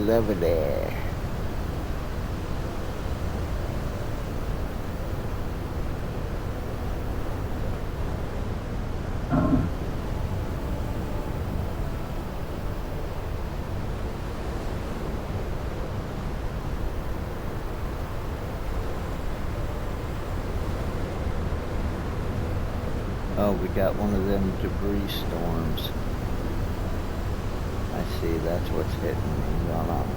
lovely. Oh, we got one of them debris storms. I see, that's what's hitting me while I'm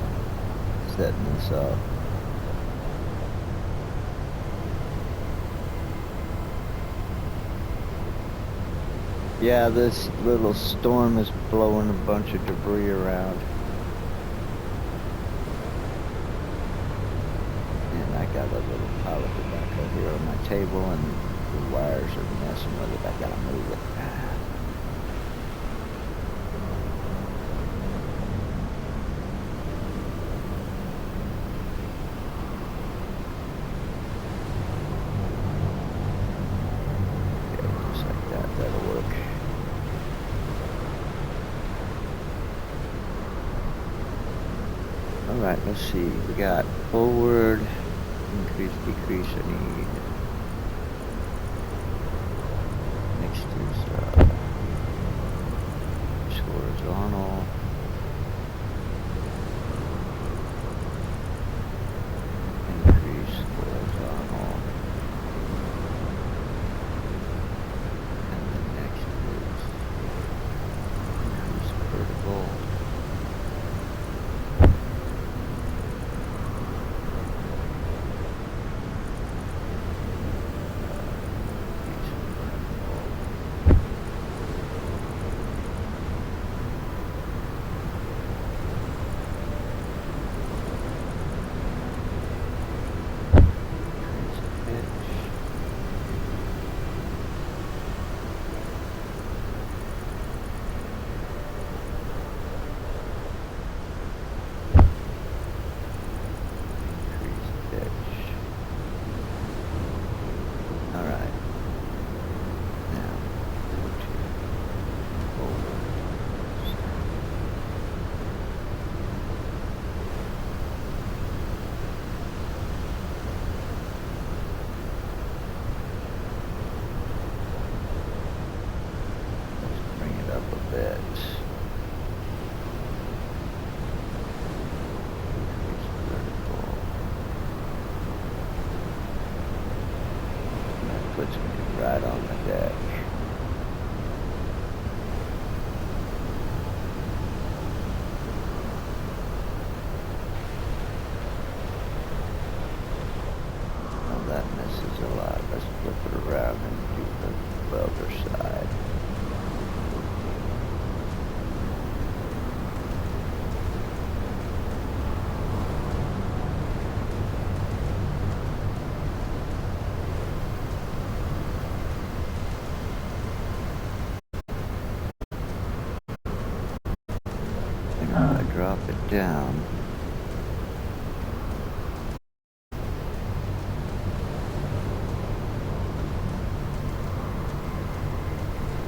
setting this up. Yeah, this little storm is blowing a bunch of debris around. And I got a little pile of tobacco here on my table, and the wires are messing with it. I gotta move it. Alright, let's see. We got forward, increase, decrease, I need. Next is horizontal. Increase horizontal. And then next is increase vertical. Puts me right on the deck. Well, that misses a lot. Let's flip it around and do the welder side. Drop it down.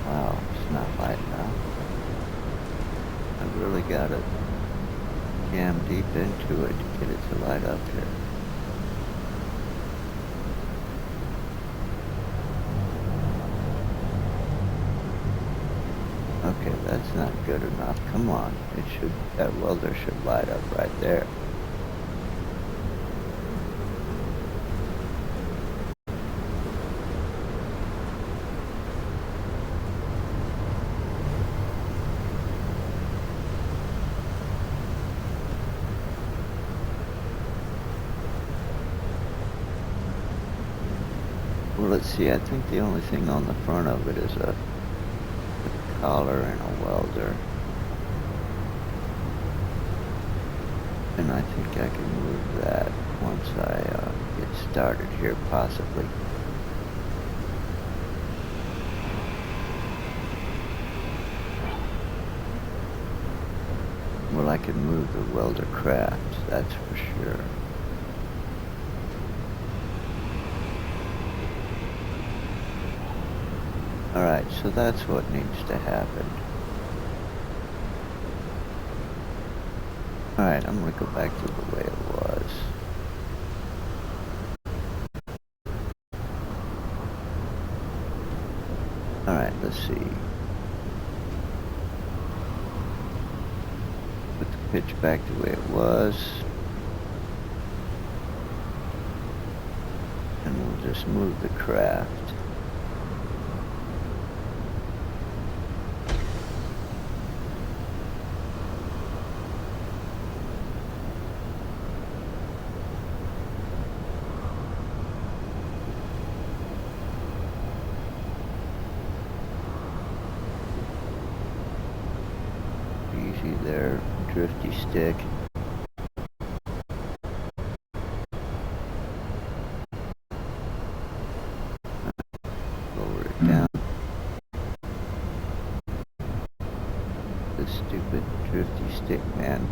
Wow, it's not lighting up. I've really got to jam deep into it to get it to light up here. Okay, that's not good enough. Come on. That welder should light up right there. Well, let's see. I think the only thing on the front of it is a collar and a welder. And I think I can move that once I get started here, possibly. Well, I can move the welder craft, that's for sure. Alright, so that's what needs to happen. Alright, I'm gonna go back to the way it was. Alright, let's see. Put the pitch back the way it was. And we'll just move the craft. Easy there, drifty stick. Lower it down. This stupid drifty stick, man.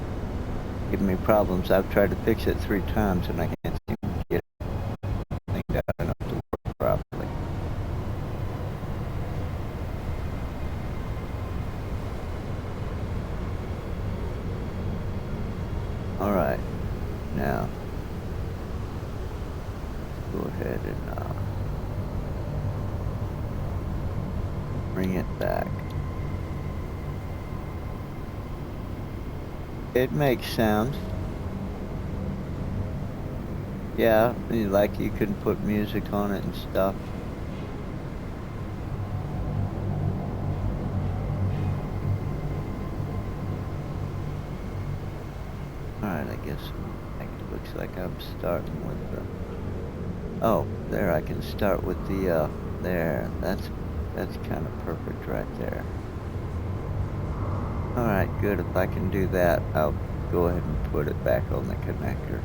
Giving me problems. I've tried to fix it 3 times and I can't seem to get it cleaned out enough to work properly. Alright, now let's go ahead and bring it back. It makes sound. Yeah, like you can put music on it and stuff. Alright, I guess it looks like I'm starting with the... Oh, there, I can start with the, there. That's kind of perfect right there. Alright, good. If I can do that, I'll go ahead and put it back on the connector.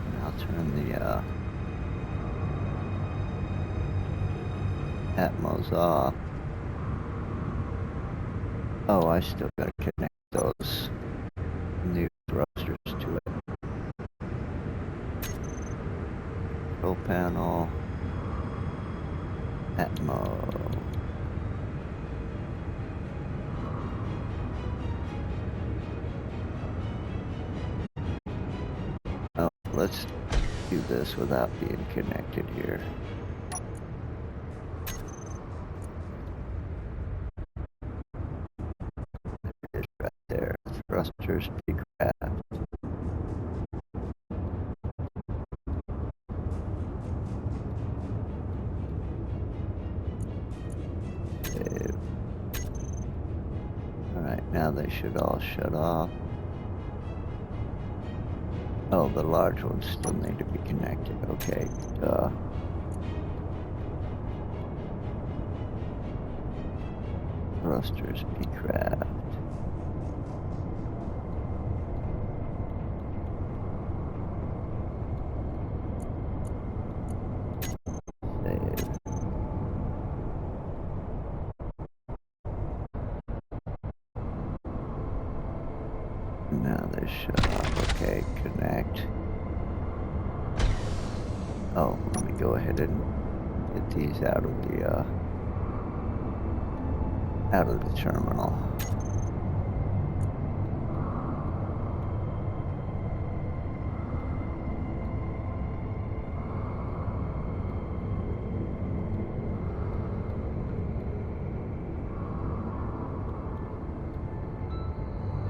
And I'll turn the, Atmos off. Oh, I still gotta connect those new thrusters to it. Control panel, Atmo. Oh, let's do this without being connected here. It is right there. Thrusters, big craft. Save. Alright, now they should all shut off. Oh, the large ones still need to be connected. Okay, thrusters, B-craft. Save. Now they're shut off. Okay, connect. Oh, let me go ahead and get these out of the terminal.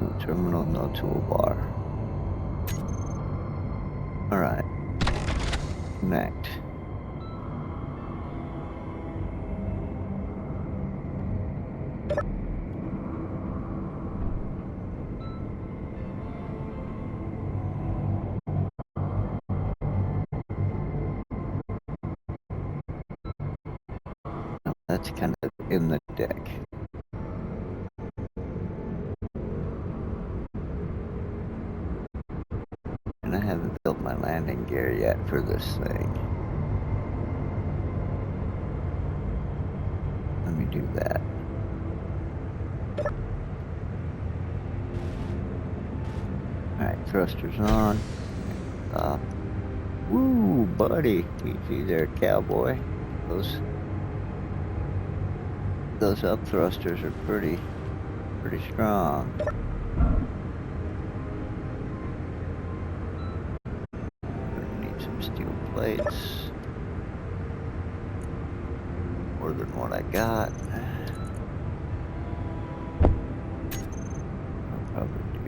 No terminal, no toolbar. Alright. Connect. That's kind of in the deck. And I haven't built my landing gear yet for this thing. Let me do that. Alright, thrusters on. Woo, buddy. Easy there, cowboy. Those up thrusters are pretty strong. Gonna need some steel plates. More than what I got. I'll probably do.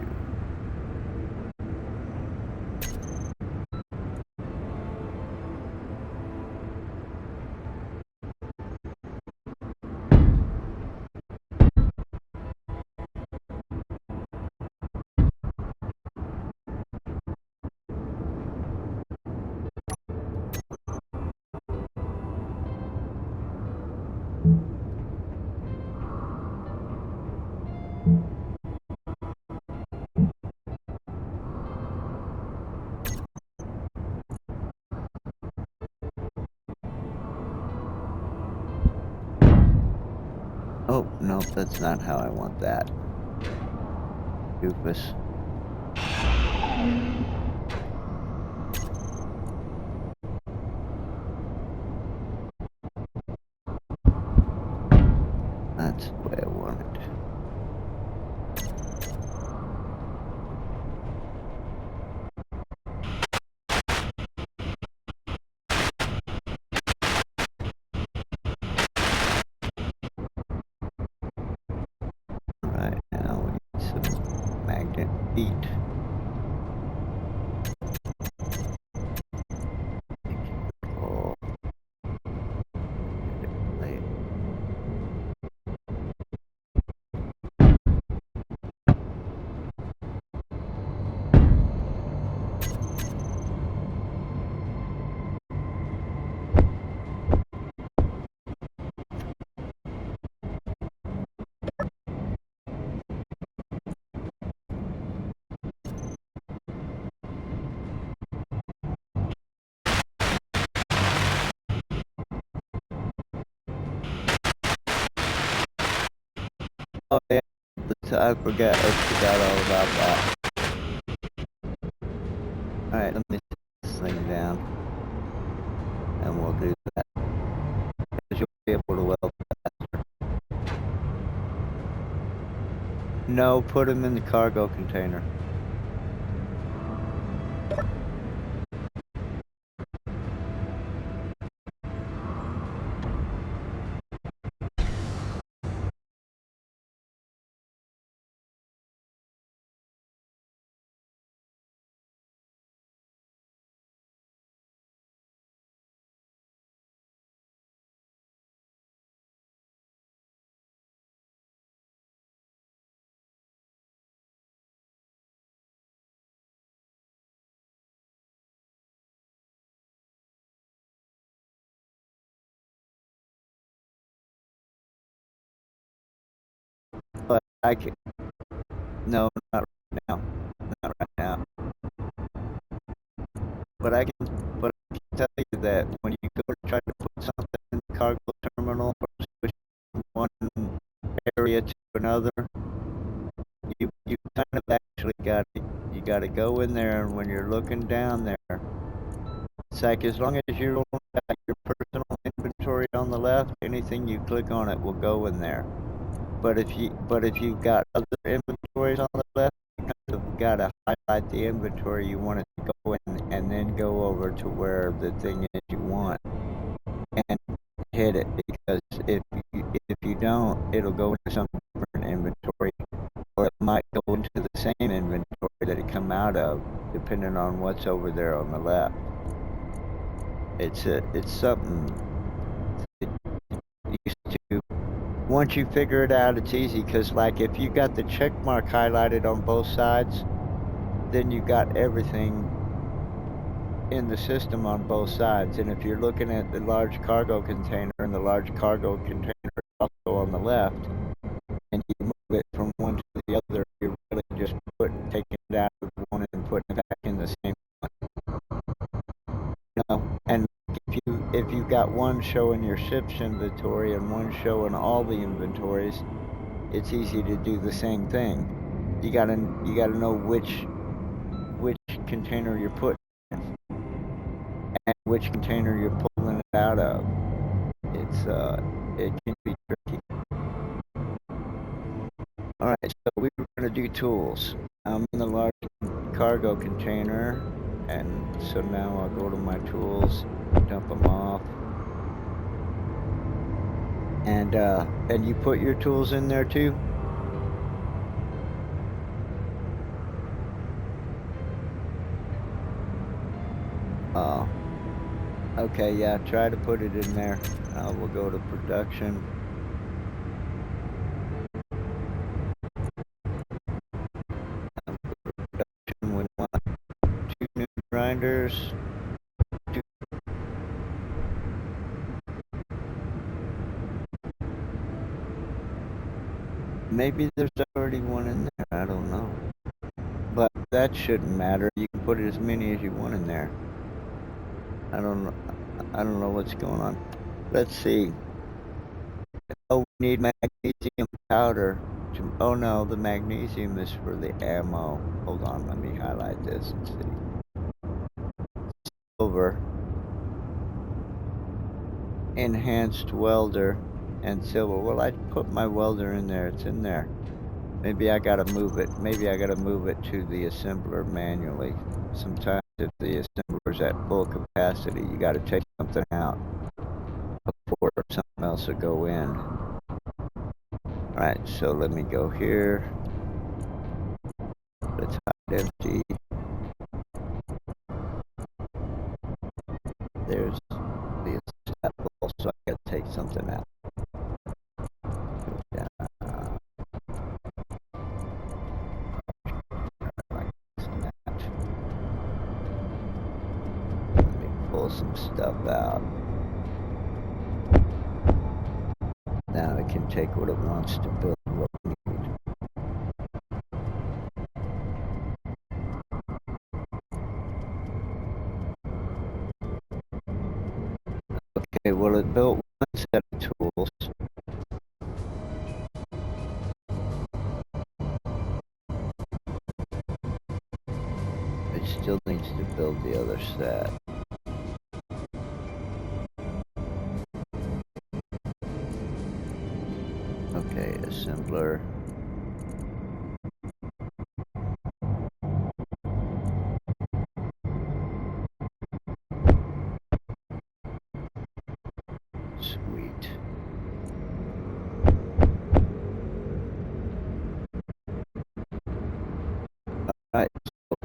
Oh, nope, that's not how I want that. Doofus. That's the way I want it. Alright, now we need some magnet feet. Oh, plate. Oh yeah, I forgot all about that. Alright, let me set this thing down. And we'll do that. Because you'll be able to weld faster. No, put them in the cargo container. But I can. No, not right now. Not right now. But I can tell you that when you go to try to put something in the cargo terminal or switch from one area to another, you kind of actually got to go in there, and when you're looking down there, it's like as long as you're got your personal inventory on the left, anything you click on it will go in there. But if you've got other inventories on the left, you kind of got to highlight the inventory you want it to go in, and then go over to where the thing is you want and hit it. Because if you don't, it'll go into some different inventory, or it might go into the same inventory that it come out of, depending on what's over there on the left. It's something that you used to. Once you figure it out, it's easy, because like if you got the check mark highlighted on both sides, then you got everything in the system on both sides. And if you're looking at the large cargo container, and the large cargo container is also on the left, and you move it from one to the other, you're really just taking it out of one and putting it back in the same one. You know? And if you've got one showing your ship's inventory and one showing all the inventories, it's easy to do the same thing. You gotta know which container you're putting in. which container you're pulling it out of. It can be tricky. Alright, so we were going to do tools. I'm in the large cargo container, and so now I'll go to my tools, dump them off. And you put your tools in there too? Oh. Okay, yeah, try to put it in there. We'll go to production. Production, we want 2 new grinders. Maybe there's already one in there, I don't know. But that shouldn't matter. You can put as many as you want in there. I don't know what's going on. Let's see. Oh, we need magnesium powder. Oh no, the magnesium is for the ammo. Hold on, let me highlight this and see. Silver. Enhanced welder and silver. Well, I put my welder in there. It's in there. Maybe I gotta move it. Maybe I gotta move it to the assembler manually. Sometimes if the assembler's at full capacity, you gotta take something out before something else will go in. Alright, so let me go here. Let's hide empty. There's the assembler, so I gotta take something out. Some stuff out. Now it can take what it wants to build what we need. Okay, well it built one set of tools. It still needs to build the other set. Okay, assembler. Sweet. Alright, so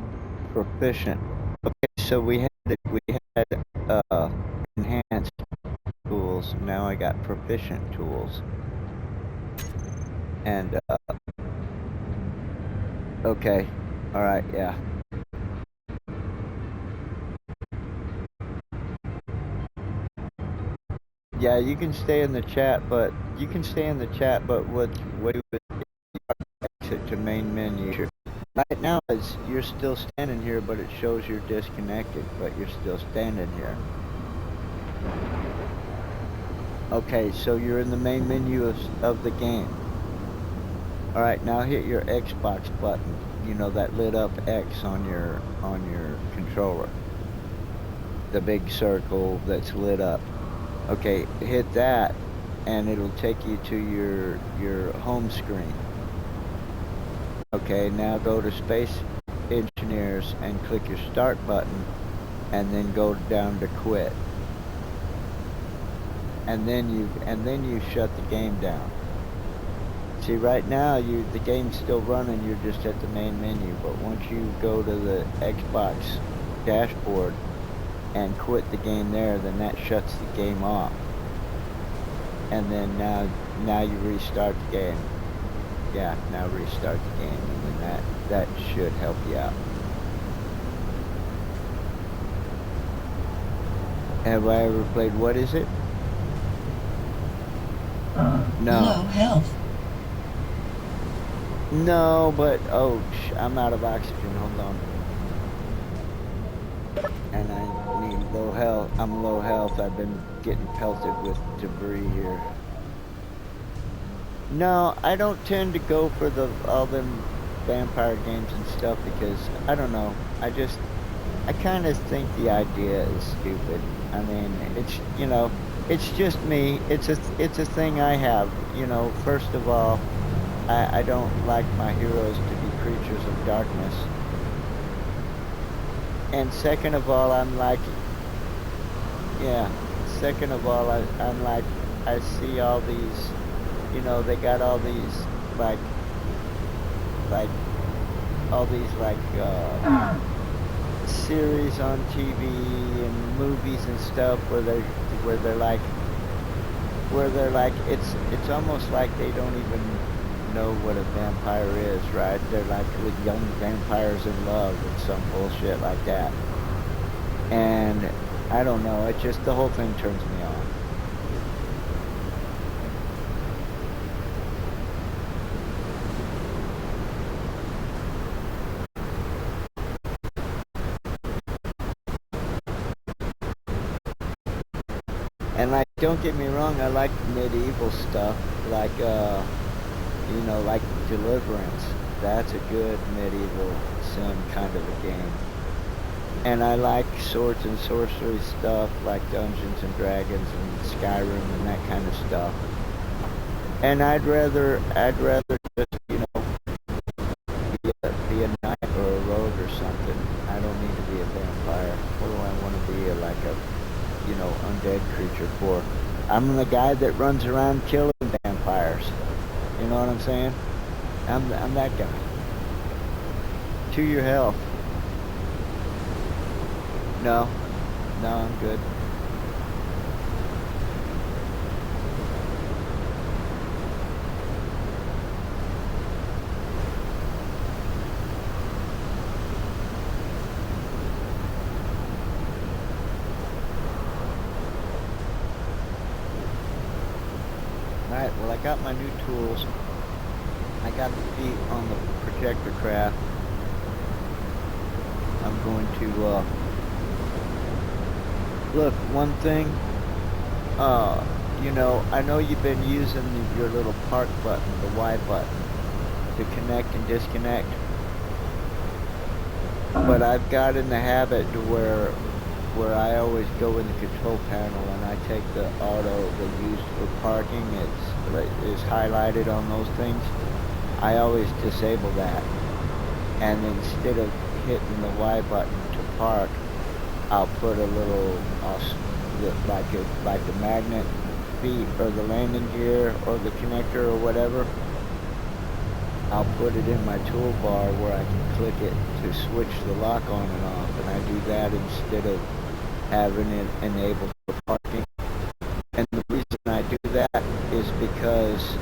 proficient. Okay, so we had enhanced tools. Now I got proficient tools. And okay, alright, yeah. Yeah, you can stay in the chat, but what do it exit to main menu. Right now you're still standing here, but it shows you're disconnected, but you're still standing here. Okay, so you're in the main menu of the game. Alright, now hit your Xbox button. You know, that lit up X on your controller. The big circle that's lit up. Okay, hit that and it'll take you to your home screen. Okay, now go to Space Engineers and click your start button and then go down to quit. And then you shut the game down. See, right now the game's still running, you're just at the main menu, but once you go to the Xbox dashboard and quit the game there, then that shuts the game off. And then now you restart the game. Yeah, now restart the game, and then that should help you out. Have I ever played, what is it? No. Low health. No, but I'm out of oxygen. Hold on. And I need low health. I'm low health. I've been getting pelted with debris here. No, I don't tend to go for all them vampire games and stuff because I don't know. I kind of think the idea is stupid. I mean, it's, it's just me. It's a thing I have. First of all, I don't like my heroes to be creatures of darkness. And second of all, I'm like, yeah. Second of all, I'm like, I see all these, they got all these, like, like, all these, like, series on TV and movies and stuff where they're like, it's almost like they don't even know what a vampire is, right? They're like with young vampires in love and some bullshit like that. And I don't know, it just, the whole thing turns me on. And like, don't get me wrong, I like medieval stuff, like, like Deliverance. That's a good medieval sim kind of a game. And I like swords and sorcery stuff, like Dungeons and Dragons and Skyrim and that kind of stuff. And I'd rather just, be a knight or a rogue or something. I don't need to be a vampire. What do I want to be, like a, undead creature for? I'm the guy that runs around killing vampires. You know what I'm saying? I'm that guy. To your health. No, I'm good. Alright, well, I got my new tools. I got the feet on the projector craft. I'm going to, look, one thing, I know you've been using your little park button, the Y button, to connect and disconnect. But I've got in the habit to where I always go in the control panel and I take the auto, the used for parking, it's highlighted on those things. I always disable that. And instead of hitting the Y button to park, I'll put a little, like the magnet feet or the landing gear or the connector or whatever. I'll put it in my toolbar where I can click it to switch the lock on and off, and I do that instead of having it enabled for parking. And the reason I do that is because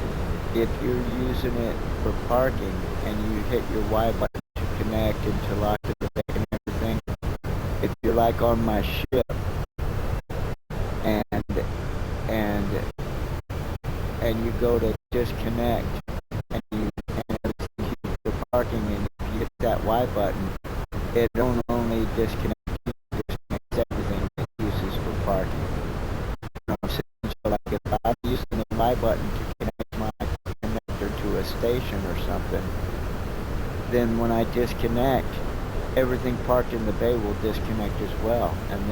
if you're using it for parking and you hit your Y button to connect and to lock to the back and everything, if you're like on my ship and you go to disconnect and everything for parking, and if you hit that Y button, it don't only disconnect, it disconnects everything it uses for parking. You know what I'm saying? So like if I'm using the Y button to connect my connector to a station or something, then when I disconnect, everything parked in the bay will disconnect as well. And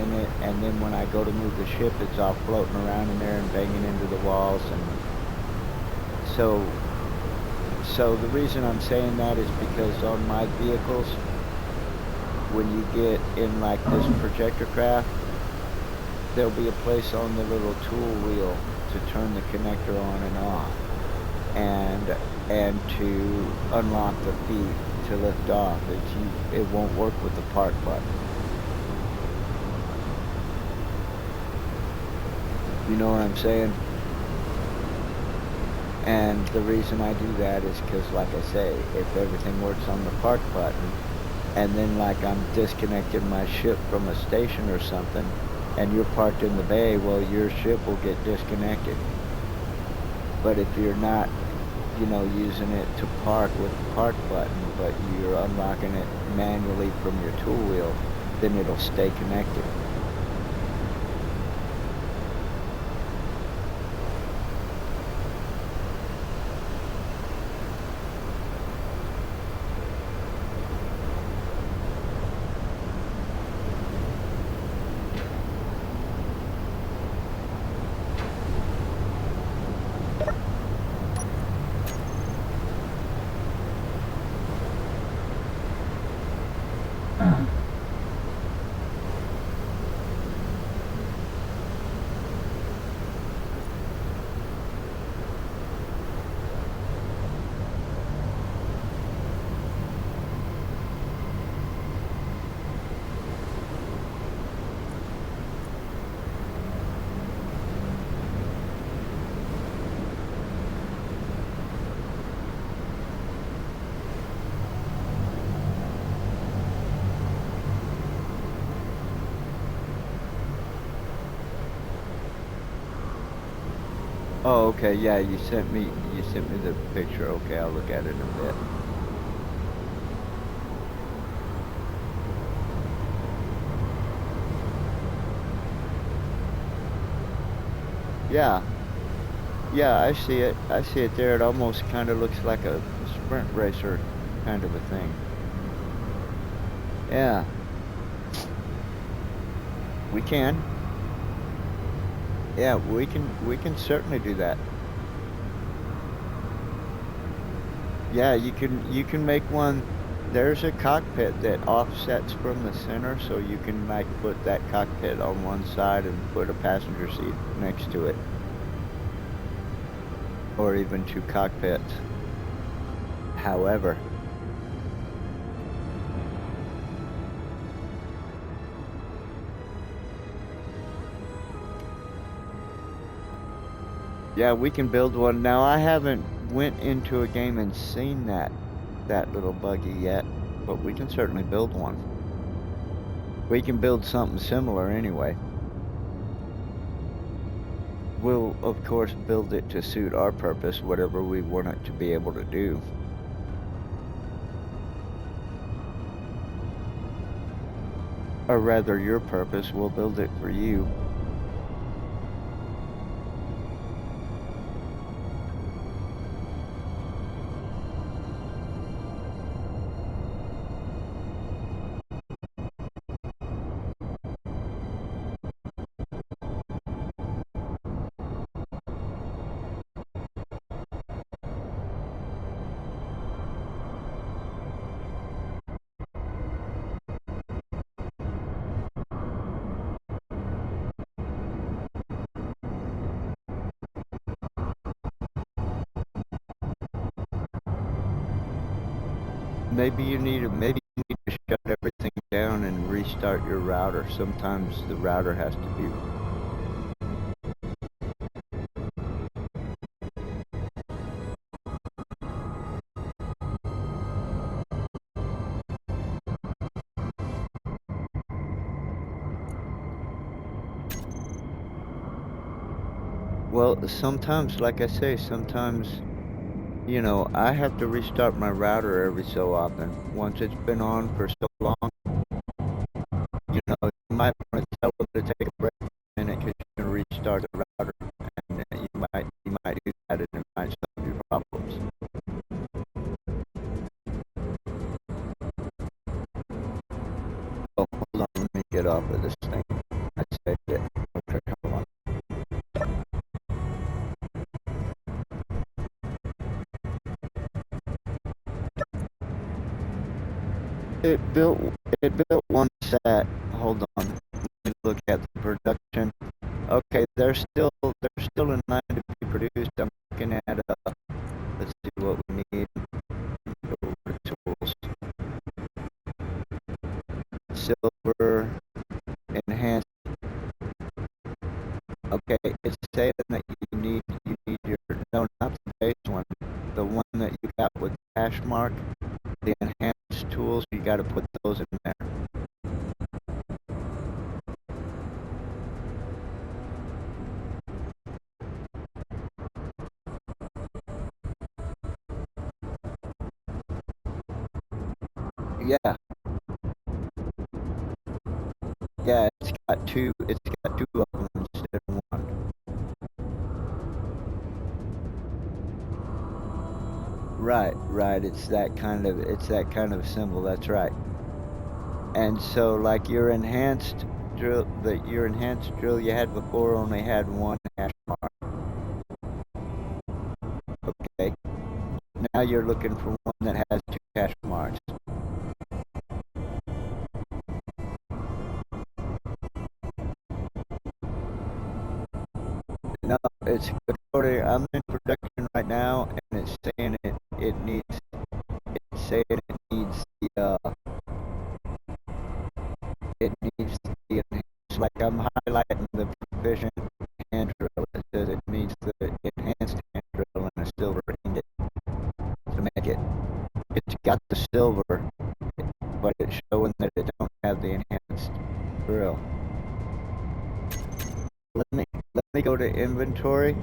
then when I go to move the ship, it's all floating around in there and banging into the walls. And so the reason I'm saying that is because on my vehicles, when you get in like this projector craft, there'll be a place on the little tool wheel to turn the connector on and off, and to unlock the feet to lift off. It won't work with the park button. You know what I'm saying? And the reason I do that is because, like I say, if everything works on the park button, and then like I'm disconnecting my ship from a station or something, and you're parked in the bay, well, your ship will get disconnected. But if you're not, using it to park with the park button, but you're unlocking it manually from your tool wheel, then it'll stay connected. Oh, okay, yeah, you sent me the picture. Okay, I'll look at it in a bit. Yeah, yeah, I see it. I see it there. It almost kind of looks like a sprint racer kind of a thing. Yeah, we can. Yeah, we can certainly do that. Yeah, you can make one. There's a cockpit that offsets from the center, so you can like put that cockpit on one side and put a passenger seat next to it, or even two cockpits. However, yeah, we can build one. Now, I haven't went into a game and seen that little buggy yet, but we can certainly build one. We can build something similar anyway. We'll, of course, build it to suit our purpose, whatever we want it to be able to do. Or rather, your purpose, we'll build it for you. Maybe you need to shut everything down and restart your router. Sometimes the router has to be. Well, sometimes, like I say, sometimes, I have to restart my router every so often. Once it's been on for so long, you might want to tell them to take a break for a minute because you're going to restart the router, and you might do that, and it might solve your problems. Oh, hold on, let me get off of this thing. I saved it. Okay, hold on. It built it built one set. Hold on. Let me look at the production. Okay, there's still a nine to be produced. I'm looking at let's see what we need. Go over to tools. Silver, enhanced. Okay, it's saying that you need your, no, not the base one, the one that you got with the hash mark, the enhanced tools. You got to put those in there. Yeah, yeah. It's got two. It's got two of them instead of one. Right, right. It's that kind of symbol. That's right. And so, like your enhanced drill you had before only had one hash mark. Okay. Now you're looking for one that has two hash marks. No, I'm in production right now, and it's saying it needs. It's saying it needs the enhanced. Like I'm highlighting the proficient hand drill. It says it needs the enhanced hand drill and a silver ingot to make it. It's got the silver, but it's showing that it don't have the enhanced drill. Let me go to inventory.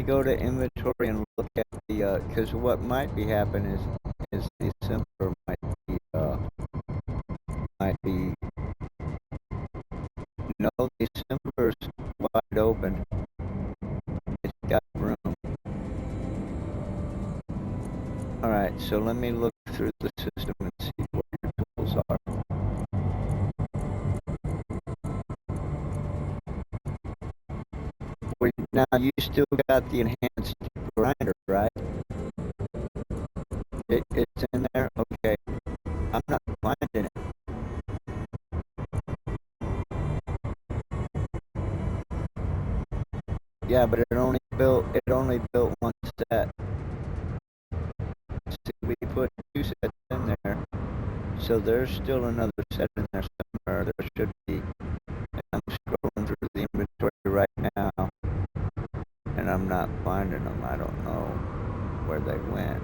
go to inventory and look at the, because what might be happening is the assembler might be, no, the assembler's wide open. It's got room. Alright, so let me look through the system and see what your tools are. Now, you still got the enhanced grinder, right? It's in there? Okay. I'm not finding it. Yeah, but it only built one set. See, we put 2 sets in there, so there's still another set in there somewhere. There should be. And I'm scrolling through the inventory right now, and I'm not finding them. I don't know where they went.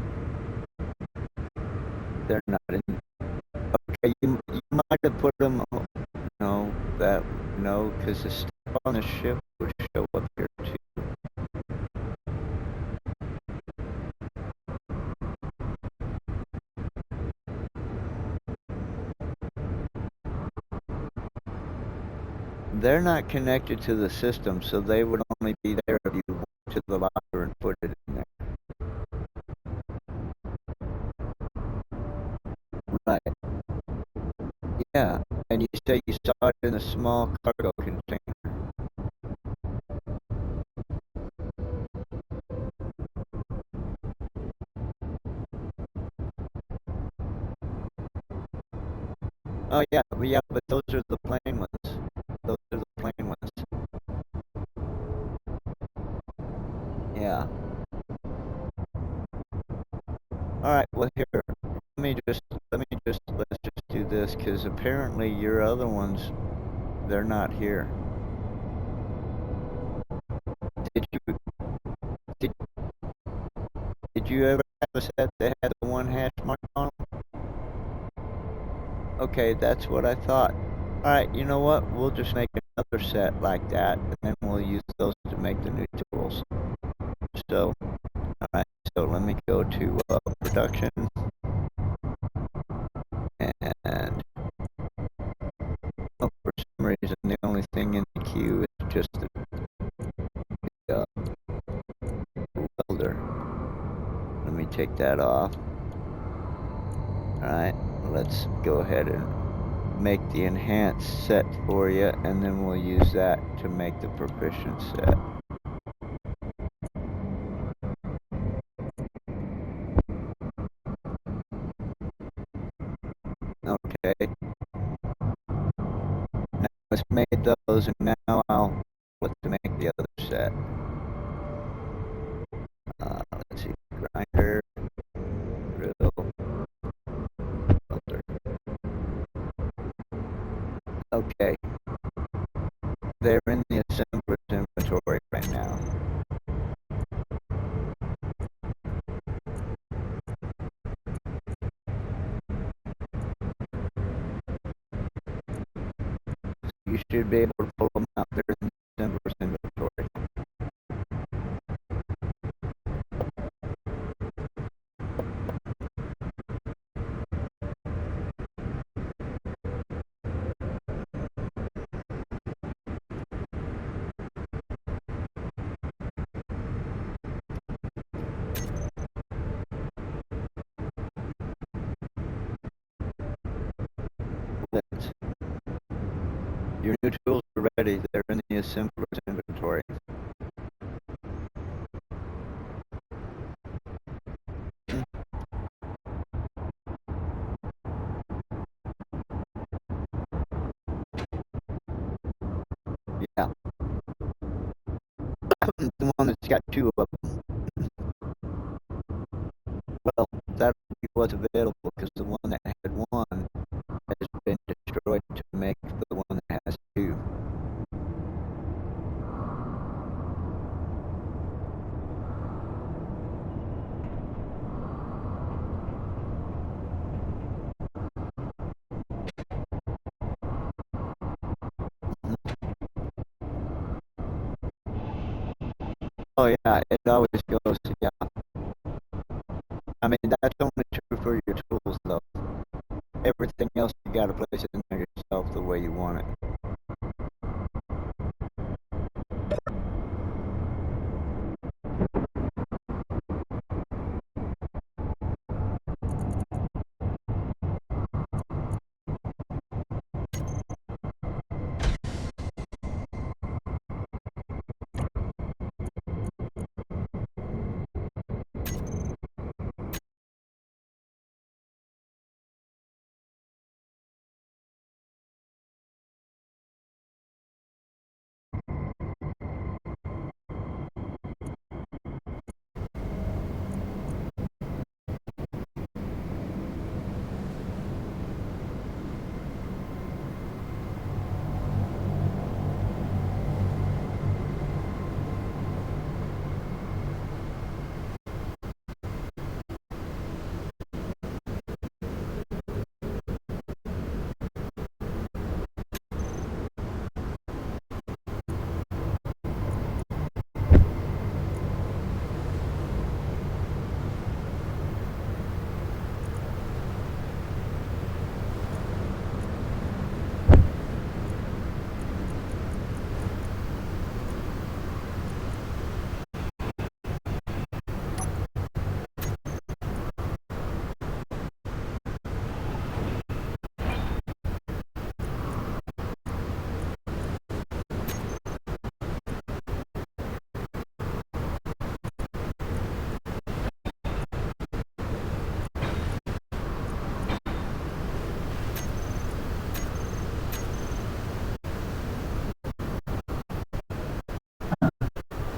They're not in. Okay, you might have put them. No, because the stuff on the ship would show up here too. They're not connected to the system, so they would only be there if you went to the locker and put it in there. Right. Yeah, and you say you saw it in a small cargo container. Oh yeah, but those are the plain ones. Those are the plain ones. Yeah. All right. Well, here, let's just do this, because apparently your other ones, they're not here. Did you ever have a set that had the 1 hash mark on them? Okay, that's what I thought. Alright, you know what? We'll just make another set like that, and then we'll use those to make the new tools. So, alright, so let me go to production. And for some reason, the only thing in the queue is just the welder. Let me take that off. Alright, let's go ahead and make the enhanced set for you, and then we'll use that to make the proficient set. Okay. Now it's made those, and now I'll look to make the other set. Let's see, grinder, drill, welder. Okay. They're in the assembler's inventory right now. You should be able to pull them out. They're in the assembler's inventory. Your new tools are ready. They're in the assembler's inventory. Yeah. The one that's got 2 of them. Well, that'll be what's available, because the one that had 1 has been destroyed to make the one that has 2. Oh yeah, it always goes. Yeah, I mean that's only true for your tools though. Everything else you gotta place it in there yourself the way you want it.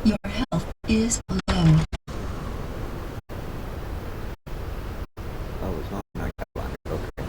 Your health is low. Oh, as long as I got one. Okay.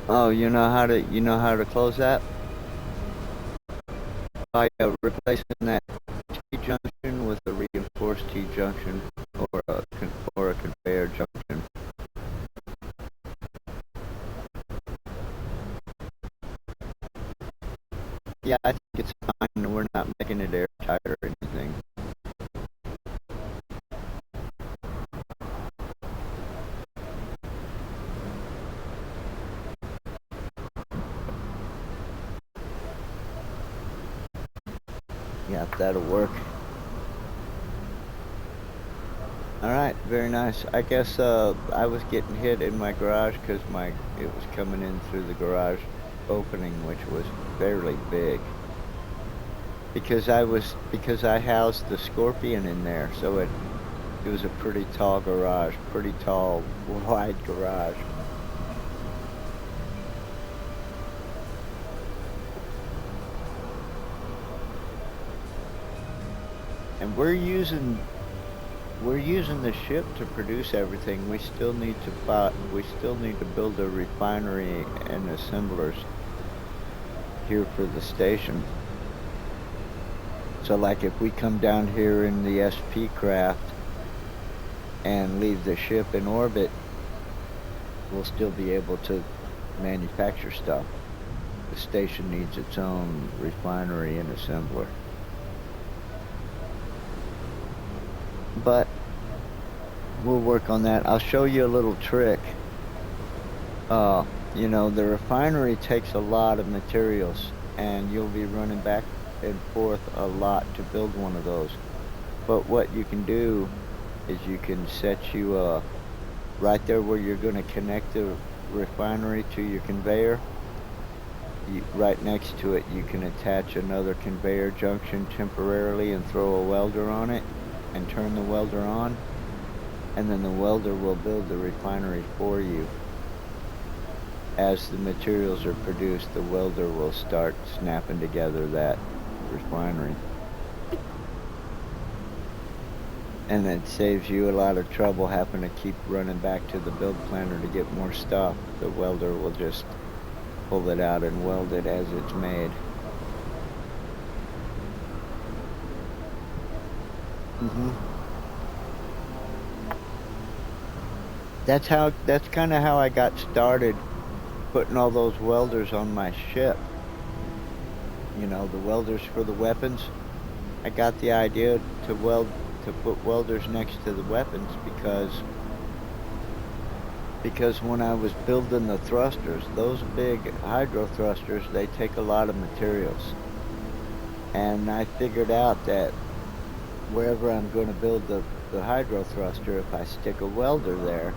Oh, you know how to close that by replacing that T junction with a reinforced T junction or a conveyor junction. Yeah, I think it's fine. We're not making it airtight or anything. Yeah, that'll work. All right, very nice. I guess I was getting hit in my garage because it was coming in through the garage opening, which was fairly big. Because I housed the Scorpion in there, so it was a pretty tall garage, pretty tall, wide garage. And we're using the ship to produce everything. We still need to build a refinery and assemblers here for the station. So like if we come down here in the SP craft and leave the ship in orbit, we'll still be able to manufacture stuff. The station needs its own refinery and assembler. But we'll work on that. I'll show you a little trick. The refinery takes a lot of materials, and you'll be running back and forth a lot to build one of those. But what you can do is you can set right there where you're going to connect the refinery to your conveyor. right next to it, you can attach another conveyor junction temporarily and throw a welder on it and turn the welder on, and then the welder will build the refinery for you. As the materials are produced, the welder will start snapping together that refinery. And it saves you a lot of trouble having to keep running back to the build planner to get more stuff. The welder will just pull it out and weld it as it's made. That's kind of how I got started putting all those welders on my ship. You know, the welders for the weapons. I got the idea to put welders next to the weapons because when I was building the thrusters, those big hydro thrusters, they take a lot of materials. And I figured out that wherever I'm going to build the hydro thruster, if I stick a welder there,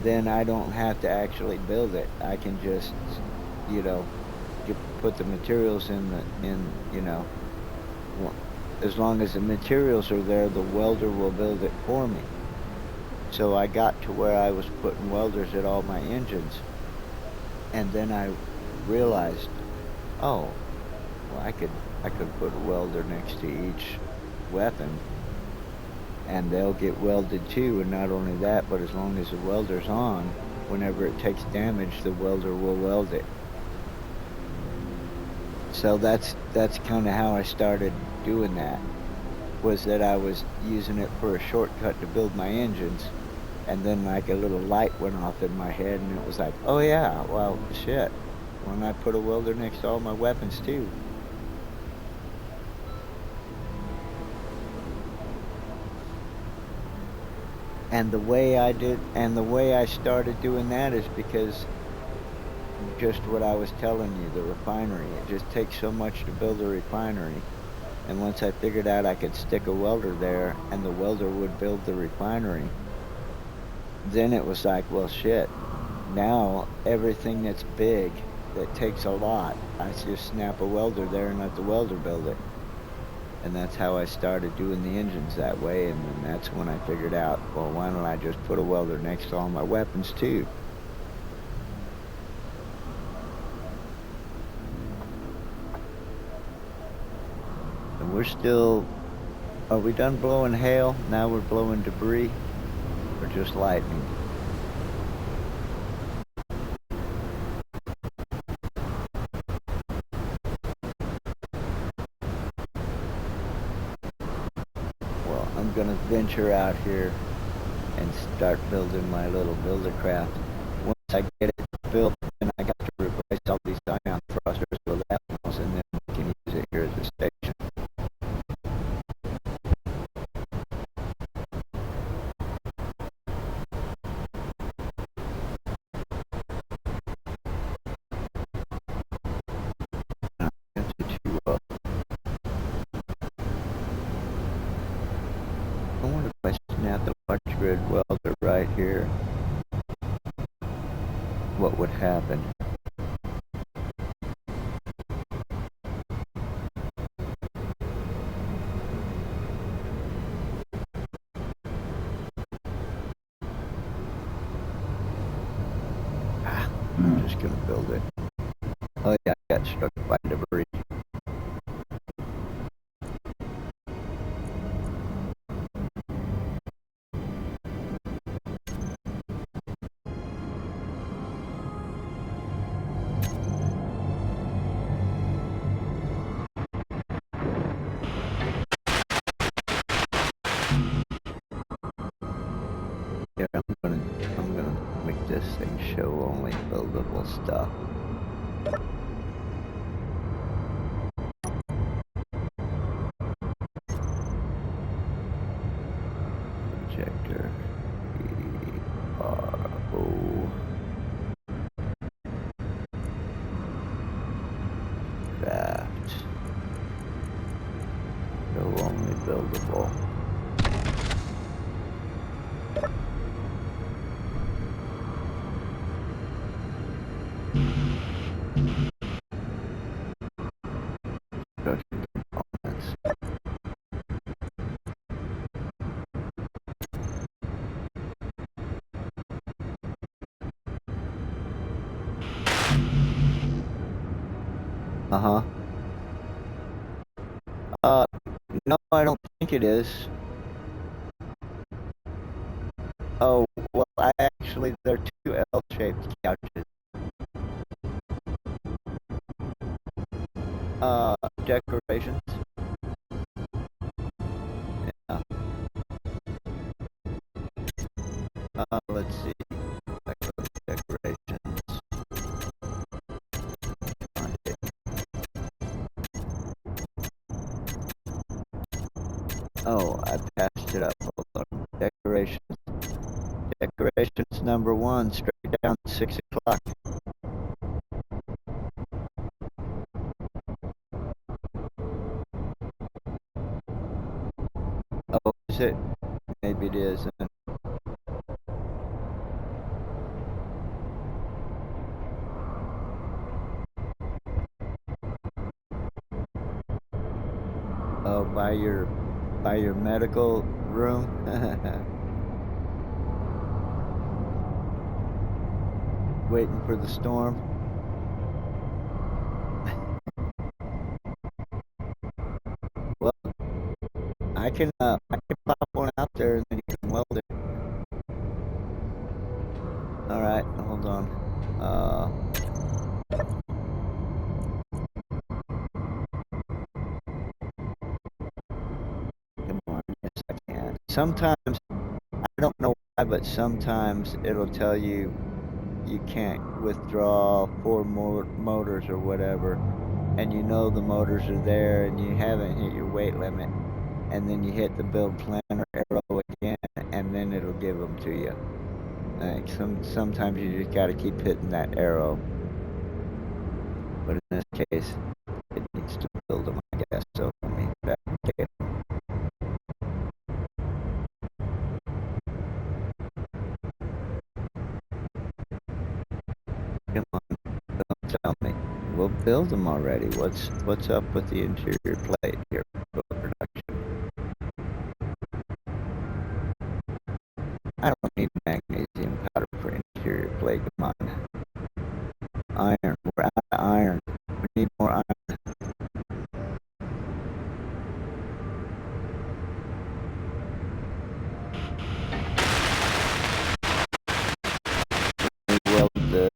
then I don't have to actually build it. I can just, you know, put the materials you know, as long as the materials are there, the welder will build it for me. So I got to where I was putting welders at all my engines, and then I realized, oh, well, I could put a welder next to each weapon, and they'll get welded too. And not only that, but as long as the welder's on, whenever it takes damage, the welder will weld it. So that's kind of how I started doing that, was that I was using it for a shortcut to build my engines, and then like a little light went off in my head, and it was like, oh yeah, well shit, why don't I put a welder next to all my weapons too? And the way I started doing that is because just what I was telling you, the refinery. It just takes so much to build a refinery. And once I figured out I could stick a welder there and the welder would build the refinery, then it was like, well shit, now everything that's big, that takes a lot, I just snap a welder there and let the welder build it. And that's how I started doing the engines that way. And then that's when I figured out, well, why don't I just put a welder next to all my weapons too? And we're still, are we done blowing hail? Now we're blowing debris, or just lightning? Well, I'm gonna venture out here and start building my little builder craft. Once I get it built, then I got to replace all these ion thrusters with ethanol, and then we can use it here at the station. I wonder if I snap the large grid welder right here, what would happen? I'm just gonna build it. Oh yeah, I got struck by debris. Yeah, I'm gonna make this thing show only buildable stuff. Projector. PRO. Craft. Show only buildable. Uh-huh. Uh, no, I don't think it is. Oh, well, there are two L-shaped couches. Decorations. Yeah. Let's see. I go to decorations. Find it. Oh, I passed it up. Hold on. Decorations. Decorations number 1, straight down 6 o'clock. Oh, is it? Maybe it is. Oh, by your medical room. Waiting for the storm. Well, I can pop one out there and then you can weld it. All right, hold on. Come on, yes I can. Sometimes I don't know why, but sometimes it'll tell you you can't withdraw 4 motors or whatever, and you know the motors are there and you haven't hit your weight limit, and then you hit the build planner arrow again, and then it'll give them to you. Like sometimes you just got to keep hitting that arrow, but in this case, it needs to build them, I guess. So let me fabricate them. Come on, don't tell me. We'll build them already. What's up with the interior plate here for production? I don't need magnesium powder for interior plate. Come on. Iron. We're out of iron. We need more iron. Let me weld this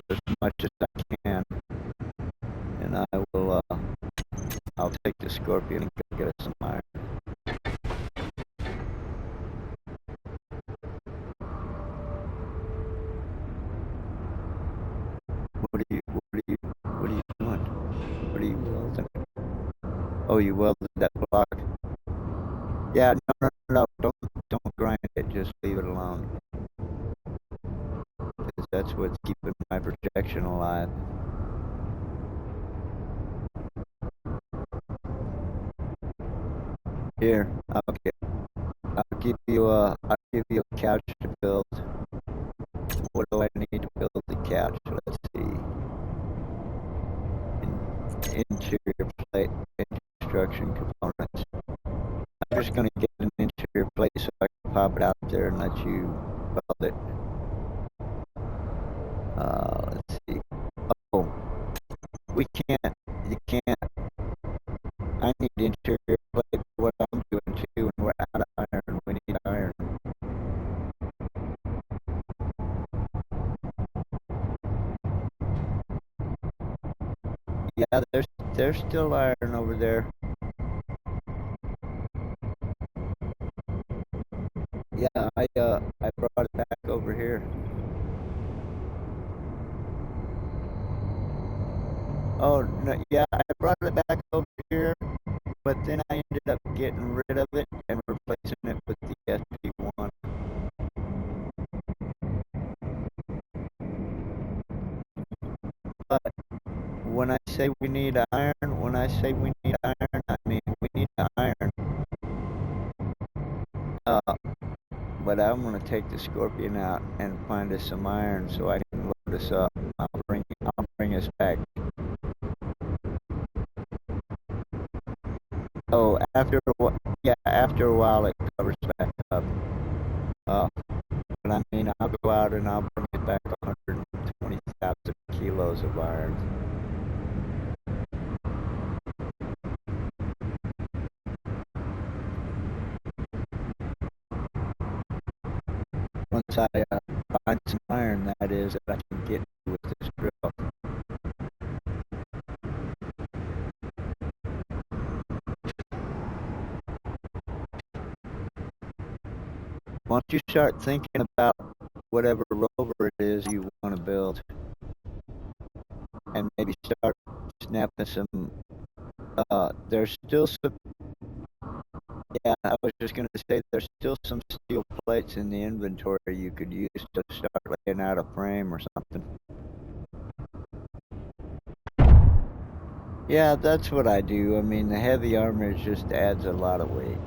as much as I can, and I'll take the Scorpion and go get us some iron. What are you doing? What are you welding? Oh, you welded that block. Yeah, no, don't grind it. Just leave it alone, because that's what's keeping my projection alive. Here, I'll give you a couch to build. What do I need to build the couch? Let's see. Interior plate construction components. I'm just gonna get an interior plate so I can pop it out there and let you weld it. Let's see. Oh, you can't. I need interior plate for what I'm doing too, and we're out of iron. We need iron. Yeah, there's still iron over there. Yeah, I brought it back over here. Oh no, yeah, I brought it back over here, but then I ended up getting rid of it and replacing it with the SP1. But when I say we need iron, I mean we need iron. But I'm gonna take the Scorpion out and find us some iron so I can load us up. I'll bring us back. Oh, after a while it covers back up. But I mean, I'll go out and I'll bring it back 120,000 kilos of iron. once I find some iron, that is, that I can get with this drill. Once you start thinking about whatever rover it is you want to build, and maybe start snapping some, there's still some, yeah, I was just going to say there's still some steel plates in the inventory you could use to start laying out a frame or something. Yeah, that's what I do. I mean, the heavy armor just adds a lot of weight.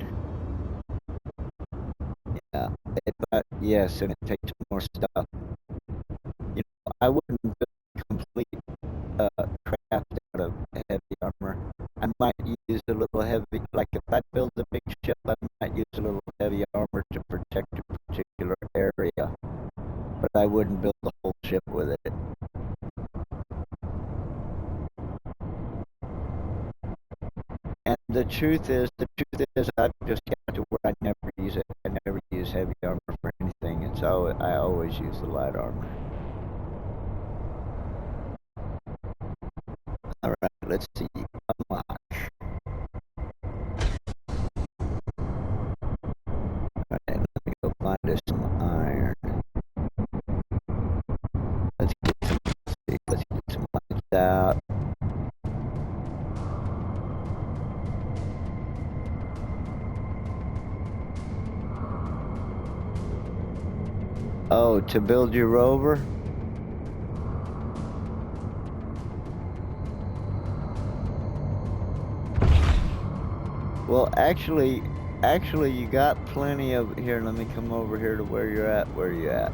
Yeah, but yes, and it takes more stuff. You know, I wouldn't build complete craft out of heavy armor. I might use a little heavy, like if I build a big ship, I might use a little heavy armor to protect a particular area. But I wouldn't build the whole ship with it. And the truth is, I've just got to where I never use it. I never use heavy armor for anything. It's always, I always use the light armor. All right, let's see. Unlock. All right, let me go find us some iron. Let's get some lights out. Oh, to build your rover? Well, actually, you got plenty of, here, let me come over here to where you're at. Where are you at?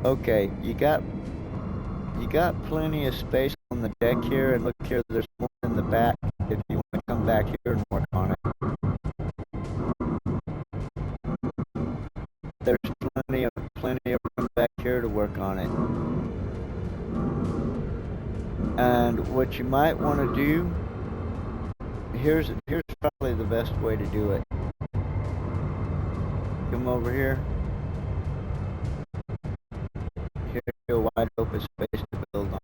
Okay, you got plenty of space on the deck here, and look here, there's more in the back if you want to come back here and work on it. There's plenty of room back here to work on it. And what you might want to do, here's probably the best way to do it. Come over here. Here's a wide open space to build on.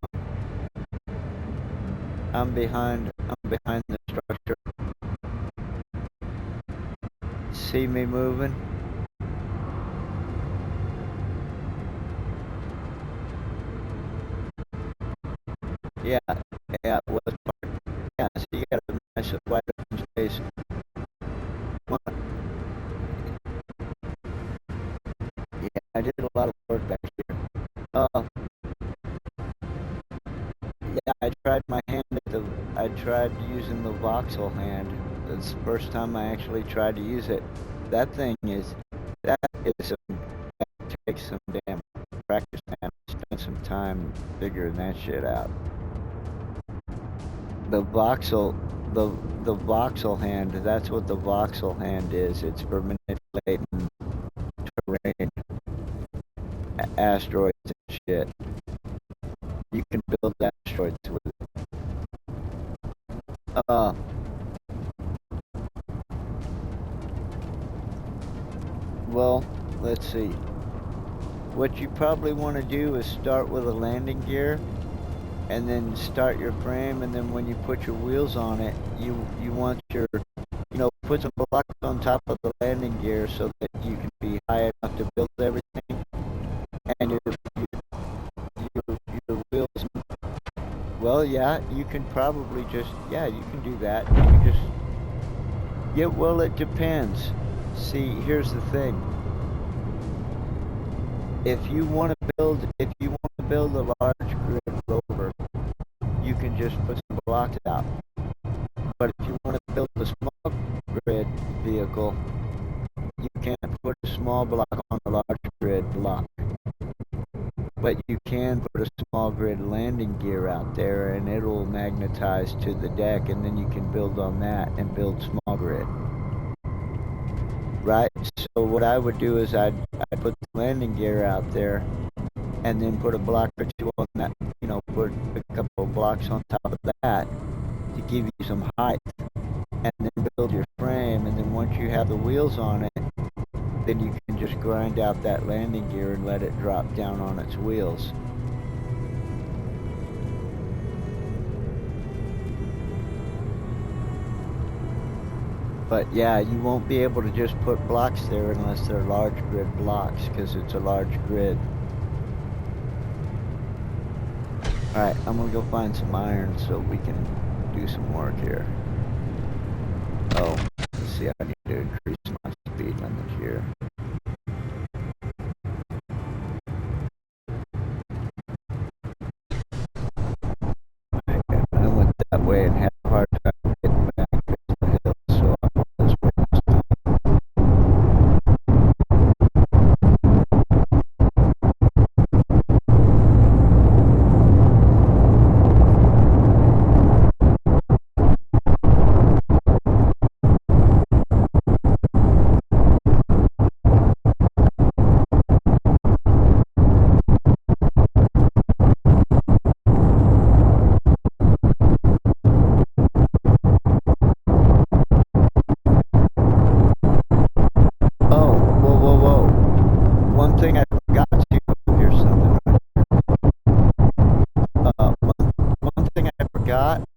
I'm behind the structure. See me moving? Yeah, it was part. Yeah, so you got a nice wide open space. Yeah, I did a lot of work back here. Yeah, I tried using the voxel hand. That's the first time I actually tried to use it. That takes some damn practice, man. Spend some time figuring that shit out. The voxel hand, that's what the voxel hand is. It's for manipulating terrain, asteroids and shit. You can build asteroids with it. Well, let's see. What you probably want to do is start with a landing gear, and then start your frame, and then when you put your wheels on it, you want your, put some blocks on top of the landing gear so that you can be high enough to build everything, and your wheels. Well, yeah, you can probably just, yeah, you can do that. You can just, yeah, well, it depends. See, here's the thing. If you want to build a large grid rover, you can just put some blocks out. But if you want to build a small grid vehicle, you can't put a small block on a large grid block. But you can put a small grid landing gear out there, and it'll magnetize to the deck, and then you can build on that and build small grid. Right? So what I would do is I'd put the landing gear out there, and then put a block or two on that, put a couple of blocks on top of that to give you some height, and then build your frame, and then once you have the wheels on it, then you can just grind out that landing gear and let it drop down on its wheels. But yeah, you won't be able to just put blocks there unless they're large grid blocks, because it's a large grid. Alright, I'm gonna go find some iron so we can do some work here. Oh, let's see, I need to increase my speed limit here. I went that way and had a hard time getting back to the hill, so I'll go this way this time.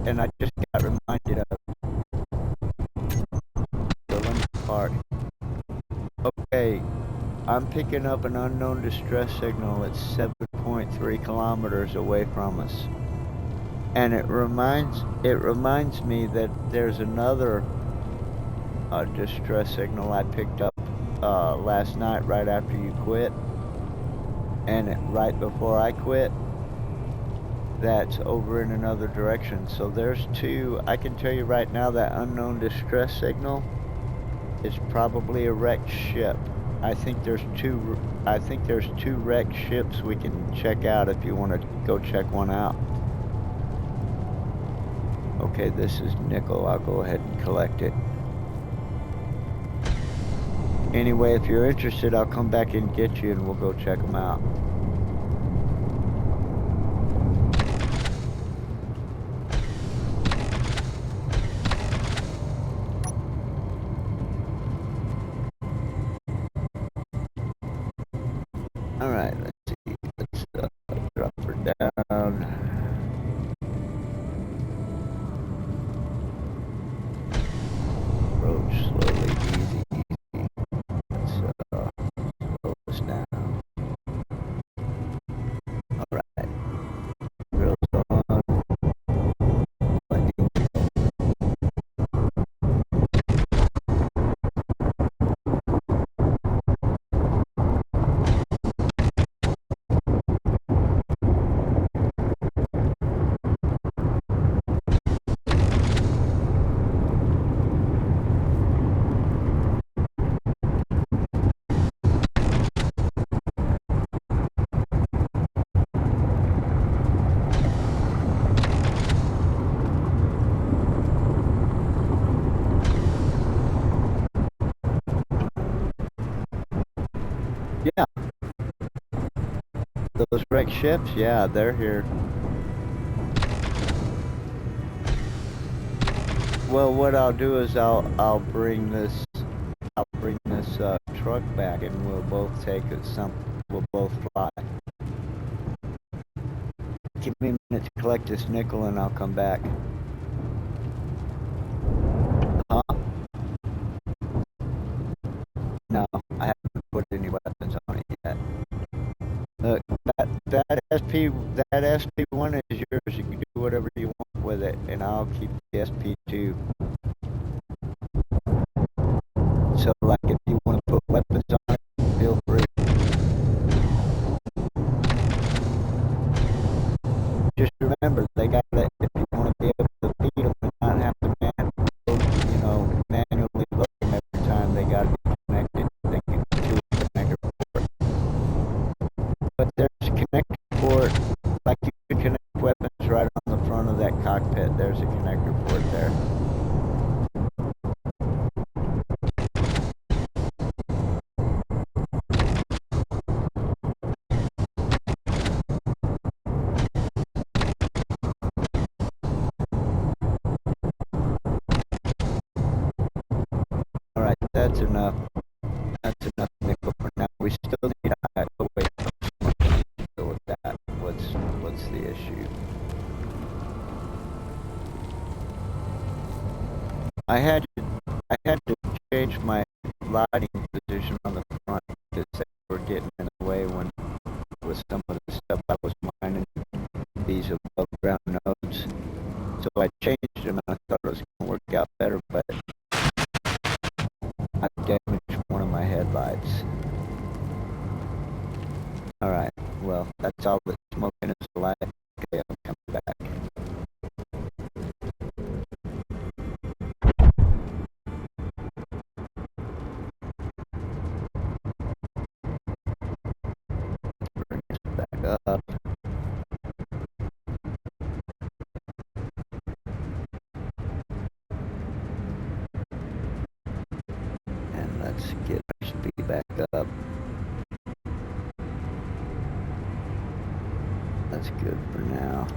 And I just got reminded of the limit part. Okay, I'm picking up an unknown distress signal at 7.3 kilometers away from us, and it reminds me that there's another distress signal I picked up last night right after you quit, and right before I quit. That's over in another direction. So there's two. I can tell you right now that unknown distress signal is probably a wrecked ship. I think there's two wrecked ships we can check out if you want to go check one out. Okay, this is nickel. I'll go ahead and collect it. Anyway, if you're interested, I'll come back and get you and we'll go check them out. Alright, let's see. Let's drop her down. Approach slowly, easy. Let's slow this down. Alright. Drills on. Yeah. Those wrecked ships, yeah, they're here. Well, what I'll do is I'll bring this truck back and we'll both take it we'll both fly. Give me a minute to collect this nickel and I'll come back. Huh? No, I haven't put any weapons on it yet. Look, that SP1 is yours. You can do whatever you want with it, and I'll keep the SP2. So, like, if you want to put weapons on it, feel free. Just remember, they got it. If you want to be able to feed them and not have to manually load them every time, they got to be connected. They can do a connector port. But there's a connector port, like you can connect weapons right on the front of that cockpit. There's a connector port there. Alright, that's enough. That's enough nickel for now. I had to change my lighting position on the front because they were getting in the way when with some of the stuff I was mining these above ground nodes. So I changed them and I thought it was going to work out better, but I damaged one of my headlights. Alright, well, that's all that's smoking is the light. Okay, I'll come back. Bring this back up. And let's get our speed back up. That's good for now.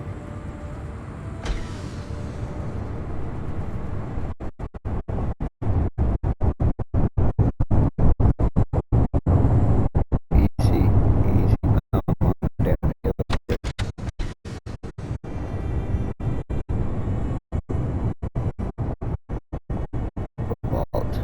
Easy, easy. No, I'm down the hill. Vault.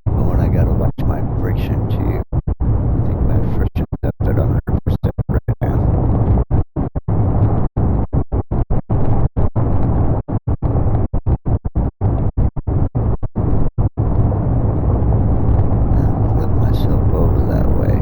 Oh, and I gotta watch my friction too. I think my friction's up at 100% right now. I'll flip myself over that way.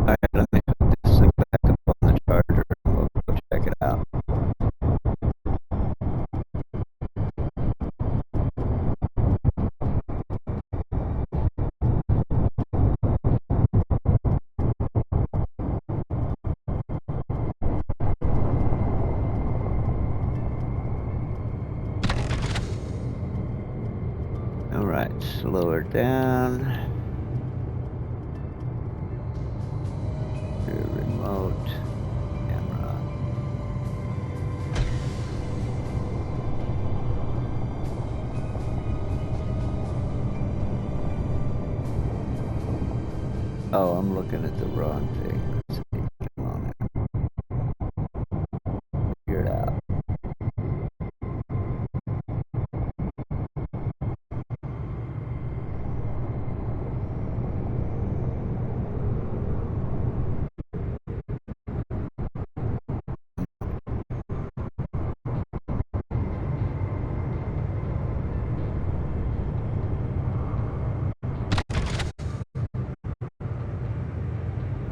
Alright, let me hook this thing back up on the charger and we'll go check it out. Alright, slow her down. Remote camera. Oh, I'm looking at the wrong thing. Let's see. Come on in. Figure it out.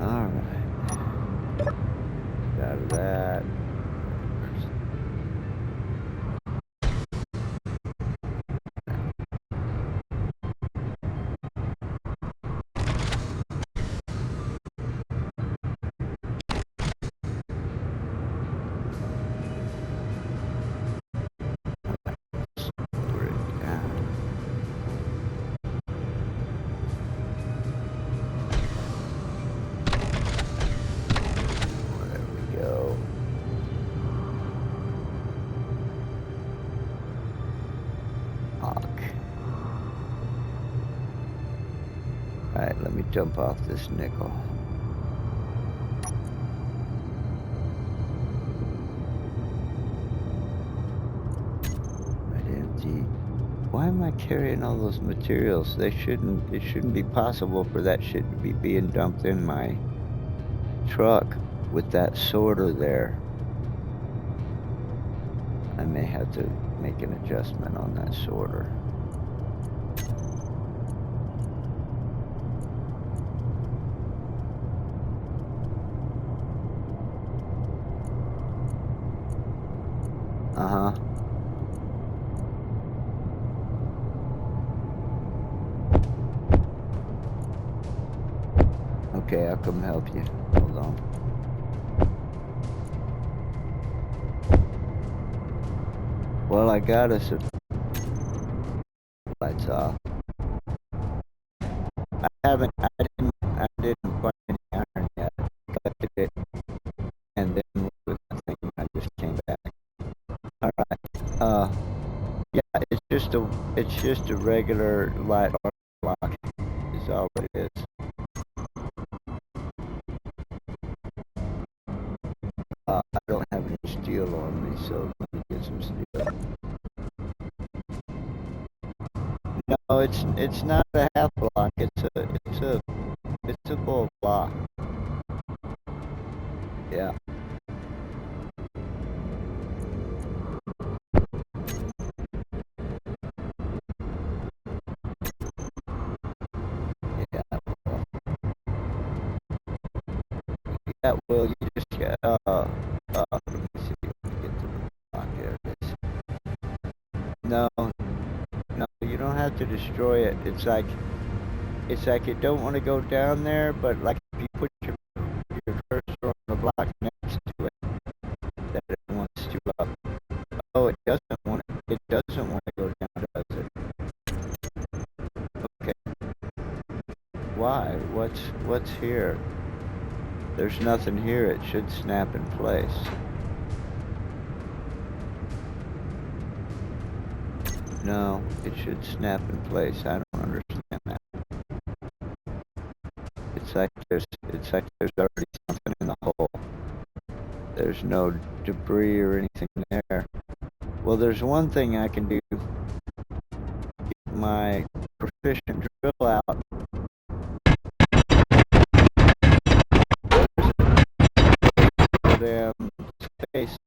Alright. Out of that. Lower it down. There we go. Hawk. Alright, let me jump off this nickel. Right, empty. Why am I carrying all those materials? It shouldn't be possible for that shit to be being dumped in my truck with that sorter there. I may have to make an adjustment on that sorter. Uh-huh. Okay. Okay, I'll come help you. Hold on. Well, I got us a lights off. I didn't put any iron yet. Collected it, and then with nothing, I just came back. All right. Yeah, it's just a regular light block. Is all it is. I don't have any steel on me, so let me get some steel. No, it's not a half block. It's a full block. Yeah. Yeah. Yeah. Well, you just let me see if I can get to the block. There it is. No, no, you don't have to destroy it. It's like you don't want to go down there, but like if you put your cursor on the block next to it, that it wants to up. Oh, it doesn't want it. It doesn't want to go down, does it? Okay. Why? What's here? There's nothing here. It should snap in place. No, it should snap in place. I don't understand that. It's like there's already something in the hole. There's no debris or anything there. Well, there's one thing I can do. Get my proficient drill out. There's a space.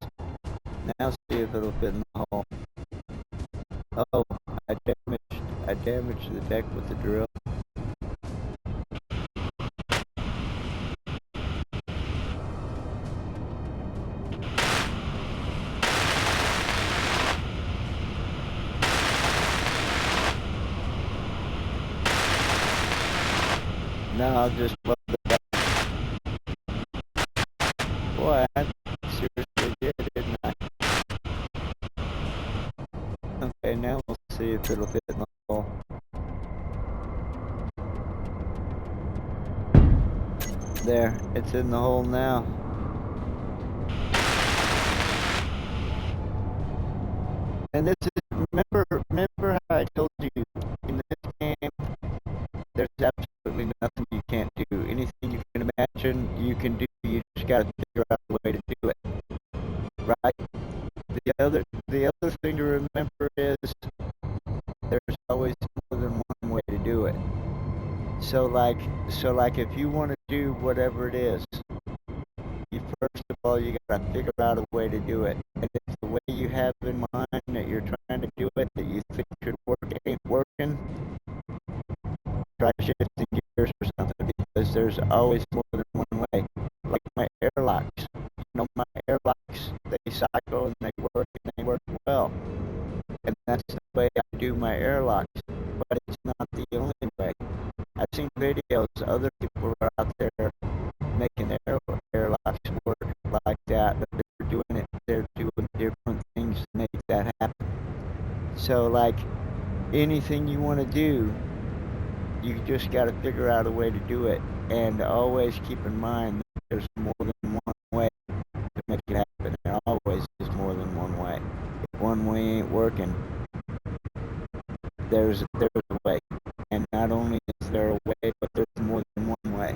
Now see if it'll fit in the hole. Oh, I damaged the deck with the drill. Now I'll just plug it up. Boy, I seriously did, didn't I? Okay, now we'll see if it'll fit in the hole. There, it's in the hole now. And this is, remember how I told you, in this game, there's absolutely nothing you can't do. Anything you can imagine, you can do. You just gotta figure out a way to do it. Right? The other thing to remember is, there's always more than one way to do it. So like if you want to do whatever it is, you first of all you gotta figure out a way to do it. And if the way you have in mind that you're trying to do it that you think should work ain't working, try shifting gears or something, because there's always more than one way. Like my airlocks. You know, my airlocks, they cycle and they work well. And that's the way I do my airlocks. But it's not the only way. I've seen videos, other people are out there making airlocks work like that, but they're doing different things to make that happen. So like anything you want to do, you just got to figure out a way to do it, and always keep in mind that there's more than one way to make it happen. There always is more than one way. If one way ain't working, there's a way, and not only is there a way, but there's more than one way.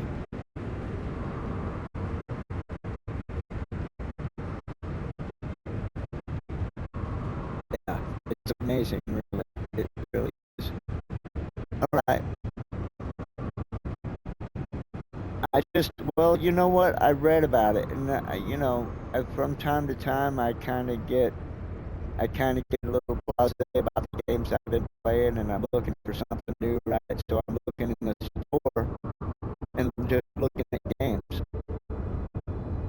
Yeah, it's amazing, really. It really is. All right. Well, you know what? I read about it, and you know, from time to time, I kind of get a little blasé about the games I've been playing, and I'm looking for something new, right? So I'm looking in the store, and I'm just looking at games.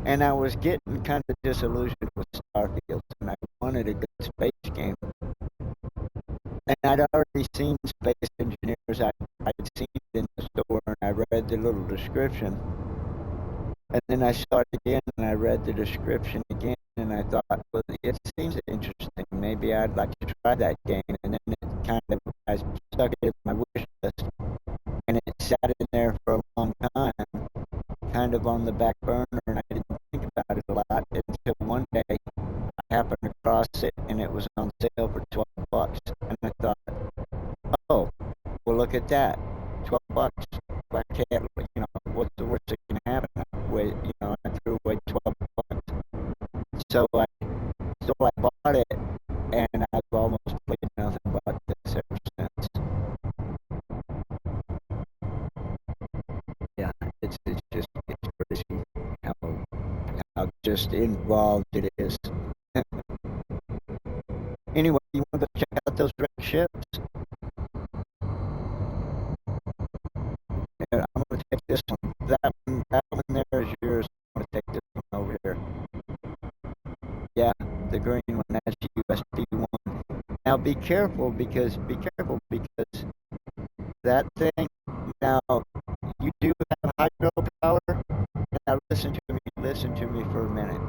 And I was getting kind of disillusioned with Starfield, and I wanted a good space game. And I'd already seen Space Engineers. I'd seen it in the store, and I read read the little description. And then I saw it again, and I read the description again, and I thought, well, it seems interesting. Maybe I'd like to try that game. And then it kind of, I stuck it in my wish list, and it sat in there for a long time, kind of on the back burner, and I didn't think about it a lot until one day I happened across it, and it was on sale for $12. And I thought, oh, well, look at that, $12. I can't, what's the worst that can happen? I threw away $12. So I bought it, and I've almost played nothing but this ever since. Yeah, it's crazy how just involved it is. Anyway, you want to check out those wrecked ships? Yeah, I'm going to take this one. That one there is yours. I'm going to take this one over here. Yeah, the green one, that's USB1. Now be careful because that thing, now you do have hydropower. Now listen to me for a minute.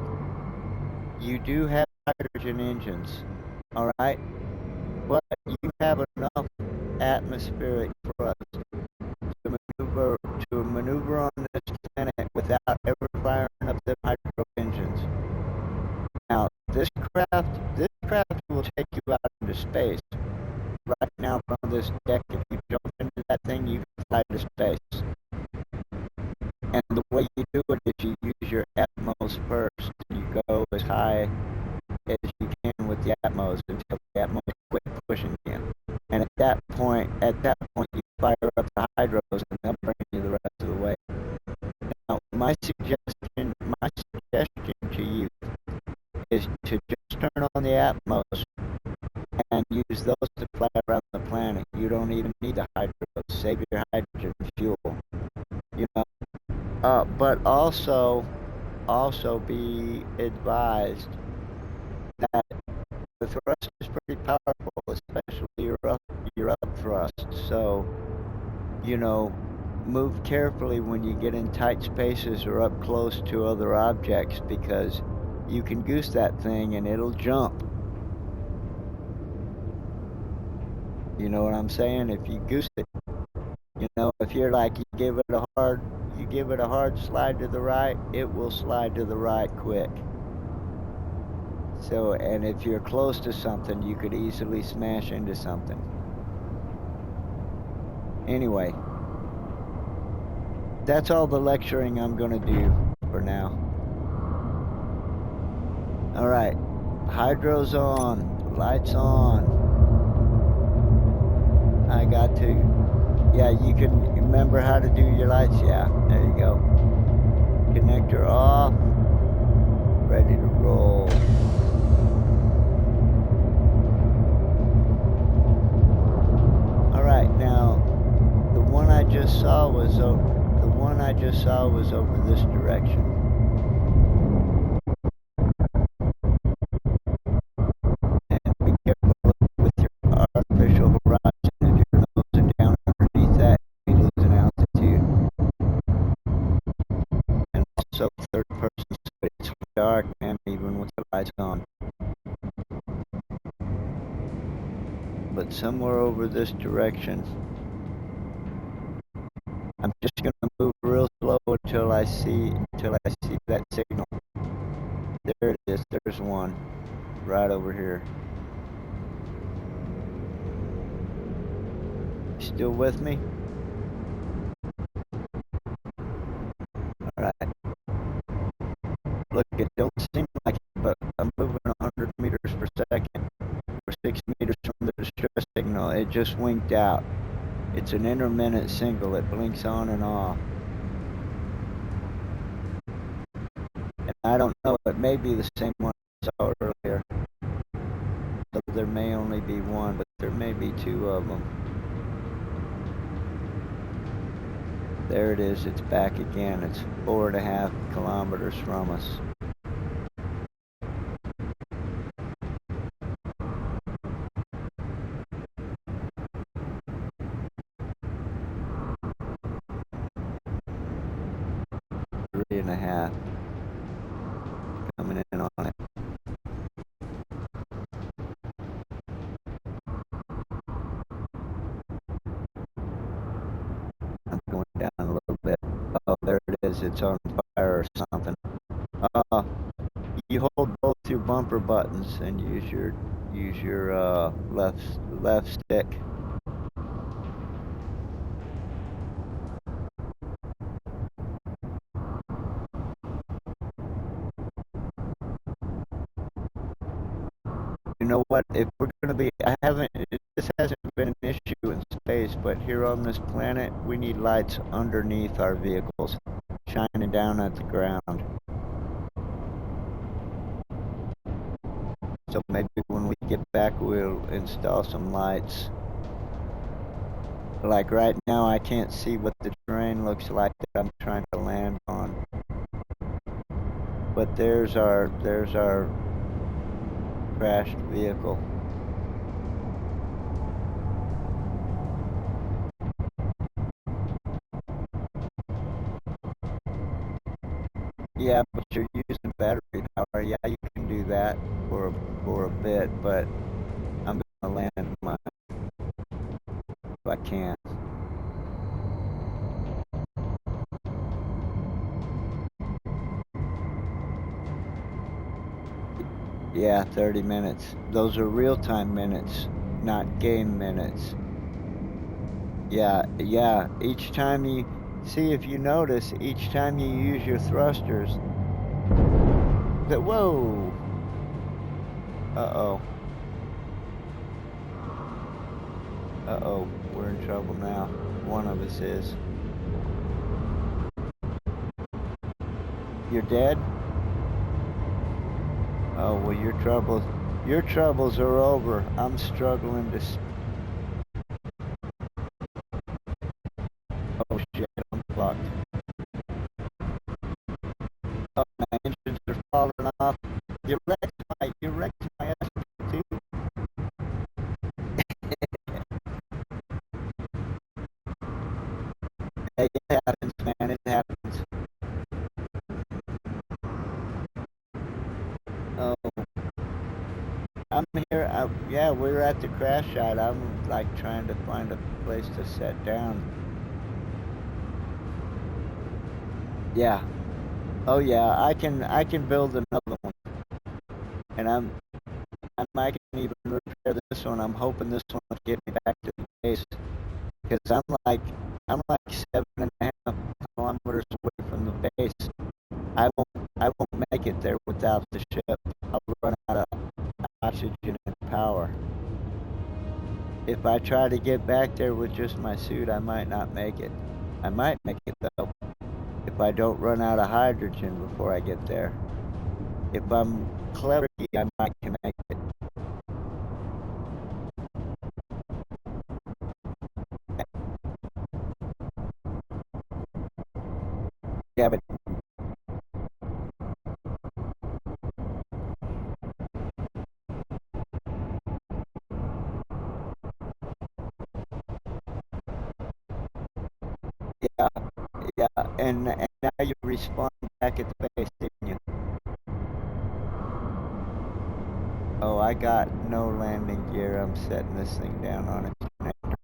You do have hydrogen engines, all right? But you have enough atmospheric thrust to maneuver on this planet without ever firing up the hydro engines. Now, this craft will take you out into space. Right now, from this deck, if you jump into that thing, you can fly to space. And the way you do it is you use your Atmos first. You go as high as you can with the Atmos until the Atmos quit pushing you. And at that point, you fire up the hydros, and they'll bring you the rest of the way. Now, my suggestion to you is to just turn on the Atmos and use those to fly around the planet. You don't even need the hydros. Save your hydrogen fuel. But also be advised that the thrust is pretty powerful, especially your up thrust. So, move carefully when you get in tight spaces or up close to other objects, because you can goose that thing and it'll jump. You know what I'm saying? If you goose it, if you're like, you give it a hard slide to the right, it will slide to the right quick. So, and if you're close to something, you could easily smash into something. Anyway, that's all the lecturing I'm going to do for now. All right, hydro's on, lights on. I got to, yeah, you can remember how to do your lights. Yeah, there you go. Connector off, ready to roll. All right, now the one I just saw was over this direction. And be careful with your artificial horizon. If your nose is down underneath that, you lose an altitude. And also third person, so it's dark, man, even with the lights on. But somewhere over this direction, I'm just going to move real slow until I see that signal. There it is. There's one right over here. Still with me? All right. Look, it don't seem like it, but I'm moving 100 meters per second. We're 6 meters from the distress signal. It just winked out. It's an intermittent single. It blinks on and off. And I don't know, it may be the same one I saw earlier. So there may only be one, but there may be two of them. There it is, it's back again. It's 4.5 kilometers from us. 30.5. Coming in on it. I'm going down a little bit. Oh, there it is. It's on fire or something. You hold both your bumper buttons and use your left stick. You know what? If we're gonna be, this hasn't been an issue in space, but here on this planet, we need lights underneath our vehicles, shining down at the ground. So maybe when we get back, we'll install some lights. Like right now, I can't see what the terrain looks like that I'm trying to land on. But there's our crashed vehicle. Yeah, but you're using battery power. Yeah, you can do that for a bit, but I'm gonna land mine if I can. Yeah, 30 minutes. Those are real-time minutes, not game minutes. Yeah. Each time you see, if you notice, each time you use your thrusters, whoa. Uh-oh. Uh-oh, we're in trouble now. One of us is. You're dead? Oh, well, your troubles are over. I'm struggling to... Oh, shit, I'm fucked. Oh, my engines are falling off. You wrecked my ass, too. Hey, it happens, man, it happens. Oh, I'm here. Yeah, we're at the crash site. I'm like trying to find a place to set down. Yeah. Oh yeah, I can build another one, and I can even repair this one. I'm hoping this one will get me back to the base, because I'm like 7.5 kilometers away from the base. I won't make it there without the ship. I'll run out of oxygen and power. If I try to get back there with just my suit, I might not make it. I might make it though, if I don't run out of hydrogen before I get there. If I'm clever, I might can make it. Yeah, but yeah, and now you respawn back at the base, didn't you? Oh, I got no landing gear. I'm setting this thing down on its connector.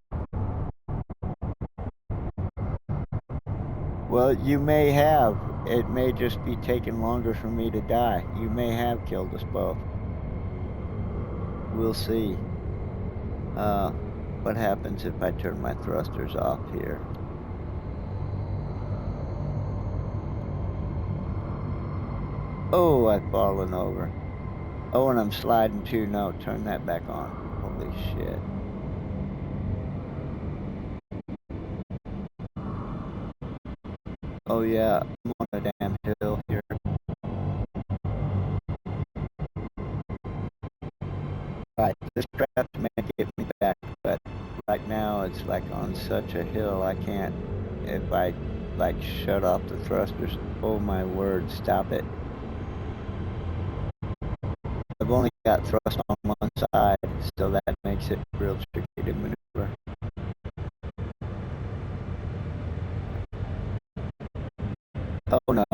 Well, you may have. It may just be taking longer for me to die. You may have killed us both. We'll see. What happens if I turn my thrusters off here? Oh, I've fallen over. Oh, and I'm sliding too. No, turn that back on. Holy shit. Oh yeah, I'm on a damn hill here. Right, this craft may get me back, but right now it's like on such a hill I can't, if I like shut off the thrusters, oh my word, stop it. I've only got thrust on one side, so that makes it real tricky to maneuver. Oh no,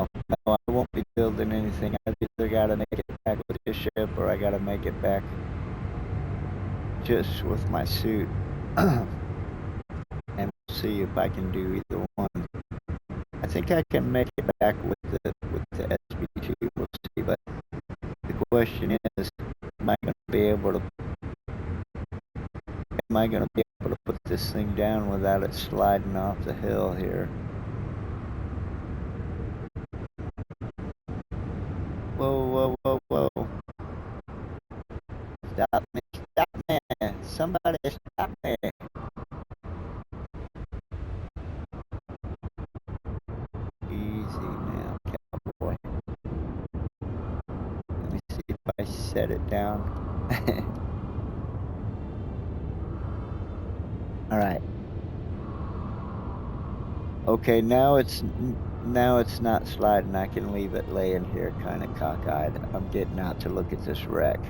gotta make it back just with my suit. And we'll see if I can do either one. I think I can make it back with the SB2. We'll see, but the question is, am I gonna be able to put this thing down without it sliding off the hill here? Whoa, whoa, whoa, whoa. Stop me, somebody stop me. Easy now, cowboy. Let me see if I set it down. Alright. Okay, now it's not sliding. I can leave it laying here kind of cockeyed. I'm getting out to look at this wreck.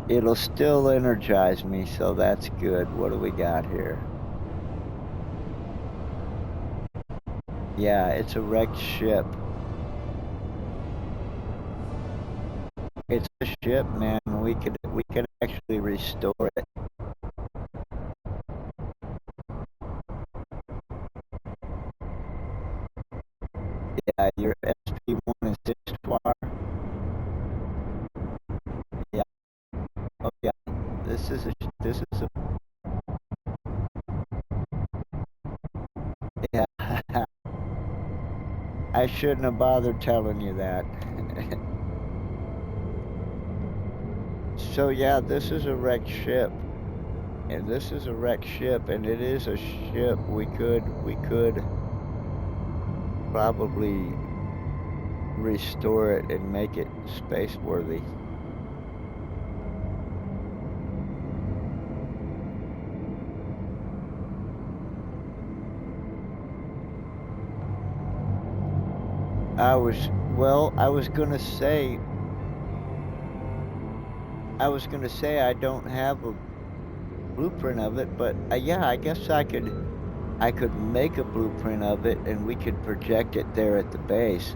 It'll still energize me, so that's good. What do we got here? Yeah, it's a wrecked ship. It's a ship, man. We can actually restore it. Yeah, your SP1 is 6 far. Yeah. Oh yeah. This is a. Yeah. I shouldn't have bothered telling you that. So yeah, this is a wrecked ship. And this is a wrecked ship, and it is a ship we could probably restore it and make it space worthy. I was gonna say I don't have a blueprint of it, but yeah, I guess I could make a blueprint of it and we could project it there at the base.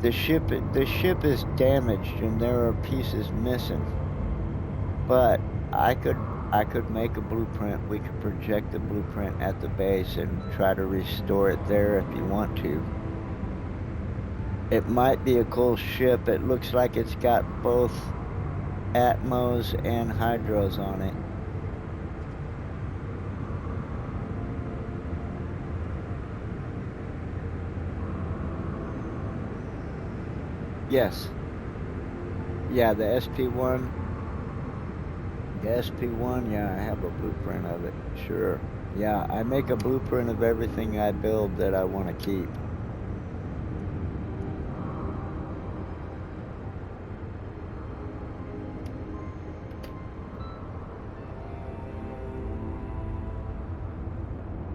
The ship is damaged and there are pieces missing. But I could make a blueprint. We could project the blueprint at the base and try to restore it there if you want to. It might be a cool ship. It looks like it's got both Atmos and Hydros on it. Yes. Yeah, the SP1. The SP1, yeah, I have a blueprint of it. Sure. Yeah, I make a blueprint of everything I build that I want to keep.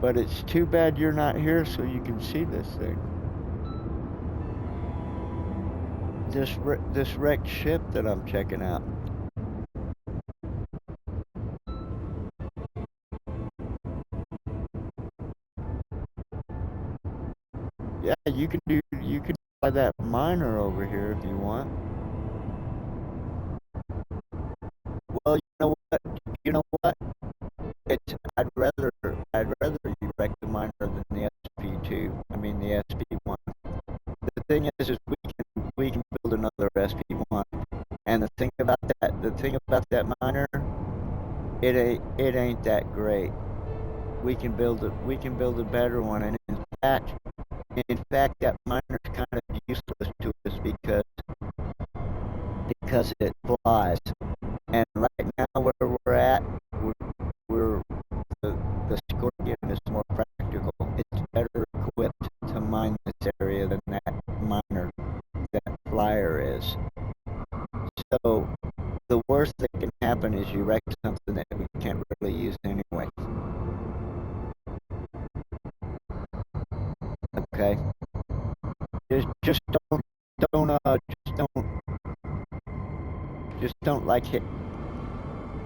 But it's too bad you're not here so you can see this thing. This wrecked ship that I'm checking out. Yeah, you can buy that miner over here if you want. Well, you know what? I'd rather you wreck the miner than the SP2. I mean the SP1. The thing is we can build another SP1. And the thing about that miner, it ain't that great. We can build a better one, and in fact that miner's kind of useless to us because it flies. And right now where we're at, the Scorpion is more practical. It's better equipped to mine this area than that miner, that flyer is. So the worst that can happen is you wreck something that we can't really use anyway. Okay?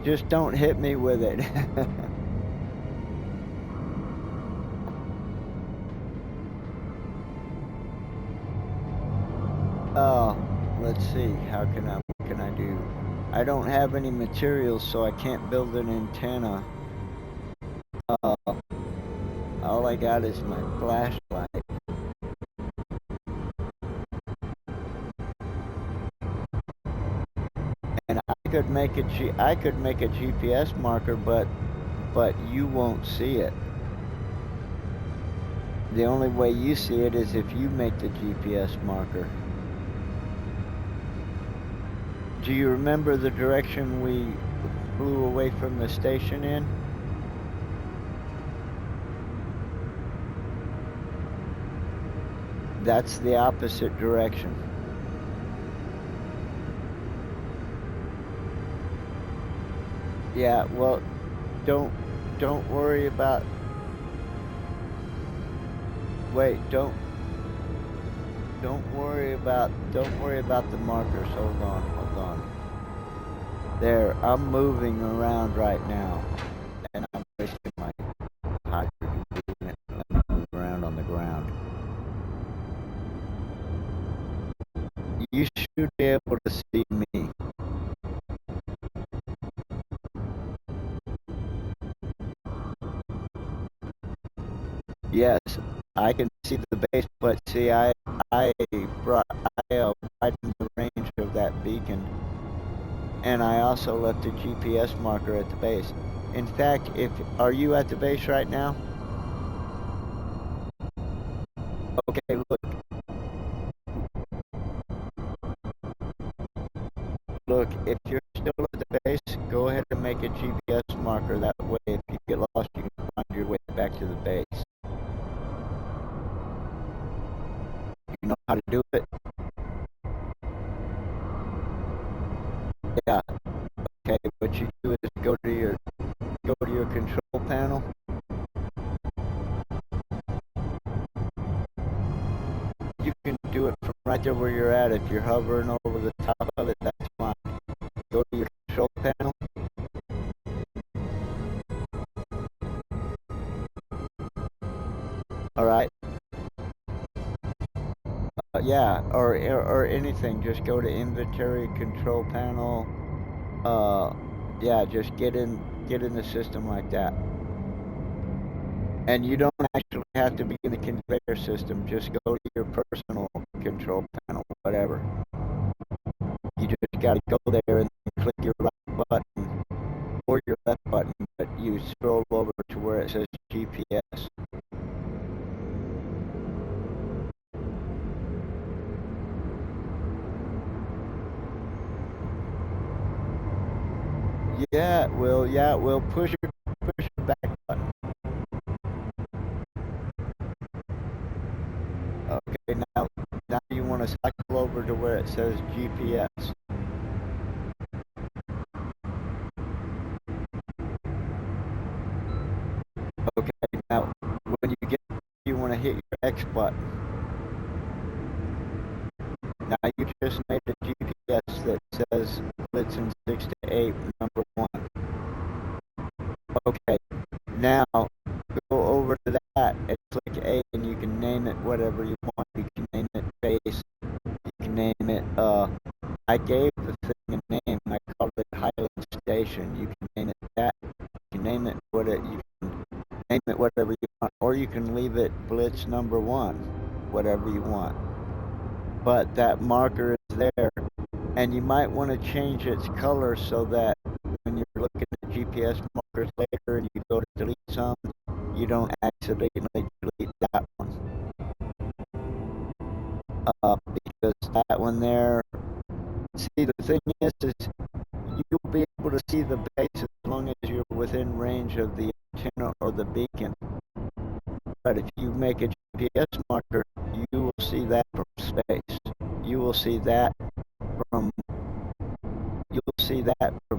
Just don't hit me with it. let's see, what can I do? I don't have any materials, so I can't build an antenna. All I got is my flashlight. And I could make a GPS marker, but you won't see it. The only way you see it is if you make the GPS marker. Do you remember the direction we flew away from the station in? That's the opposite direction. Yeah, well, don't worry about... Wait, don't worry about the markers. Hold on. There, I'm moving around right now, and I'm wasting my hydrogen doing it. I'm moving around on the ground. You should be able to see me. Yes, I can see the base, but see, I widened the range of that beacon, and I also left a GPS marker at the base. In fact, are you at the base right now? Okay, look, if you're still at the base, go ahead and make a GPS marker. That way, if you get lost, you can find your way back to the base. You know how to do it? Yeah. Okay, what you do is go to your control panel. You can do it from right there where you're at. If you're hovering over the top of it, that's fine. Go to your control panel. All right. Yeah, or anything. Just go to inventory, control panel. Yeah, just get in the system like that. And you don't actually have to be in the conveyor system. Just go to your personal control panel, whatever. You just got to go there and click your right button or your left button, but you scroll over to where it says GPS. Yeah, it will. Push your back button. Okay, now you want to cycle over to where it says GPS. Okay, now when you want to hit your X button. Now you just made a GPS that says Blitzen 6 to 8, number 1. Okay, now go over to that and click A, and you can name it whatever you want. You can name it base. You can name it, I gave the thing a name. I called it Highland Station. You can name it that. You can name it whatever you want, or you can leave it Blitz number 1, whatever you want. But that marker is there, and you might want to change its color so that when you're looking at GPS markers later and you go to delete some, you don't accidentally delete that one. Because that one there, see, the thing is you'll be able to see the base as long as you're within range of the antenna or the beacon. But if you make a GPS marker, you will see that from space. You will see that from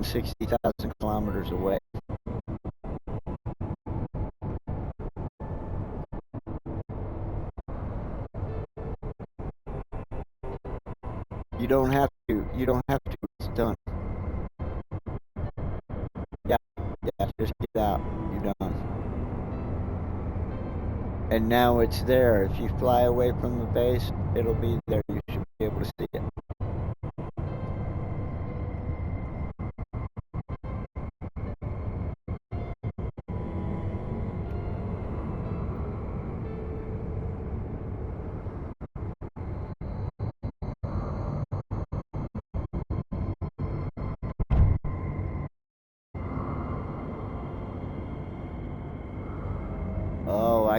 60,000 kilometers away. You don't have to. It's done. Yeah, just get out. You're done. And now it's there. If you fly away from the base, it'll be there. You should be able to see it.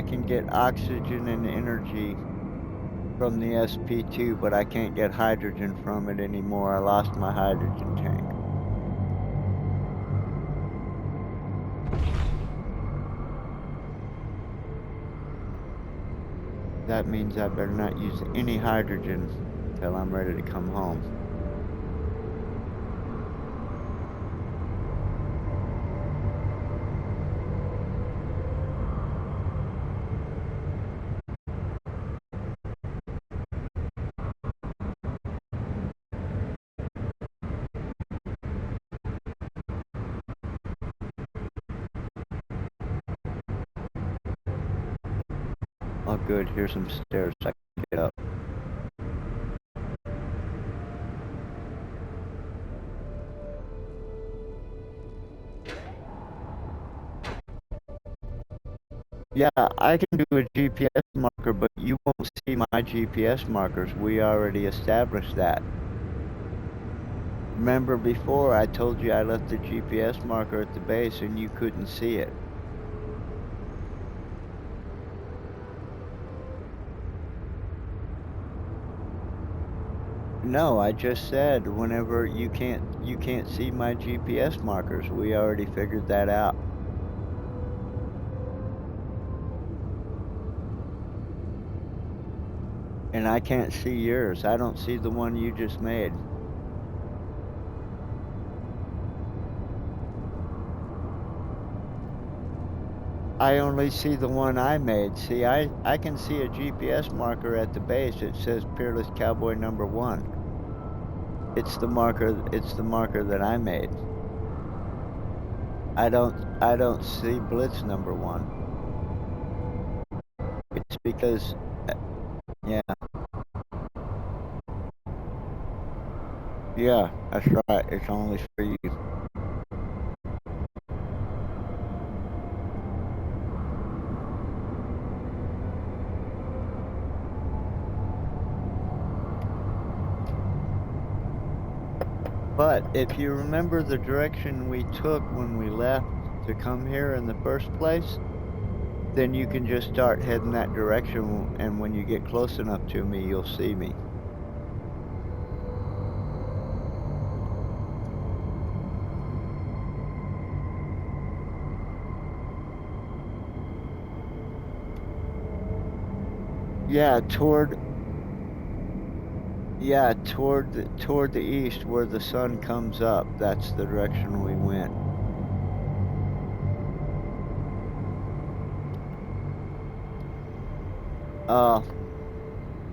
I can get oxygen and energy from the SP2, but I can't get hydrogen from it anymore. I lost my hydrogen tank. That means I better not use any hydrogen till I'm ready to come home. Oh good, here's some stairs I can get up. Yeah, I can do a GPS marker, but you won't see my GPS markers. We already established that. Remember before I told you I left the GPS marker at the base and you couldn't see it. No, I just said whenever you can't see my GPS markers. We already figured that out. And I can't see yours. I don't see the one you just made. I only see the one I made. See, I can see a GPS marker at the base. It says Peerless Cowboy #1. It's the marker that I made. I don't see Blitz #1. It's because yeah. Yeah, that's right. It's only for you. But if you remember the direction we took when we left to come here in the first place, then you can just start heading that direction, and when you get close enough to me, you'll see me. Yeah, toward the east where the sun comes up. That's the direction we went.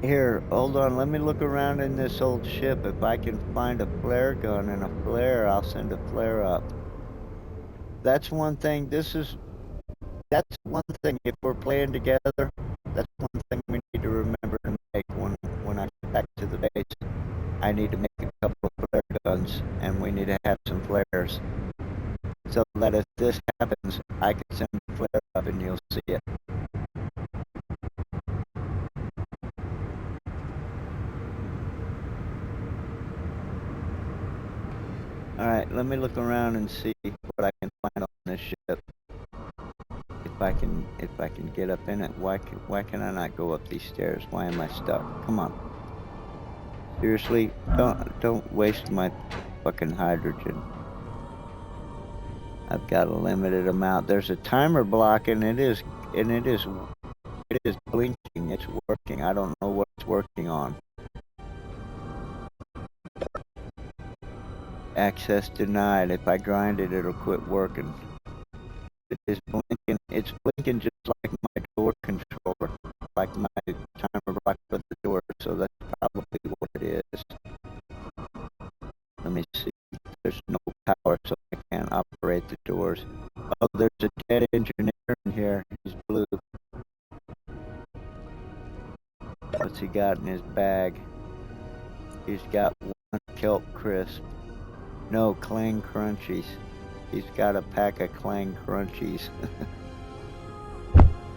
Here, hold on. Let me look around in this old ship. If I can find a flare gun and a flare, I'll send a flare up. That's one thing. That's one thing. If we're playing together, that's one thing we need to remember to make when I get back to the base. I need to make a couple of flare guns, and we need to have some flares. So that if this happens, I can send a flare up and you'll see it. Alright, let me look around and see what I can find on this ship. If I can get up in it. Why can I not go up these stairs? Why am I stuck? Come on. Seriously, don't waste my fucking hydrogen. I've got a limited amount. There's a timer block and it is blinking. It's working. I don't know what it's working on. Access denied. If I grind it, it'll quit working. It is blinking. It's blinking just like my door controller, like my timer block for the door. So that's probably what it is. Let me see. There's no power, so I can't operate the doors. Oh, there's a dead engineer in here. He's blue. What's he got in his bag? He's got one kelp crisp. No, Clang Crunchies. He's got a pack of Clang Crunchies.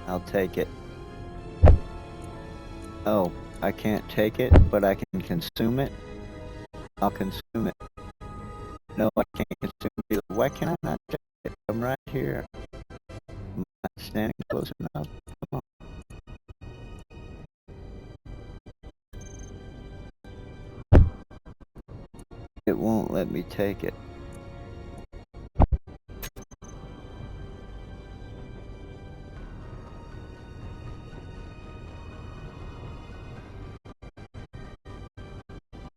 I'll take it. Oh, I can't take it, but I can consume it. I'll consume it. No, I can't consume it. Why can I not take it? I'm right here. I'm not standing close enough. Come maybe take it.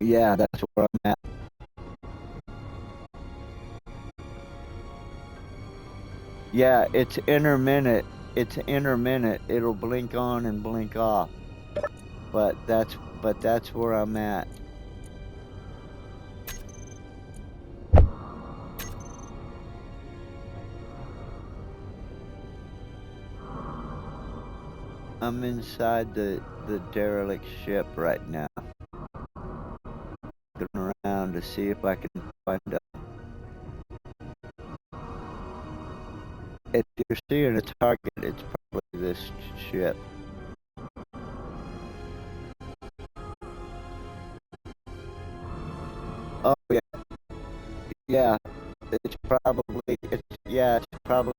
Yeah, that's where I'm at. Yeah, it's intermittent. It's intermittent. It'll blink on and blink off. But that's where I'm at. I'm inside the derelict ship right now. Looking around to see if I can find a. If you're seeing a target, it's probably this ship. Oh yeah. It's probably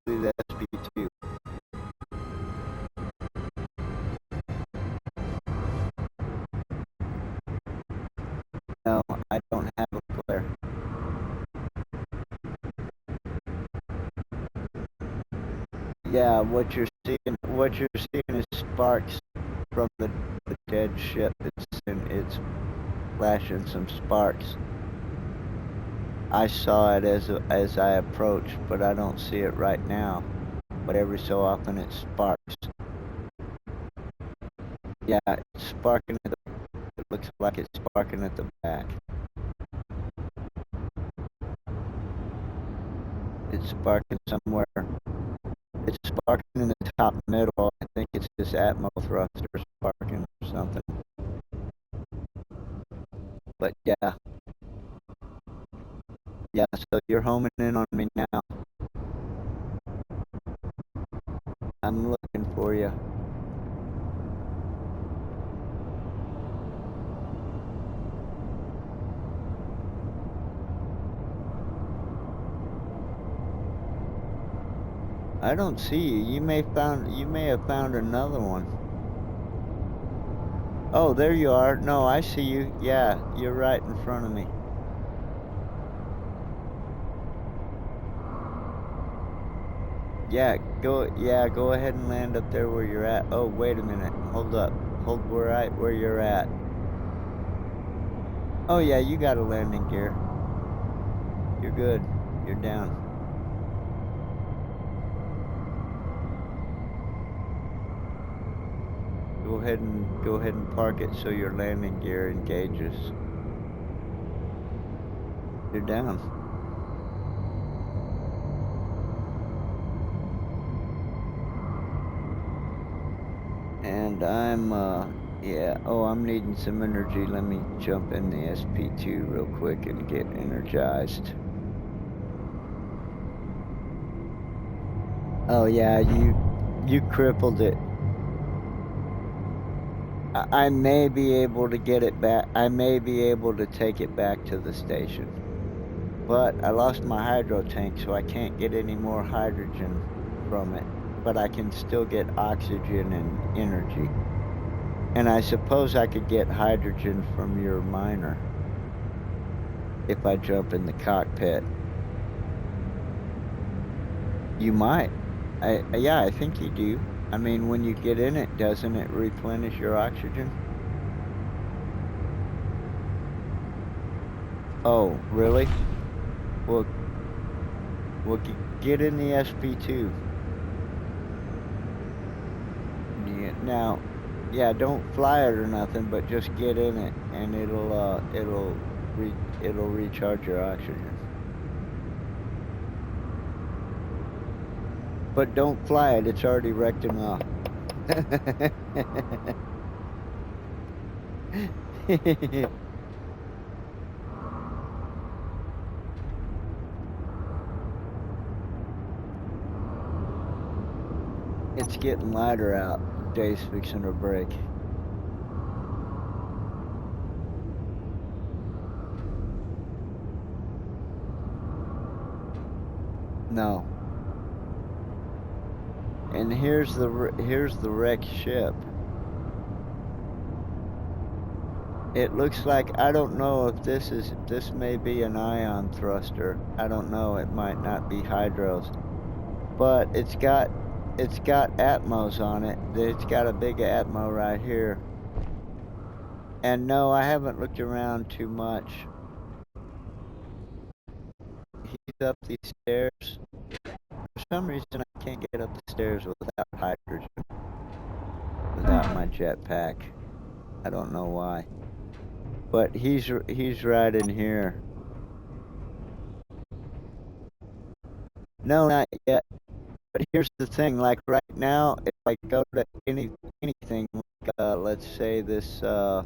the SP2. No, I don't have a flare. Yeah, what you're seeing is sparks from the dead ship. It's flashing some sparks. I saw it as I approached, but I don't see it right now. But every so often it sparks. Yeah, it's sparking at the. It looks like it's sparking at the back. It's sparking somewhere. It's sparking in the top middle. I think it's this atmo thruster sparking or something. But yeah. Yeah, so you're homing in on me now. I'm looking for you. I don't see you. You may have found another one. Oh, there you are. No, I see you. Yeah, you're right in front of me. Yeah, go ahead and land up there where you're at. Oh, wait a minute. Hold up. Hold where you're at. Oh yeah, you got a landing gear. You're good. You're down. Go ahead and park it so your landing gear engages. You're down. And I'm yeah, oh, I'm needing some energy. Let me jump in the SP2 real quick and get energized. Oh yeah, you crippled it. I may be able to get it back. I may be able to take it back to the station. But I lost my hydro tank, so I can't get any more hydrogen from it. But I can still get oxygen and energy. And I suppose I could get hydrogen from your miner if I jump in the cockpit. You might. Yeah, I think you do. I mean, when you get in it, doesn't it replenish your oxygen? Oh, really? Well, get in the SP2. Yeah, now, yeah, don't fly it or nothing, but just get in it, and it'll recharge your oxygen. But don't fly it; it's already wrecked him off. It's getting lighter out. Day's fixing to break. No. And here's the wrecked ship. It looks like, I don't know if this may be an ion thruster. I don't know, it might not be hydros. But it's got Atmos on it. It's got a big Atmo right here. And no, I haven't looked around too much. He's up these stairs. For some reason, I can't get up the stairs without hydrogen. Without my jetpack. I don't know why. But he's right in here. No, not yet. But here's the thing, like right now, if I go to anything, like, let's say this, right,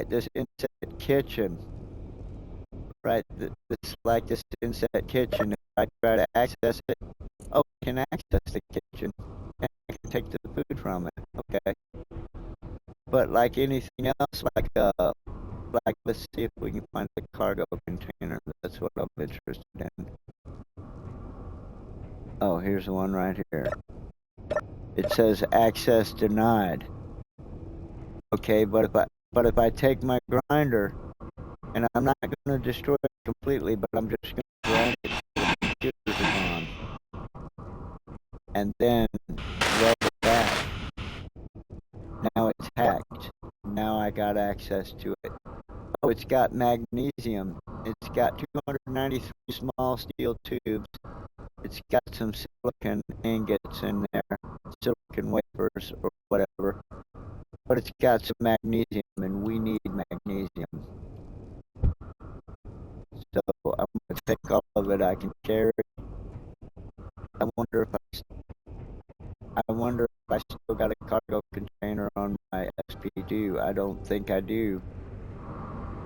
this inset kitchen, right, this inset kitchen, if I try to access it, oh, I can access the kitchen, and I can take the food from it, okay? But like anything else, like let's see if we can find a cargo container, that's what I'm interested in. Oh, here's the one right here. It says access denied. Okay, but if I take my grinder, and I'm not going to destroy it completely, but I'm just going to grind it till the computers are gone, and then weld it back. Now it's hacked. Now I got access to it. Oh, it's got magnesium. It's got 293 small steel tubes. It's got some silicon ingots in there, silicon wafers or whatever. But it's got some magnesium, and we need magnesium. So I'm going to take all of it I can carry. I wonder if I still got a cargo container on my SP2. I don't think I do.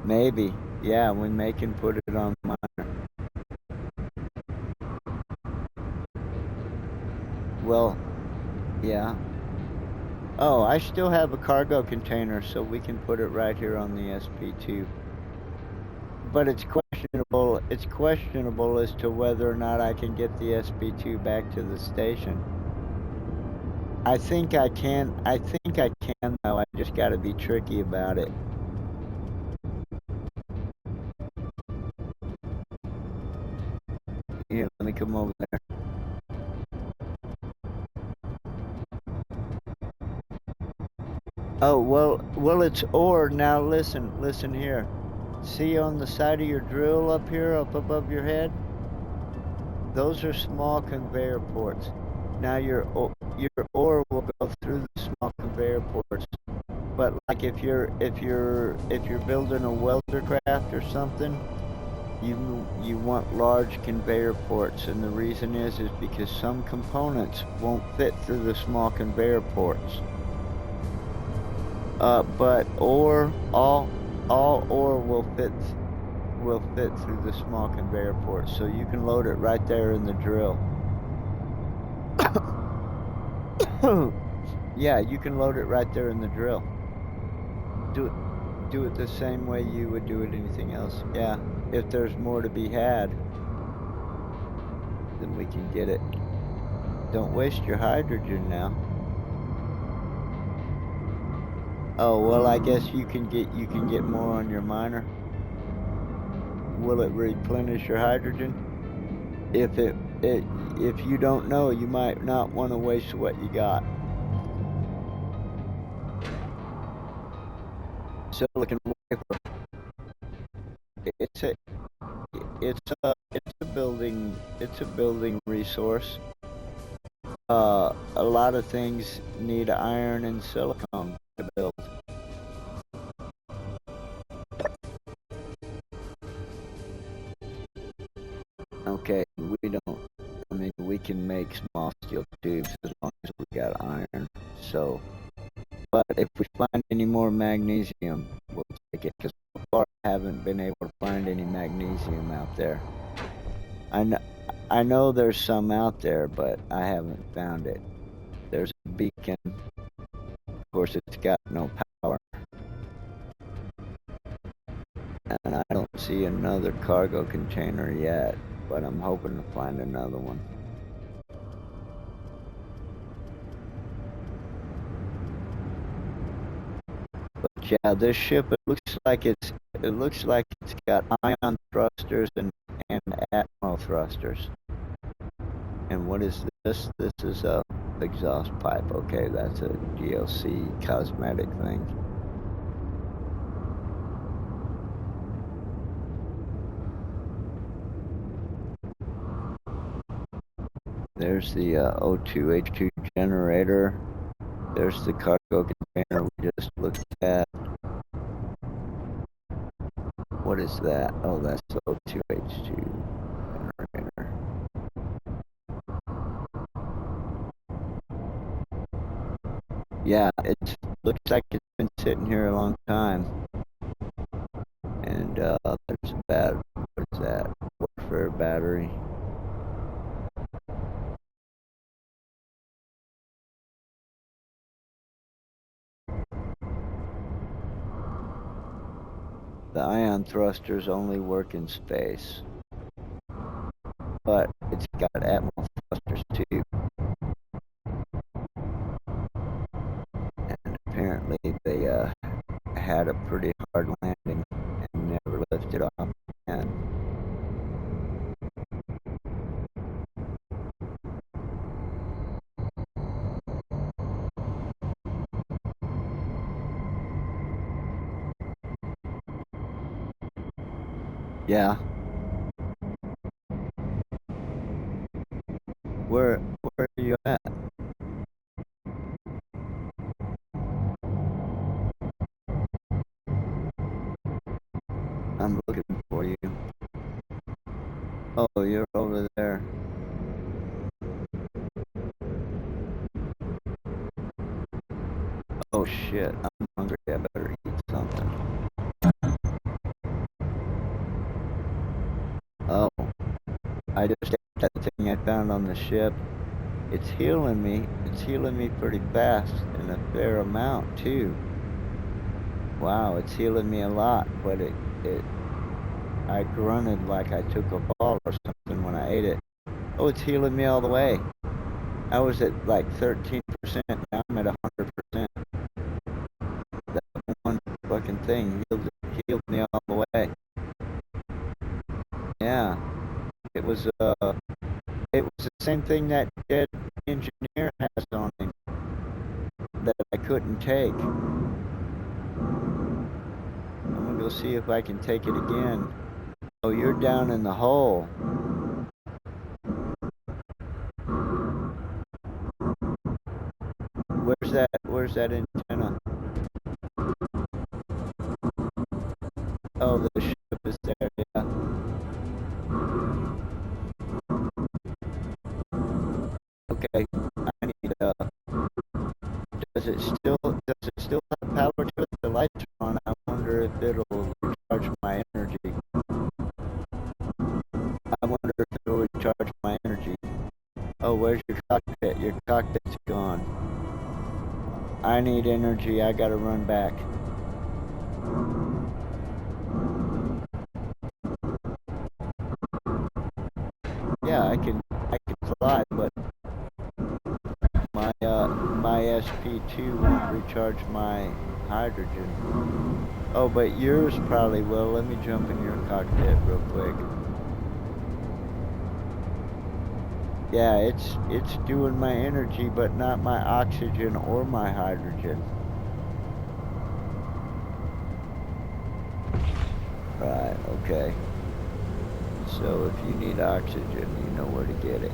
Maybe. Yeah, we can put it on mine. Well, yeah. Oh, I still have a cargo container, so we can put it right here on the SP2. But it's questionable as to whether or not I can get the SP2 back to the station. I think I can though. I just gotta be tricky about it. Here, let me come over there. Oh, well, it's ore. Now listen here. See on the side of your drill up here, up above your head? Those are small conveyor ports. Now your ore will go through the small conveyor ports. But like if you're building a welder craft or something, you want large conveyor ports, and the reason is because some components won't fit through the small conveyor ports. But all ore will fit through the small conveyor ports, so you can load it right there in the drill. Yeah, you can load it right there in the drill. Do it the same way you would do it anything else. Yeah, if there's more to be had, then we can get it. Don't waste your hydrogen now. Oh, well, I guess you can get more on your miner. Will it replenish your hydrogen? If you don't know, you might not want to waste what you got. Silicon wafer. It's a building resource. A lot of things need iron and silicon to build. Okay, we can make small steel tubes as long as we got iron. So, but if we find any more magnesium, we'll take it, because so far I haven't been able to find any magnesium out there. I know there's some out there, but I haven't found it. There's a beacon. Of course, it's got no power. And I don't see another cargo container yet, but I'm hoping to find another one. But Yeah, this ship, it looks like it's got ion thrusters and atmo thrusters. And what is this? This is a exhaust pipe. Okay, that's a DLC cosmetic thing. There's the O2H2 generator. There's the cargo container we just looked at. What is that? Oh, that's the O2H2 generator. Yeah, it looks like it's been sitting here a long time. And there's a what is that? Warfare battery. The ion thrusters only work in space, but it's got atmo thrusters too. And apparently they had a pretty hard landing and never lifted off again. Yeah. Where are you at? I'm looking for you. Oh, you're over there. Oh shit, I'm hungry. I better eat something. Oh, I just ate that thing I found on the ship. It's healing me. It's healing me pretty fast and a fair amount too. Wow, it's healing me a lot, but I grunted like I took a ball or something when I ate it. Oh, it's healing me all the way. I was at like 13%, now I'm at 100%. That one fucking thing healed me all the way. Yeah, it was the same thing that dead engineer has on him that I couldn't take. I'm gonna go see if I can take it again. Oh, you're down in the hole. Where's that antenna? Oh, the ship is there, yeah. Okay, I need does it still have power to it? The lights are on. I wonder if it'll recharge my energy. I wonder if it'll recharge my energy. Oh, where's your cockpit? Your cockpit's gone. I need energy. I gotta run back. Yeah, I can fly, but my SP2 won't recharge my hydrogen. Oh, but yours probably will. Let me jump in your cockpit real quick. Yeah, it's doing my energy, but not my oxygen or my hydrogen. Right, okay. So if you need oxygen, you know where to get it.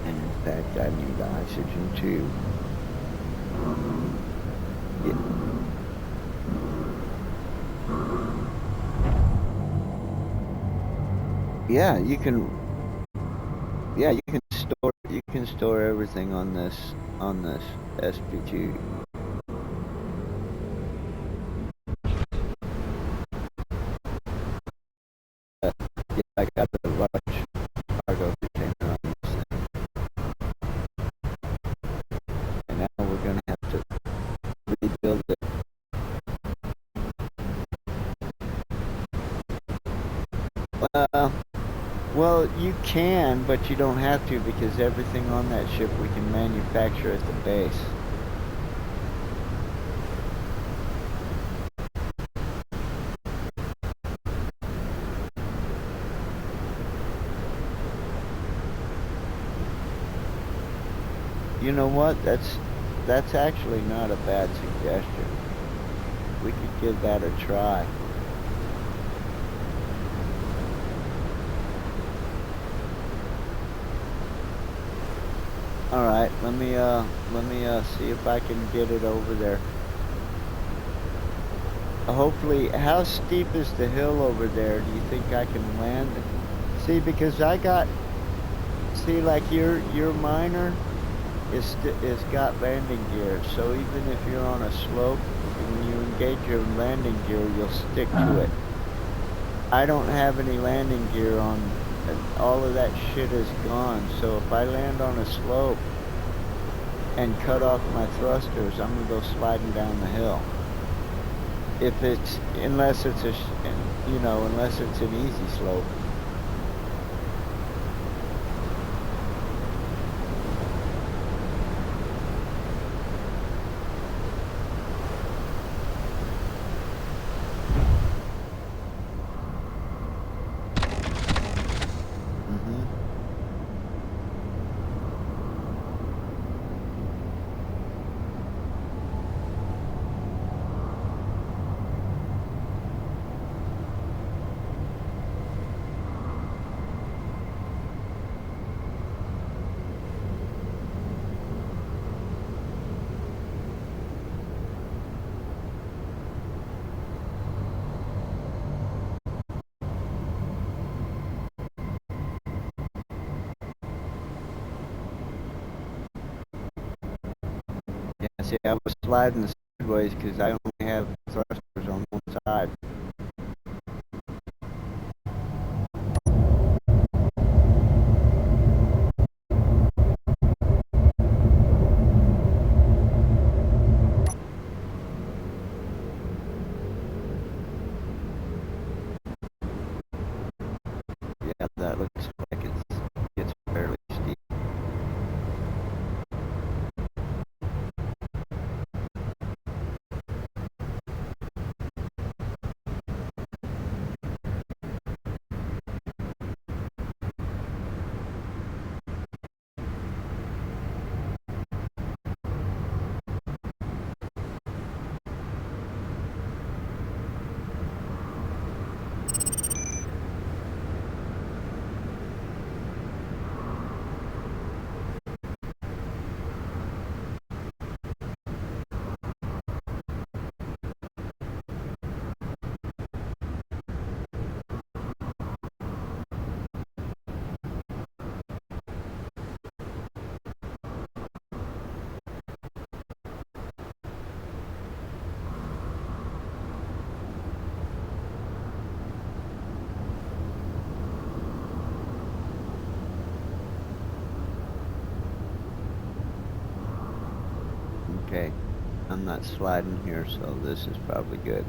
And in fact, I need oxygen too. Yeah, you can. Yeah, you can store everything on this SP2. Yeah, I got a large cargo container on this thing, and now we're gonna have to rebuild it. Well, you can, but you don't have to because everything on that ship we can manufacture at the base. You know what? That's actually not a bad suggestion. We could give that a try. All right, let me see if I can get it over there. Hopefully, how steep is the hill over there? Do you think I can land it? See, because like your miner is got landing gear, so even if you're on a slope, when you engage your landing gear, you'll stick to it. I don't have any landing gear on. All of that shit is gone, so if I land on a slope and cut off my thrusters, I'm gonna go sliding down the hill. Unless it's unless it's an easy slope. Yeah, see, I was sliding sideways because I only have thrusters on one side. Yeah, that looks like it's fairly steep. Okay, I'm not sliding here, so this is probably good.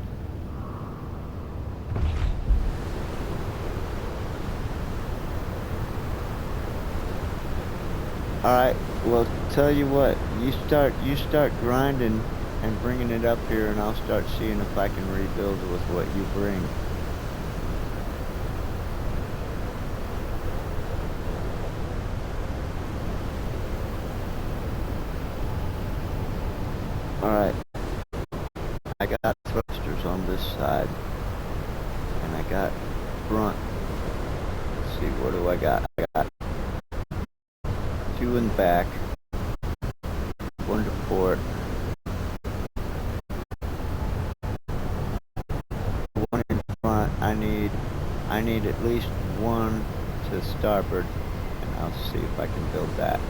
Alright, well, tell you what, you start grinding and bringing it up here, and I'll start seeing if I can rebuild with what you bring. Alright, I got thrusters on this side, and I got front. Let's see, what do I got? I got 2 in the back, 1 to port, 1 in front. I need at least 1 to starboard, and I'll see if I can build that.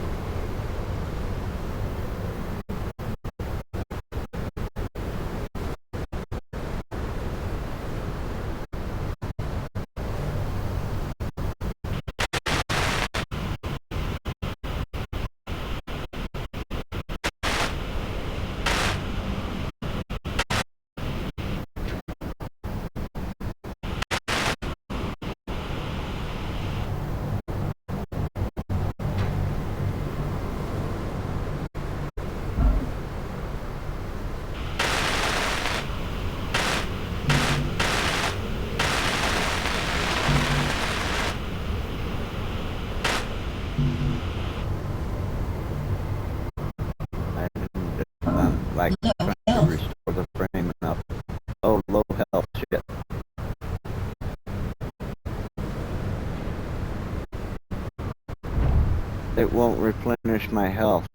won't replenish my health.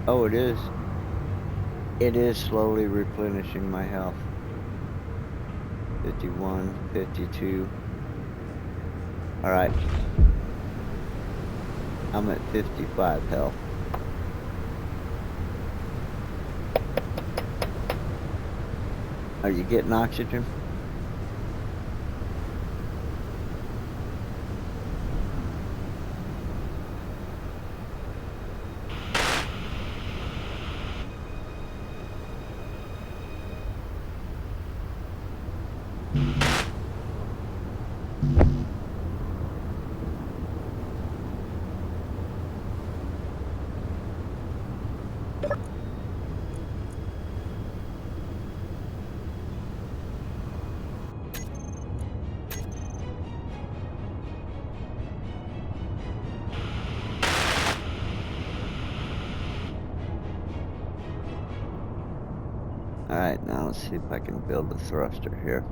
Oh, it is. It is slowly replenishing my health. 51, 52. Alright. I'm at 55 health. Are you getting oxygen? Alright, now let's see if I can build a thruster here.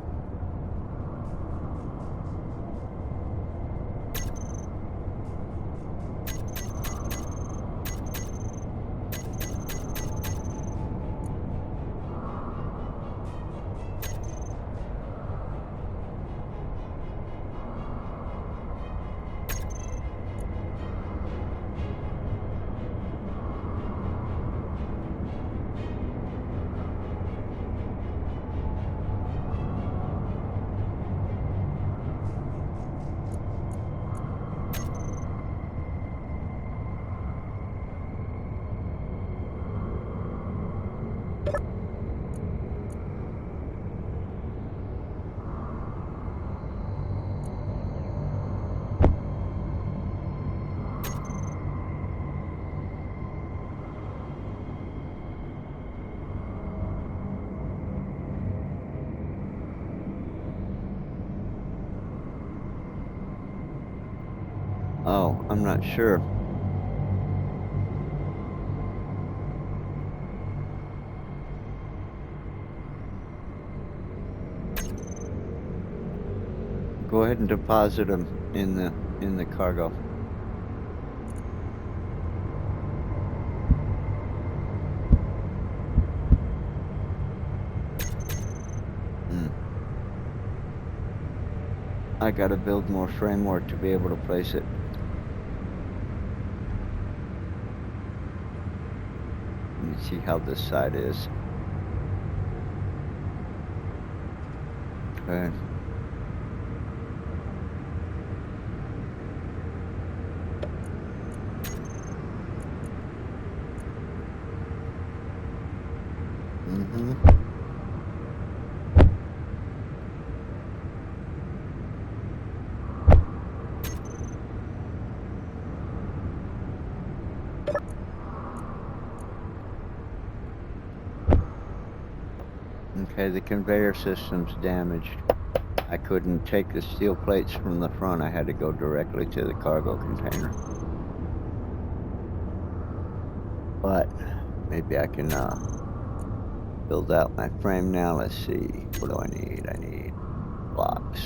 Oh, I'm not sure. Go ahead and deposit them in the cargo. I gotta build more framework to be able to place it. Let me see how this side is. Okay. Okay, the conveyor system's damaged. I couldn't take the steel plates from the front. I had to go directly to the cargo container. But maybe I can build out my frame now. Let's see. What do I need? I need blocks.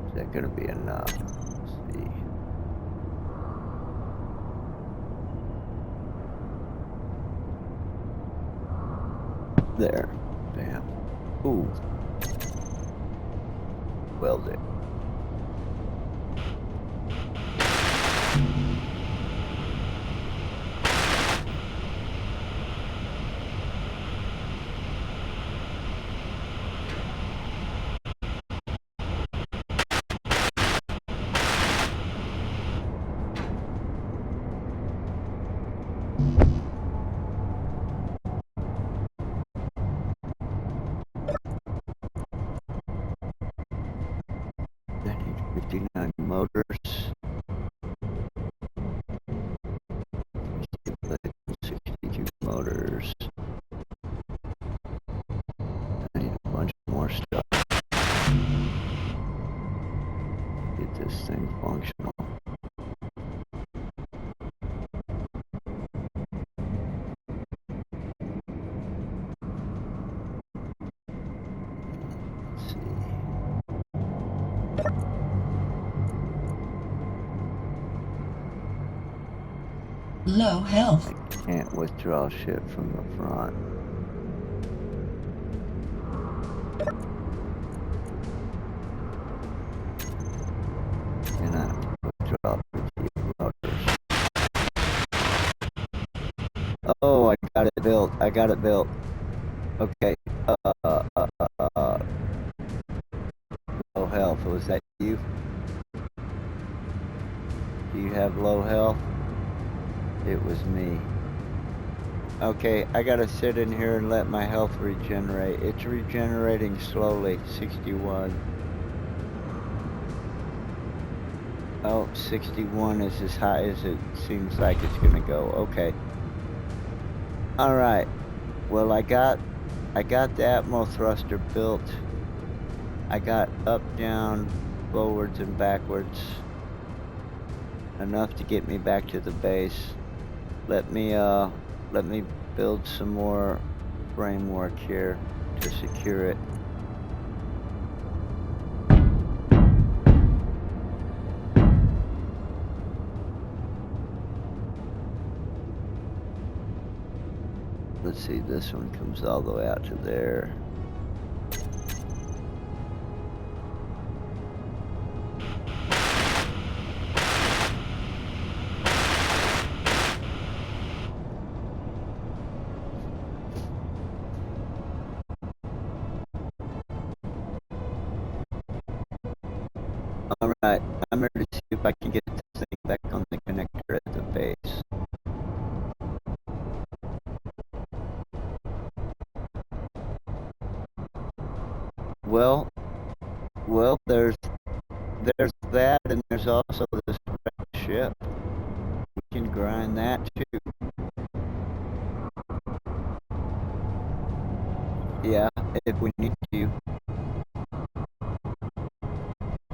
Is that going to be enough? Let's see. There. Bam. Ooh. Weld it. Low health. I can't withdraw shit from the front. And I withdraw the motors. Oh, I got it built. I got it built. Okay. Low health. Was that you? Do you have low health? It was me. Okay, I gotta sit in here and let my health regenerate. It's regenerating slowly. 61. Oh, 61 is as high as it seems like it's gonna go. Okay. Alright. Well, I got the Atmo thruster built. I got up, down, forwards, and backwards. Enough to get me back to the base. Let me build some more framework here to secure it. Let's see, this one comes all the way out to there. Alright, I'm ready to see if I can get this thing back on the connector at the base. Well, there's that, and there's also this wrecked ship. We can grind that too. Yeah, if we need to.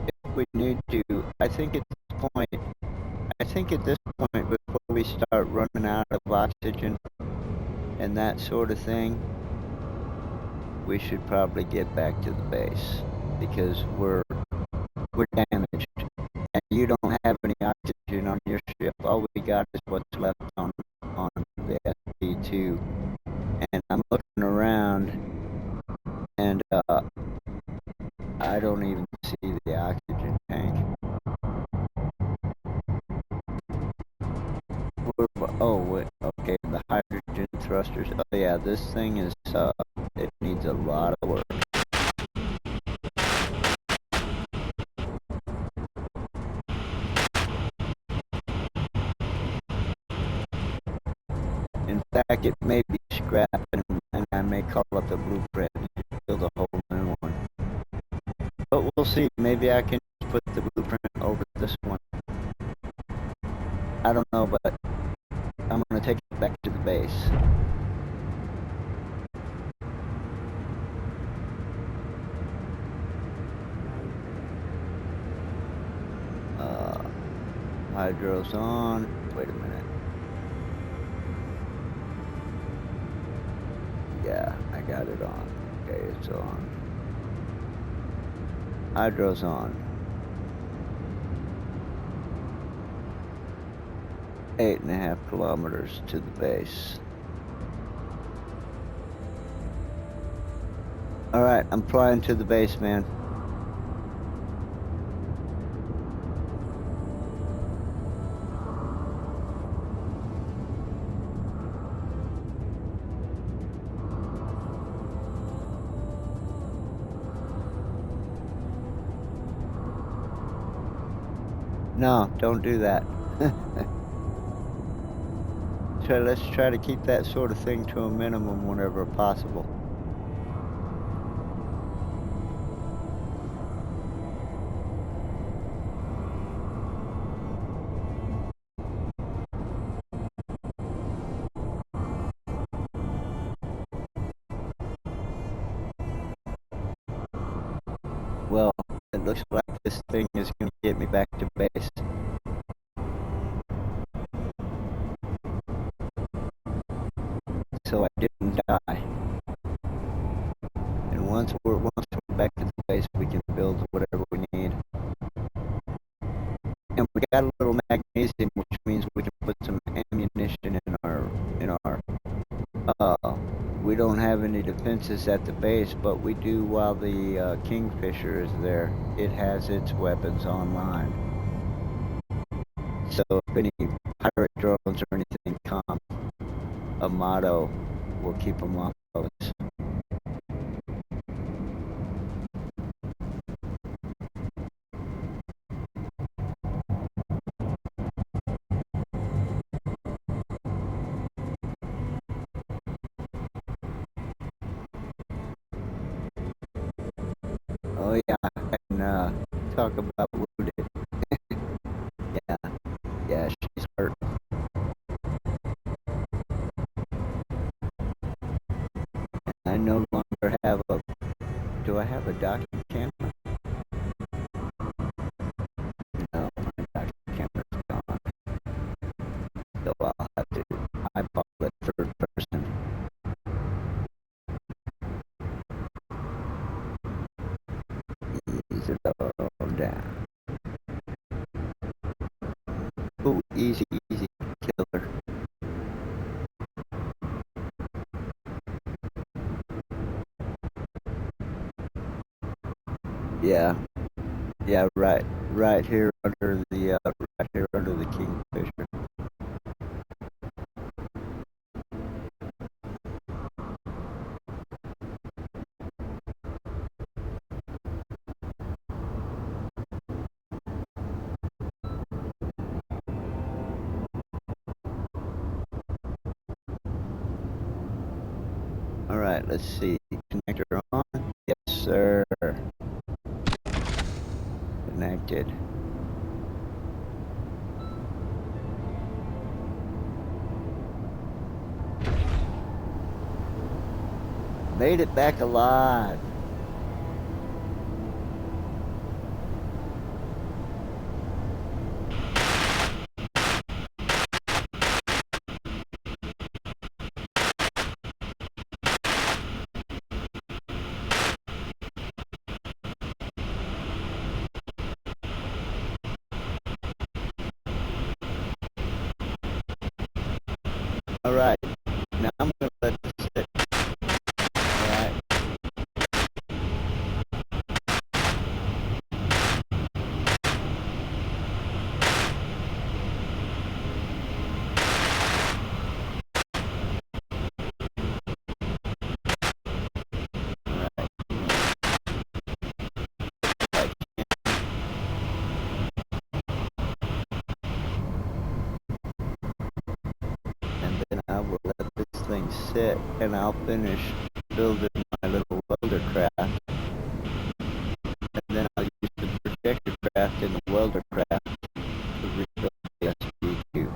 If we need to. I think at this point, before we start running out of oxygen and that sort of thing, we should probably get back to the base because we're damaged, and you don't have any oxygen on your ship. All we got is what's left on the SP2, and I'm looking around, and I don't even see the oxygen tank. Oh wait, okay, the hydrogen thrusters. Oh yeah, this thing is it needs a lot of work. In fact, it may be scrapped, and I may call up the blueprint and build a whole new one. But we'll see. Maybe I can put the blueprint over this one. I don't know, but I'm gonna take it back to the base. Hydro's on. Wait a minute. Yeah, I got it on. Okay, it's on. Hydro's on. 8.5 kilometers to the base. Alright, I'm flying to the base, man. No, don't do that. So let's try to keep that sort of thing to a minimum whenever possible. Well, it looks like this thing is going to get me back to base. So I didn't die. And once we're back to the base, we can build whatever we need. And we got a little magnesium, which means we can put some ammunition any defenses at the base, but we do while the Kingfisher is there. It has its weapons online. So if any pirate drones or anything come, a motto will keep them off of us. Oh yeah, and talk about wounded. Yeah, yeah, she's hurt. I no longer have a. Do I have a docking camera? No, my docking camera's gone. So I'll have to eyeball it third person. Ease it all down. Ooh, easy, easy, killer. Yeah, yeah, right here under the Kingfisher. All right, let's see. Connector on. Yes, sir. Connected. Made it back alive. All right. Now I'm gonna let this sit. All right. And then I will let this thing sit, and I'll finish building my little welder craft. And then I'll use the projector craft and the welder craft to rebuild the SB2.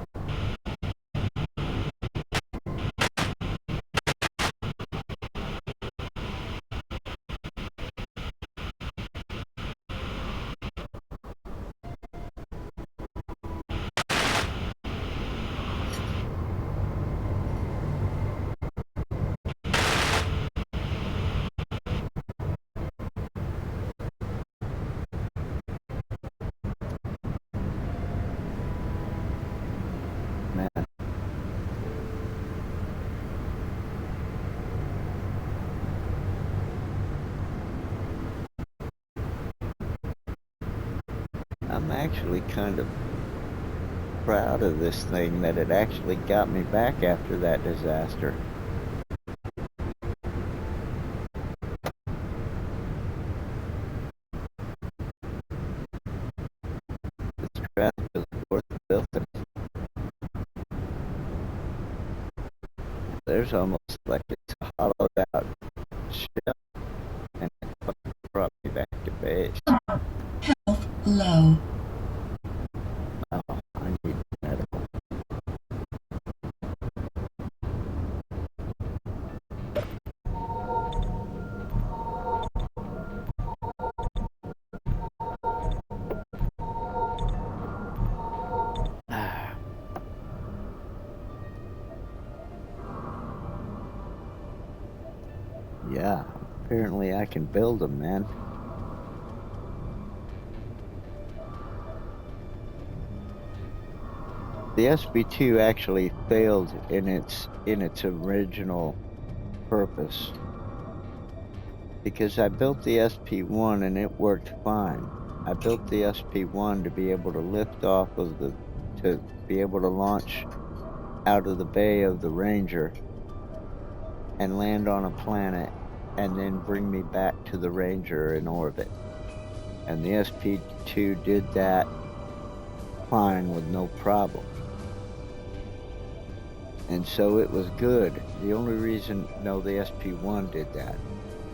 Man, I'm actually kind of proud of this thing that it actually got me back after that disaster. This craft was worth building. There's almost like it's a hollowed out shell, and it fucking brought me back to base. Health low. Oh, I need medical. Yeah, apparently I can build them, man. The SB2 actually failed in its original purpose. because I built the SP1 and it worked fine. I built the SP1 to be able to lift off of to be able to launch out of the bay of the Ranger and land on a planet and then bring me back to the Ranger in orbit. And the SP2 did that fine with no problem. And so it was good. The only reason, no, the SP1 did that.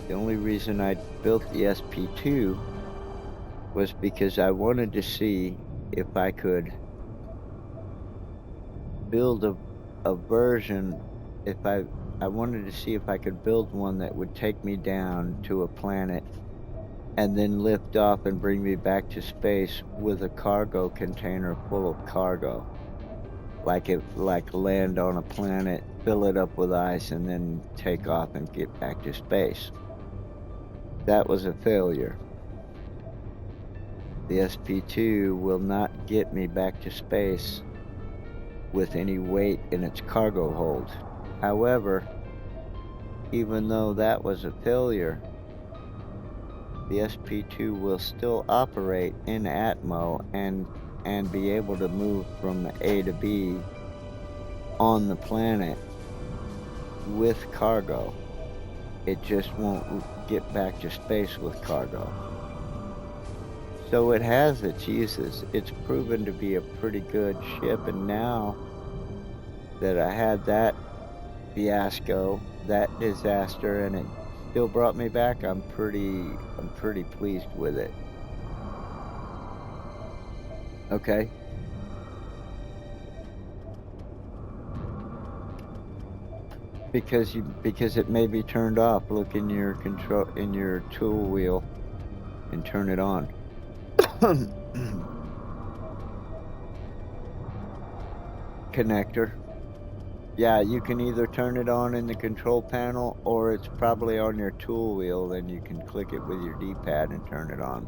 The only reason I built the SP2 was because I wanted to see if I could build a version, I wanted to see if I could build one that would take me down to a planet and then lift off and bring me back to space with a cargo container full of cargo. Like land on a planet, fill it up with ice, and then take off and get back to space. That was a failure. The SP2 will not get me back to space with any weight in its cargo hold. However, even though that was a failure, the SP2 will still operate in Atmo and be able to move from A to B on the planet with cargo. It just won't get back to space with cargo. So it has its uses. It's proven to be a pretty good ship, and now that I had that fiasco, that disaster, and it still brought me back, I'm pretty pleased with it. Okay. Because it may be turned off. Look in your tool wheel and turn it on. Connector. Yeah, you can either turn it on in the control panel or it's probably on your tool wheel, then you can click it with your D-pad and turn it on.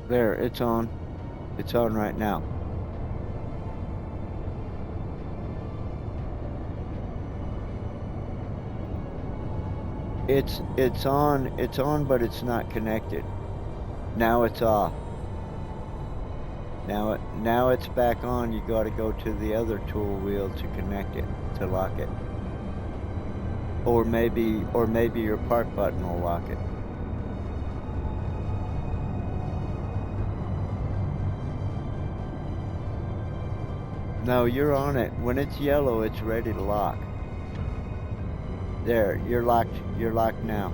There, it's on. It's on right now. It's on, but it's not connected. Now it's off. Now it's back on. You got to go to the other tool wheel to connect it, to lock it. Or maybe your park button will lock it. No, you're on it. When it's yellow, it's ready to lock. There, you're locked. You're locked now.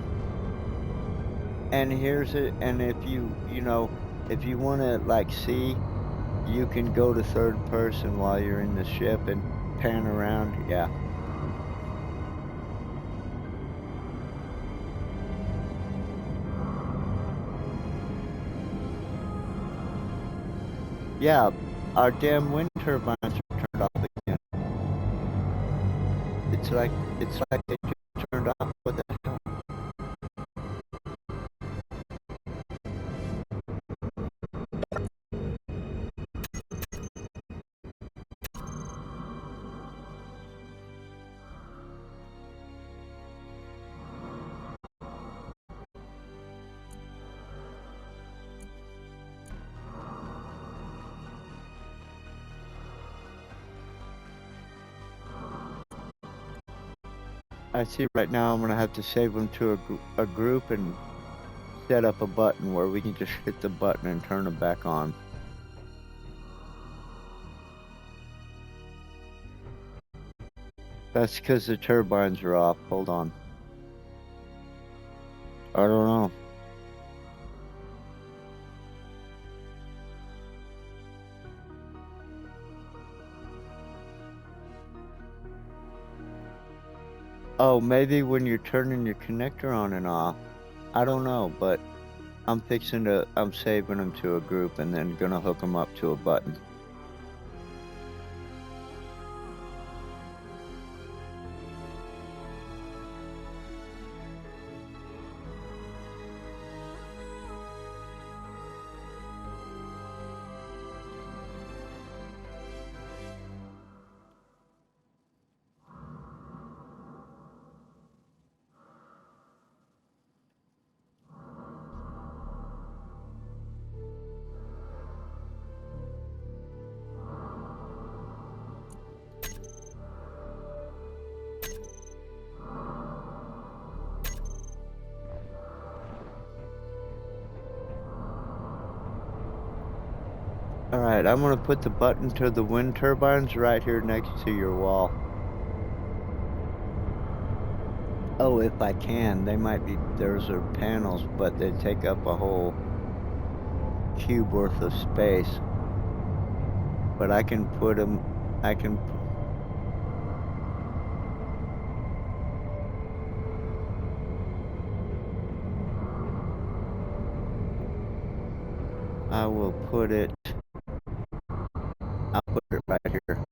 And here's it. And if if you want to see, you can go to third person while you're in the ship and pan around. Yeah. Yeah, our damn wind turbines are turned off again. It's like they just turned off. What the hell? I see right now I'm going to have to save them to a group and set up a button where we can just hit the button and turn them back on. That's because the turbines are off. Hold on. I don't know. Oh, maybe when you're turning your connector on and off. I don't know, but I'm saving them to a group and then gonna hook them up to a button. Alright, I'm gonna put the button to the wind turbines right here next to your wall. Oh, if I can. They might be, those are panels, but they take up a whole cube worth of space. But I can put them, I can... I will put it... I'll put it right here.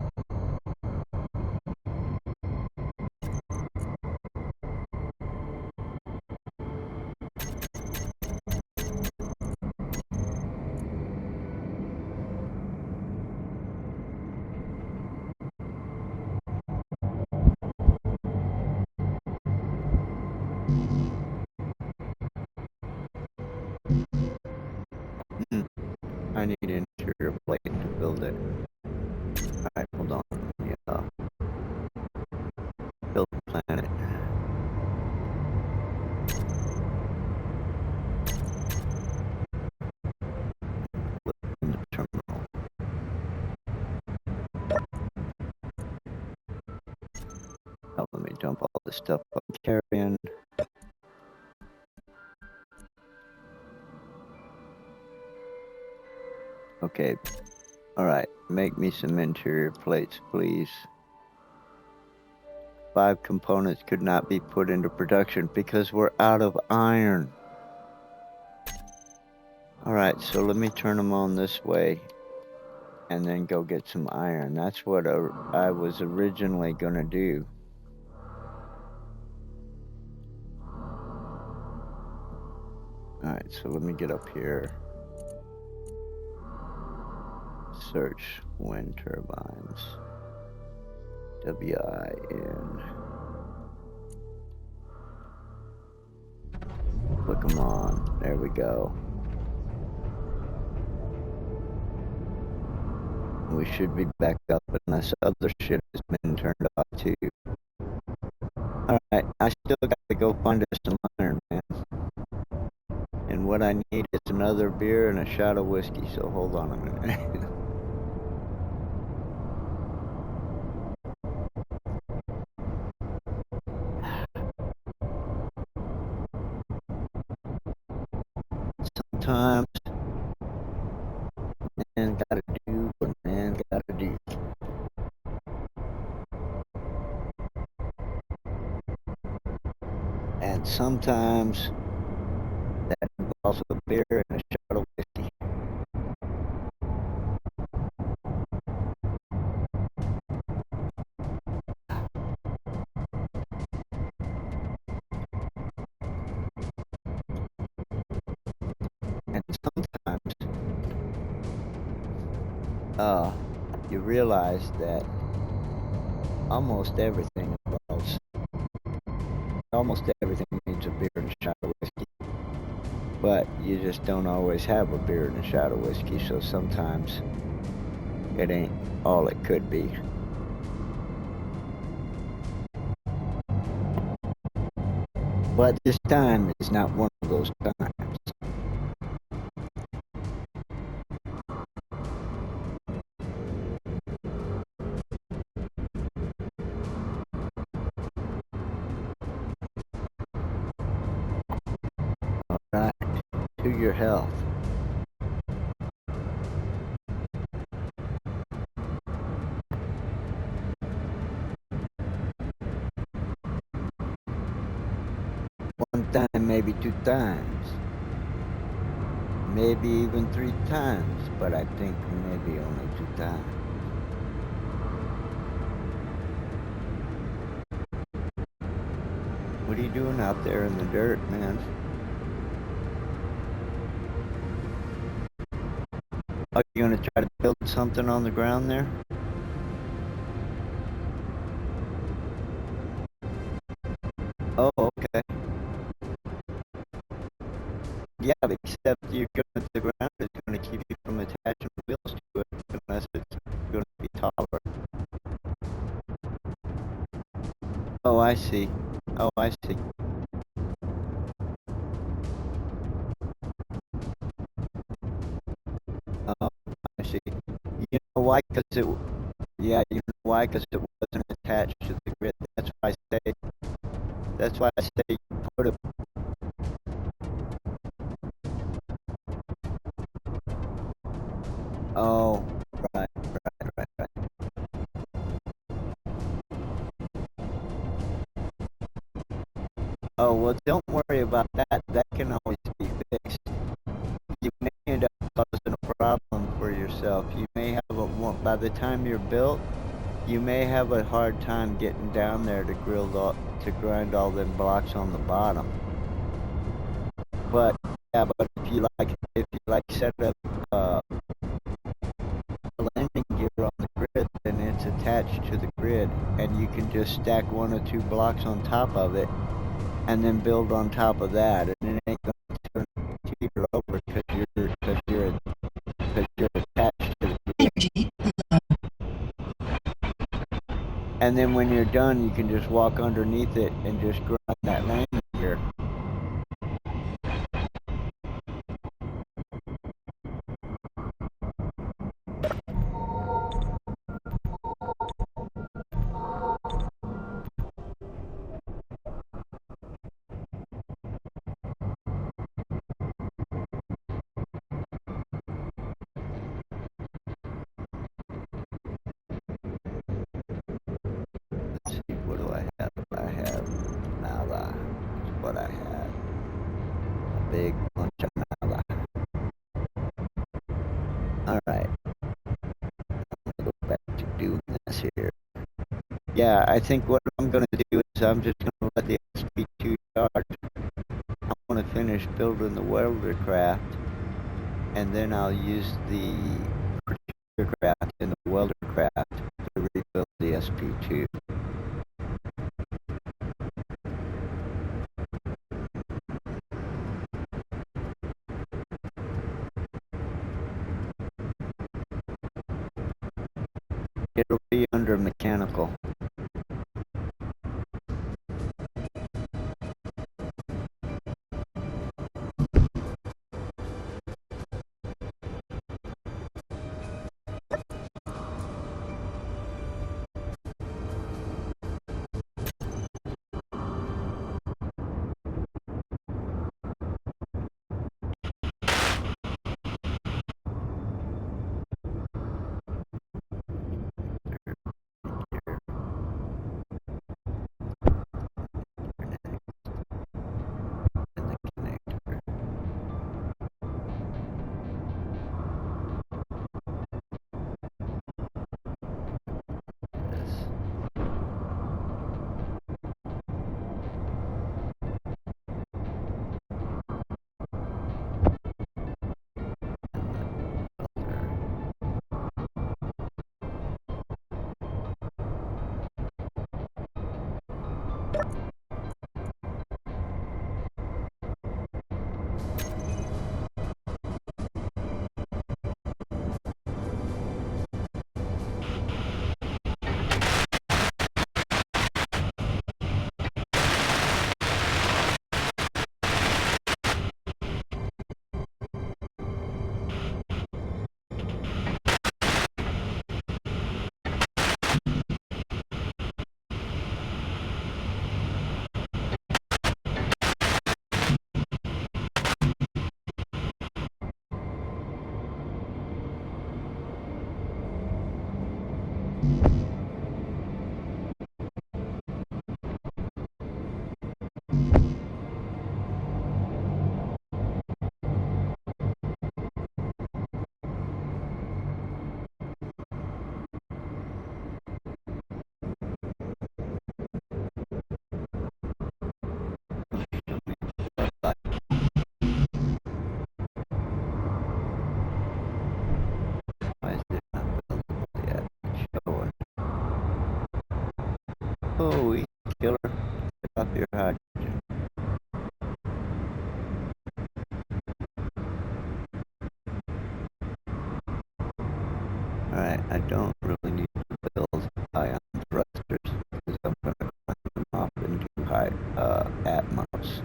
I need an interior plate to build it. Alright, hold on. Let me, build the planet. Put in the terminal. Oh, let me dump all this stuff I'm carrying. Okay. Alright, make me some interior plates, please. 5 components could not be put into production because we're out of iron. Alright, so let me turn them on this way and then go get some iron. That's what I was originally gonna do. Alright, so let me get up here. Search wind turbines. WIN. Click them on. There we go. We should be back up unless other shit has been turned off too. Alright, I still gotta go find us some iron, man. And what I need is another beer and a shot of whiskey, so hold on a minute. Sometimes man gotta do what man gotta do. And sometimes that involves a beer and a shot of whiskey. And sometimes you realize that almost everything needs a beer and a shot of whiskey. But you just don't always have a beer and a shot of whiskey, so sometimes it ain't all it could be. But this time is not one of those times. Alright, to your health. One time, maybe 2 times. Maybe even 3 times, but I think maybe only 2 times. What are you doing out there in the dirt, man? Are you gonna try to build something on the ground there? Oh, okay. Yeah, except you're going to the ground is going to keep you from attaching wheels to it unless it's going to be taller. Oh, I see. Oh, I see. Oh, I see. why? Yeah, you know why? Because it wasn't attached to the grid. That's why I say you put it. Oh, right. Oh, well, don't worry about that. That can always be fixed. You may end up causing a problem for yourself. You may have by the time you're built, you may have a hard time getting down there to grind all them blocks on the bottom. But yeah, but if you set up a landing gear on the grid, then it's attached to the grid, and you can just stack 1 or 2 blocks on top of it, and then build on top of that, and it ain't gonna turn cheaper over because you're attached to the grid. Energy. And then when you're done, you can just walk underneath it and just grind that landing gear. Let's see, what do I have? I have nada. That's what I have. A big bunch of nada. Alright. I'm gonna go back to doing this here. Yeah, I think what I'm gonna do is I'm just gonna let the SP2 charge. I wanna finish building the welder craft, and then I'll use the protector craft and the welder craft to rebuild the SP2. It'll be under mechanical. Why is it not buildable yet? Showing. Oh, easy killer. Get off your hydrogen. Alright, I don't really need to build ion thrusters because I'm going to climb them off into high Atmos.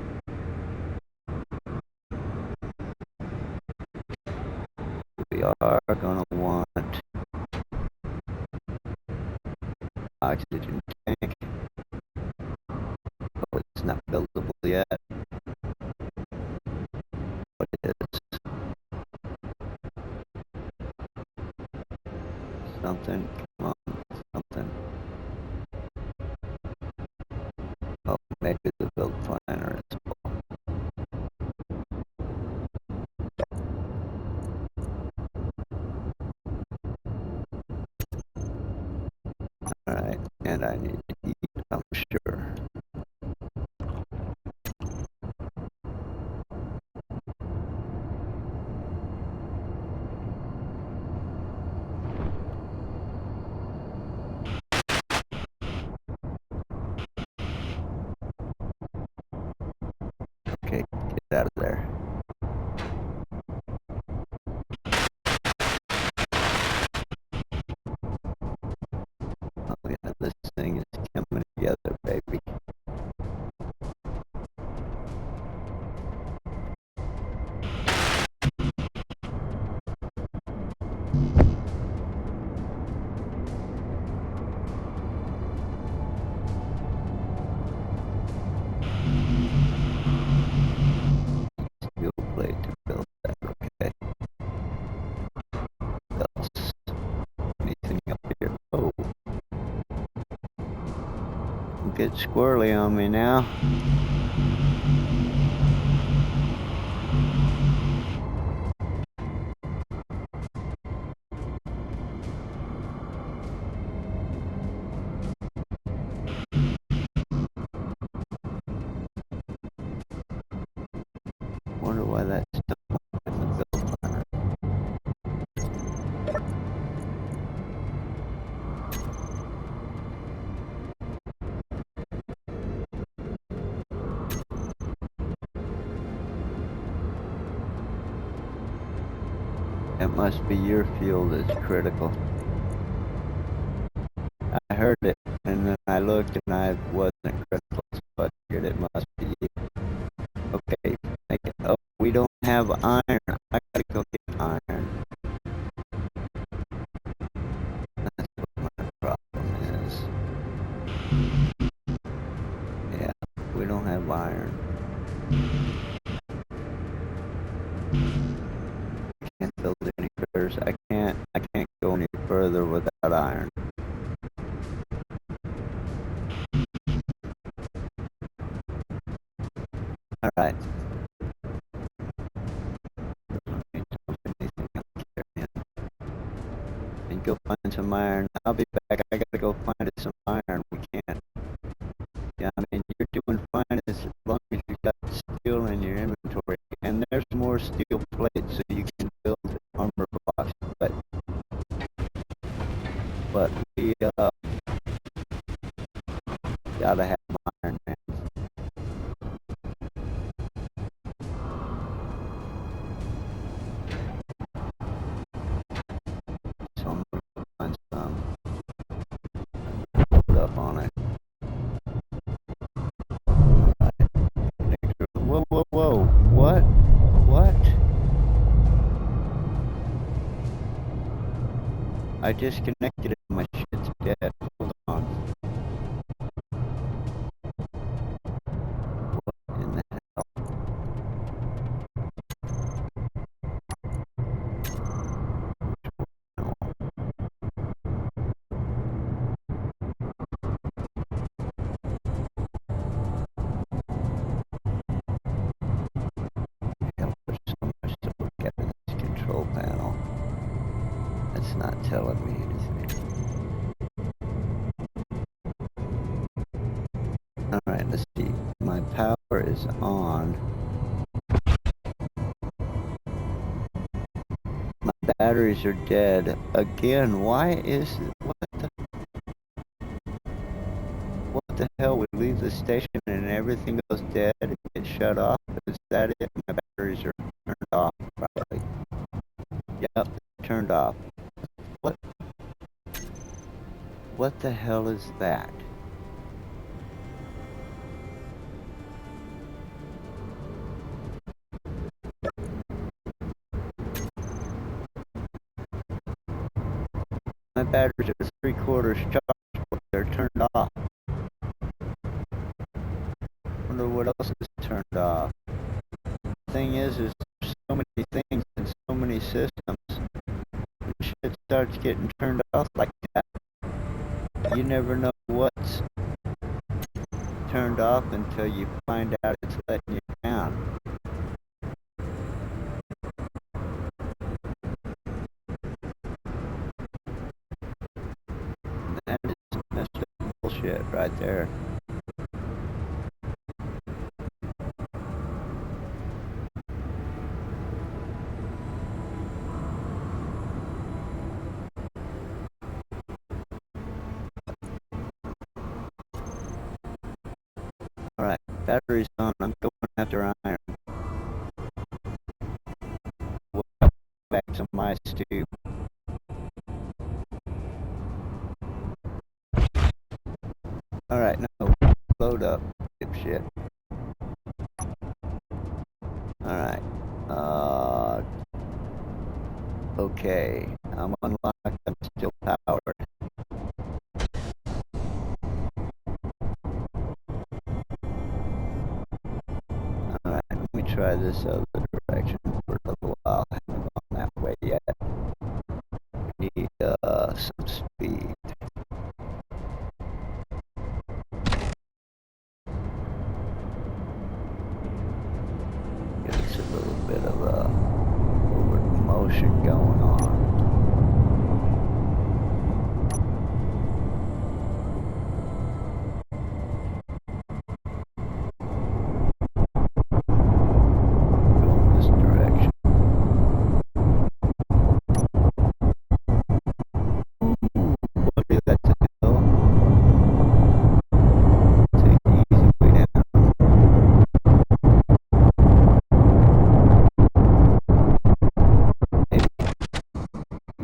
We are going to want Something, come on, something. Oh, maybe the build planner is full. Alright, and I need to eat, I'm sure. Okay, get out of there. Oh yeah, this thing is coming together, baby. Steel plate to build that, okay. What else? Anything up here? Oh, don't get squirrely on me now. Wonder why that's still in the build planner. It must be your fuel that's critical. I heard it, and then I looked and I wasn't critical, so I figured it must be you. Okay, oh, we don't have iron. I gotta go get iron. That's what my problem is. Yeah, we don't have iron. Can't build any critters. I can't go any further without iron. Alright. And go find some iron. I'll be back. I gotta go find some iron. We can't. Yeah, I mean, you're doing fine as long as you got steel in your inventory. And there's more steel plates so you can build armor blocks. But we gotta have iron, man. So I'm gonna find some. Put up on it. Whoa, whoa, whoa. What? What? I disconnected it. My shit's dead. Hold on. What in the hell? Hell, there's so much to look at in this control panel. It's not telling me anything. Alright, let's see. My power is on. My batteries are dead. Again, why is it? What the hell? We leave the station and everything goes dead and gets shut off? Is that it? My batteries are turned off, probably. Yep, turned off. What the hell is that? My batteries are 3/4 charged, but they're turned off. Wonder what else is turned off. The thing is there's so many things and so many systems. When shit starts getting turned off like that. You never know what's turned off until you find out it's letting you down. That is messed up bullshit right there. Alright, battery's on. I'm going after iron. We'll come back to my stew. Alright, no. Load up, dipshit. Alright. Okay. I'm unlocked. I'm still powered. Alright, let me try this other direction for a little while. I haven't gone that way yet. Need, some speed. Give us a little bit of a forward motion going on. Going this direction. Buddy, that's a hill. Take the easy way down.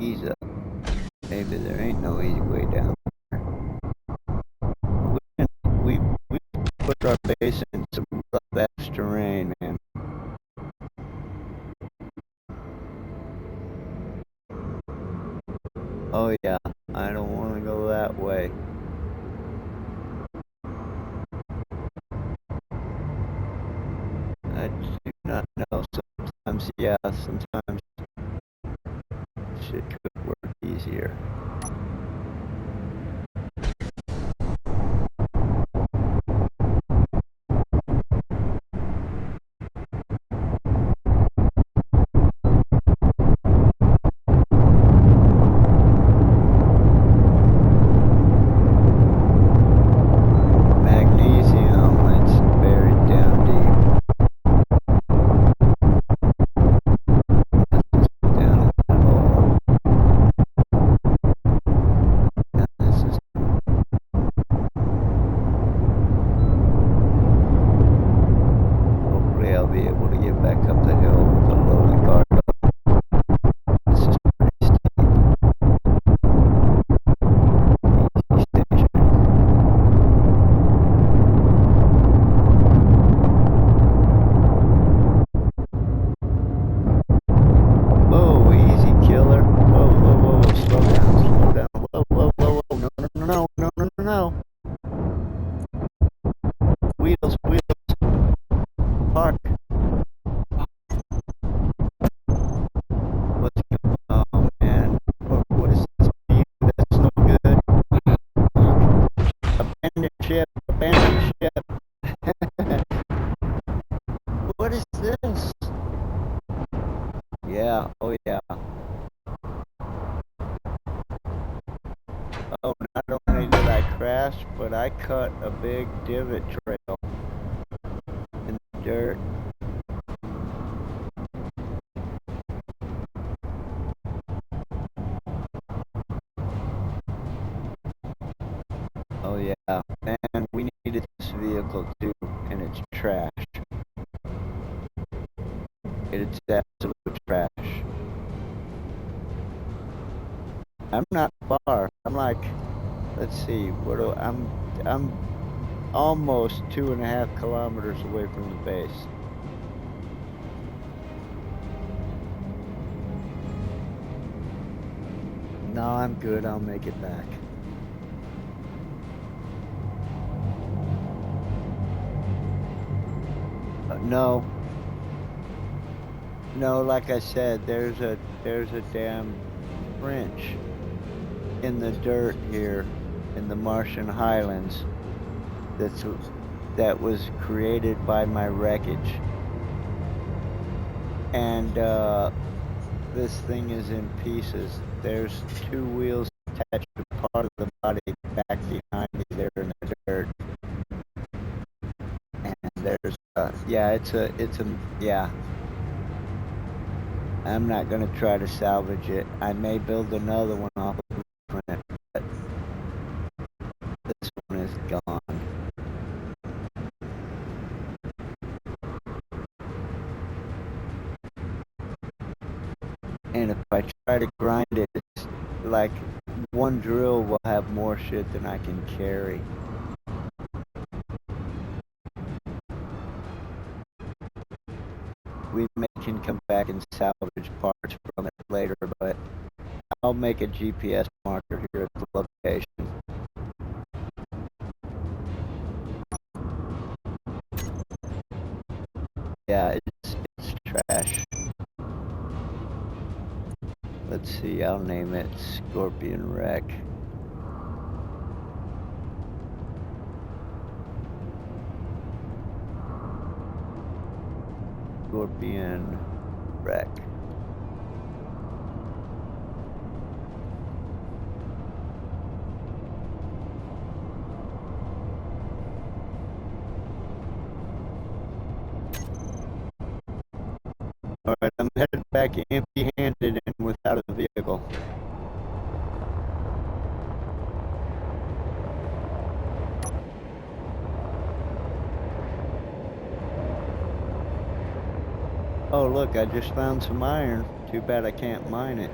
Ease up. Maybe there ain't no easy way down there. We put our base in some rough ass terrain, man. Oh yeah, I don't want to go that way. I do not know. Sometimes, yeah, sometimes shit could work easier. Magnesium, it's buried down deep. Down in that hole. And this is. Hopefully, I'll be able to get back up the hill with a loaded guard up. This is pretty steep. Easy station. Whoa, easy killer. Whoa, whoa, whoa, whoa, slow down, slow down. Whoa, whoa, whoa, whoa, no, no, no, no, no, no, no. Wheels, wheels, park. What's going on, man? What is this view? That's no good. Abandoned ship, abandoned ship. What is this? Yeah, oh yeah. Oh, not only did I crash, but I cut a big divot trail in the dirt. Oh yeah, and we needed this vehicle too, and it's trash. It's absolute trash. I'm not far. I'm like, let's see, I'm almost 2.5 kilometers away from the base. No, I'm good. I'll make it back. No. No, like I said, there's a damn wrench in the dirt here in the Martian Highlands that was created by my wreckage. And this thing is in pieces. There's two wheels attached to part of the body back behind me there in the dirt. And there's yeah, yeah. I'm not gonna try to salvage it. I may build another one off of the blueprint, but this one is gone. And if I try to grind it, it's like one drill will have more shit than I can carry. We can come back and salvage parts from it later, but I'll make a GPS marker here at the location. Yeah, it's trash. Let's see, I'll name it Scorpion Wreck. Scorpion Wreck. Alright, I'm headed back empty-handed and without a vehicle. Oh look, I just found some iron. Too bad I can't mine it.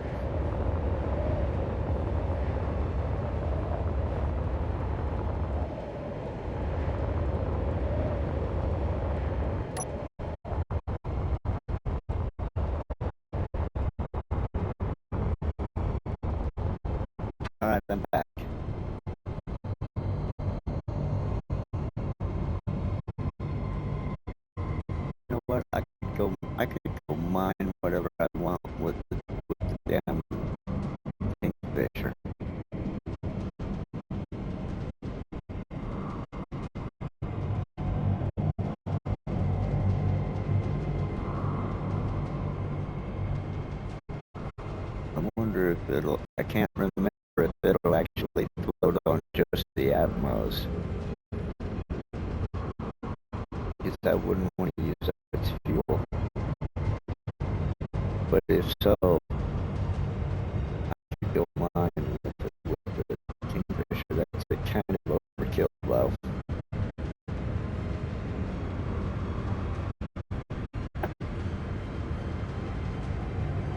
Alright, I'm back. You know what? I could go mine whatever I want with the damn kingfisher. I wonder if I can't remember if it'll actually float on just the Atmos. Because I wouldn't want to use its fuel. But if so, I could go mine with the kingfisher. That's a kind of overkill though.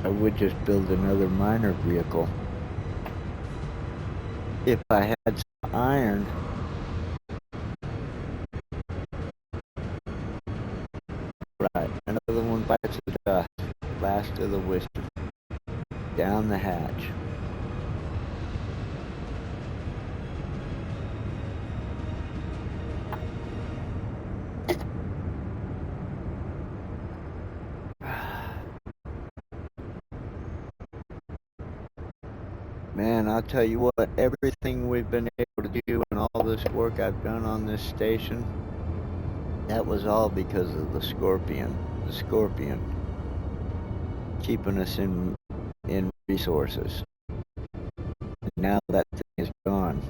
I would just build another miner vehicle. If I had some iron. Right, another one bites the dust. Last of the wisdom. Down the hatch. Man, I'll tell you what, everything we've been able to do and all this work I've done on this station, that was all because of the Scorpion. The Scorpion. Keeping us in resources. And now that thing is gone.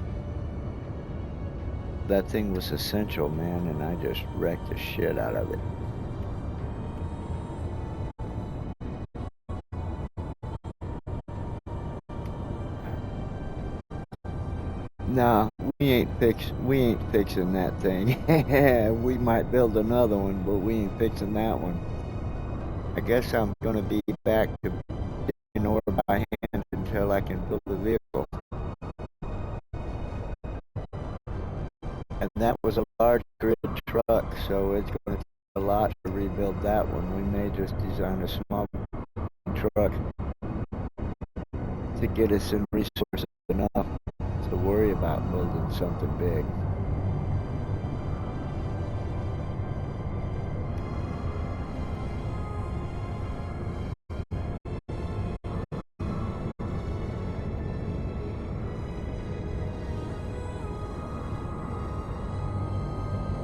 That thing was essential, man, and I just wrecked the shit out of it. Nah, we ain't fixing that thing. We might build another one, but we ain't fixing that one. I guess I'm gonna be back to digging ore by hand until I can build a vehicle. And that was a large grid truck, so it's gonna take a lot to rebuild that one. We may just design a small truck to get us in resources enough to worry about building something big.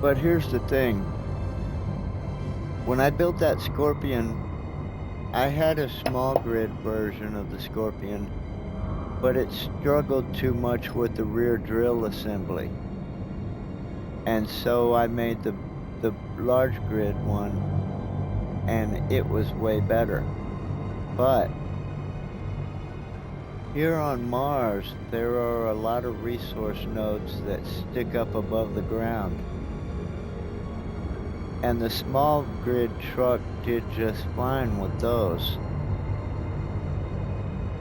But here's the thing. When I built that Scorpion, I had a small grid version of the Scorpion, but it struggled too much with the rear drill assembly. And so I made the large grid one, and it was way better. But here on Mars, there are a lot of resource nodes that stick up above the ground. And the small grid truck did just fine with those.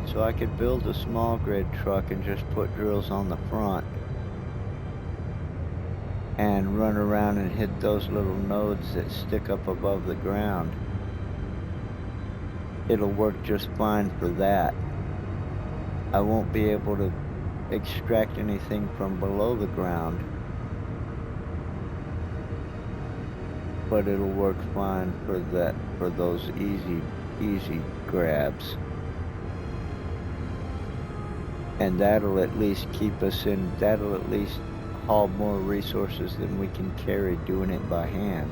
So I could build a small grid truck and just put drills on the front and run around and hit those little nodes that stick up above the ground. It'll work just fine for that. I won't be able to extract anything from below the ground, but it'll work fine for those easy grabs. And that'll at least haul more resources than we can carry doing it by hand.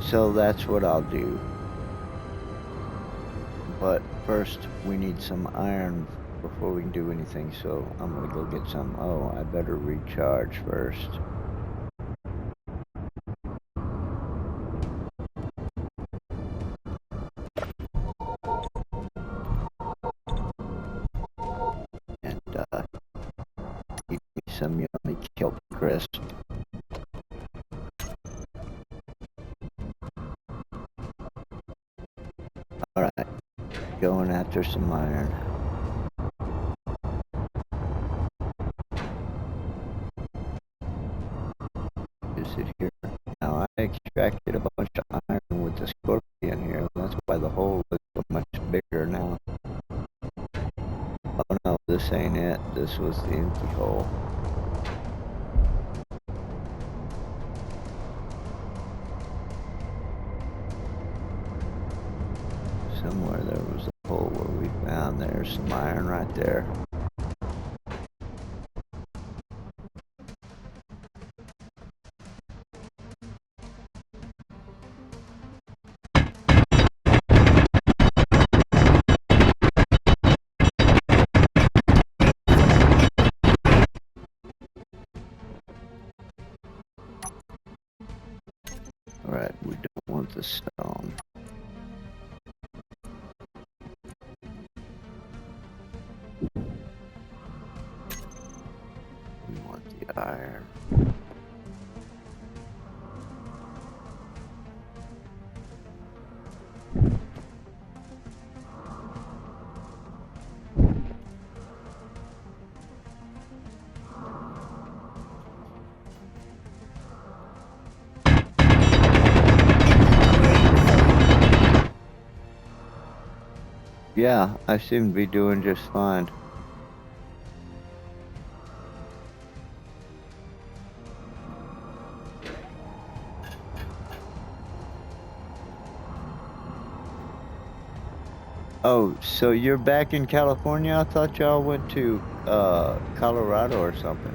So that's what I'll do. But first, we need some iron before we can do anything, so I'm gonna go get some. Oh, I better recharge first. And, eat me some yummy kelp crisp. Alright, going after some iron. Is it here? Now, I extracted a bunch of iron with the Scorpion here. That's why the hole is so much bigger now. Oh no, this ain't it. This was the empty hole. Somewhere there was a hole where we found there's some iron right there. Alright, we don't want the stone. We want the iron. Yeah, I seem to be doing just fine. Oh, so you're back in California? I thought y'all went to Colorado or something.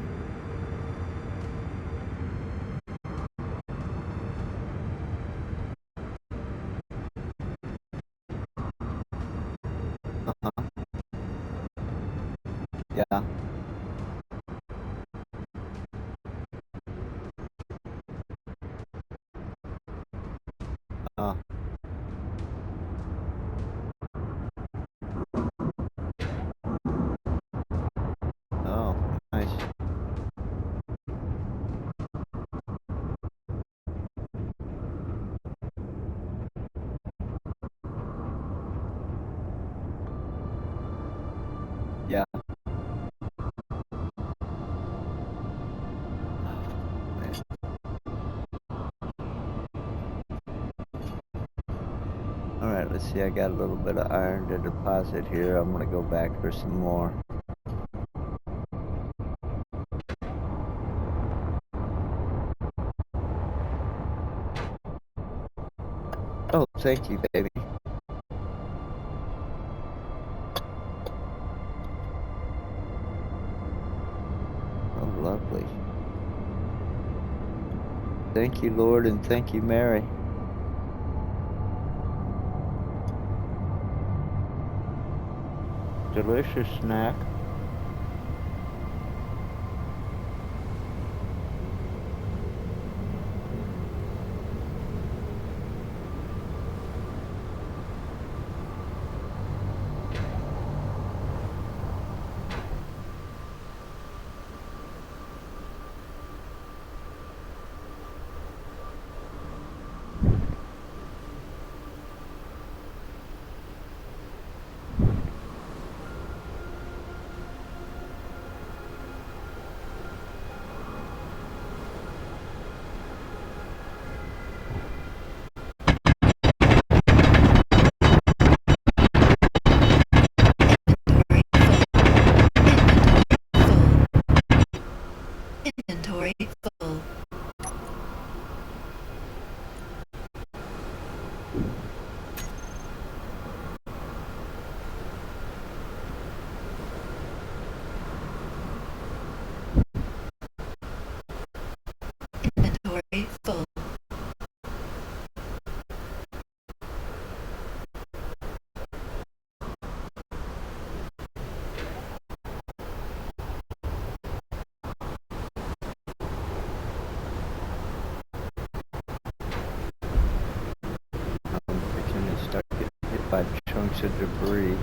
Uh-huh. Yeah. Uh, oh, nice. Yeah. Alright, let's see, I got a little bit of iron to deposit here. I'm gonna go back for some more. Oh, thank you, baby. Oh, lovely. Thank you, Lord, and thank you, Mary. Delicious snack. Inventory full. Inventory full. I'm fixing to start getting hit by chunks of debris.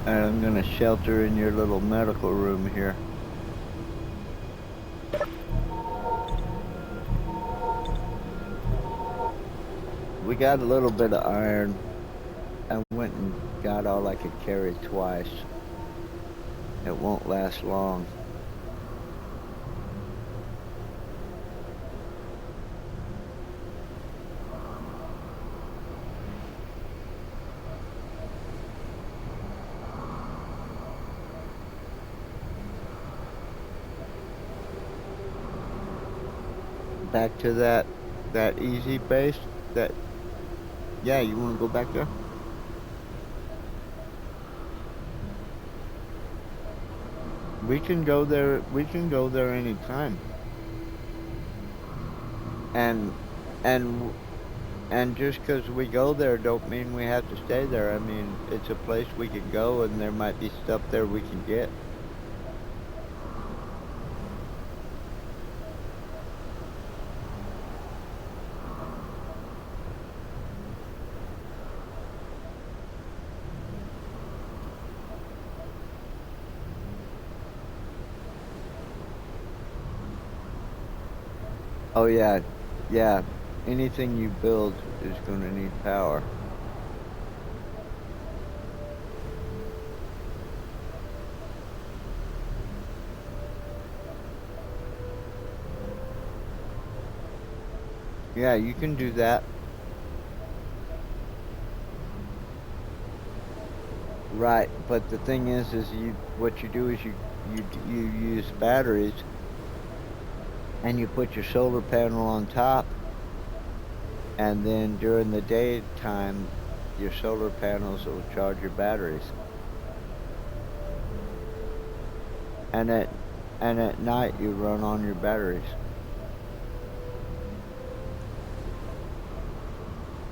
And I'm gonna shelter in your little medical room here. We got a little bit of iron. I went and got all I could carry twice. It won't last long. Back to that easy base. That Yeah, you want to go back there? We can go there. We can go there anytime. And and and just because we go there, don't mean we have to stay there. I mean, it's a place we can go, and there might be stuff there we can get. Oh yeah, yeah. Anything you build is going to need power. Yeah, you can do that. Right, but the thing is you what you do is you use batteries and you put your solar panel on top, and then during the daytime, your solar panels will charge your batteries, and at night you run on your batteries.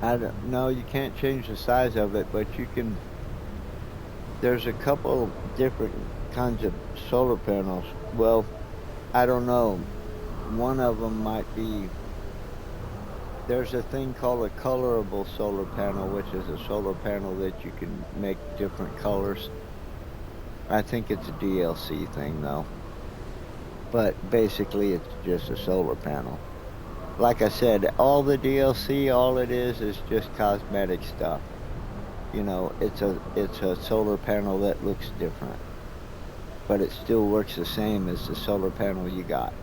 I don't know. You can't change the size of it, but you can. There's a couple different kinds of solar panels. Well, I don't know. One of them might be. There's a thing called a colorable solar panel, which is a solar panel that you can make different colors. I think it's a DLC thing though. But basically it's just a solar panel. Like I said, all the DLC, all it is just cosmetic stuff. You know, it's a solar panel that looks different, but it still works the same as the solar panel you got.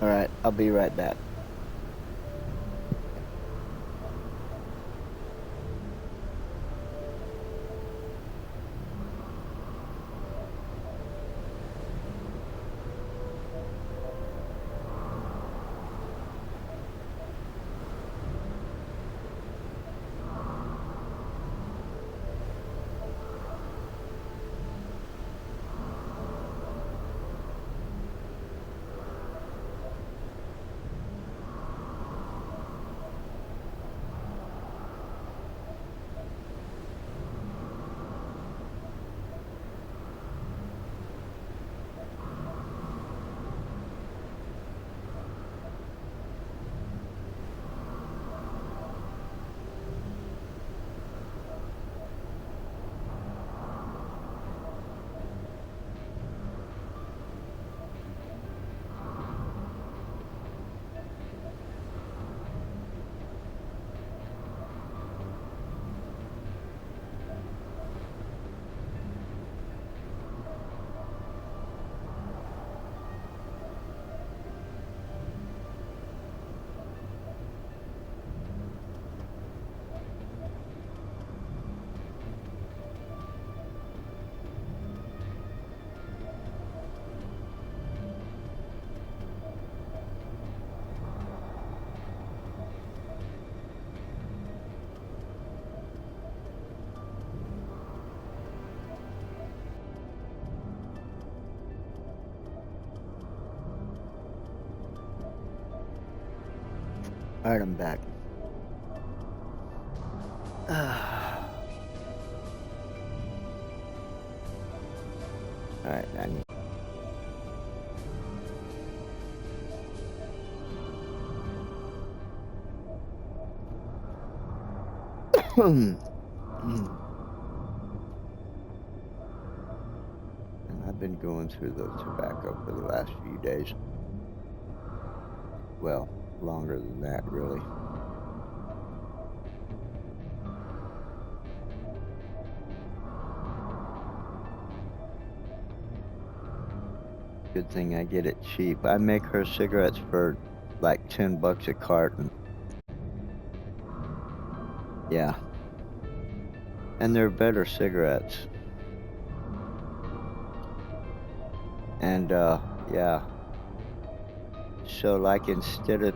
All right, I'll be right back. All right, I'm back. All right, I need. And I've been going through the tobacco for the last few days. Well, longer than that, really. Good thing I get it cheap. I make her cigarettes for like $10 a carton. Yeah. And they're better cigarettes. And yeah. So like instead of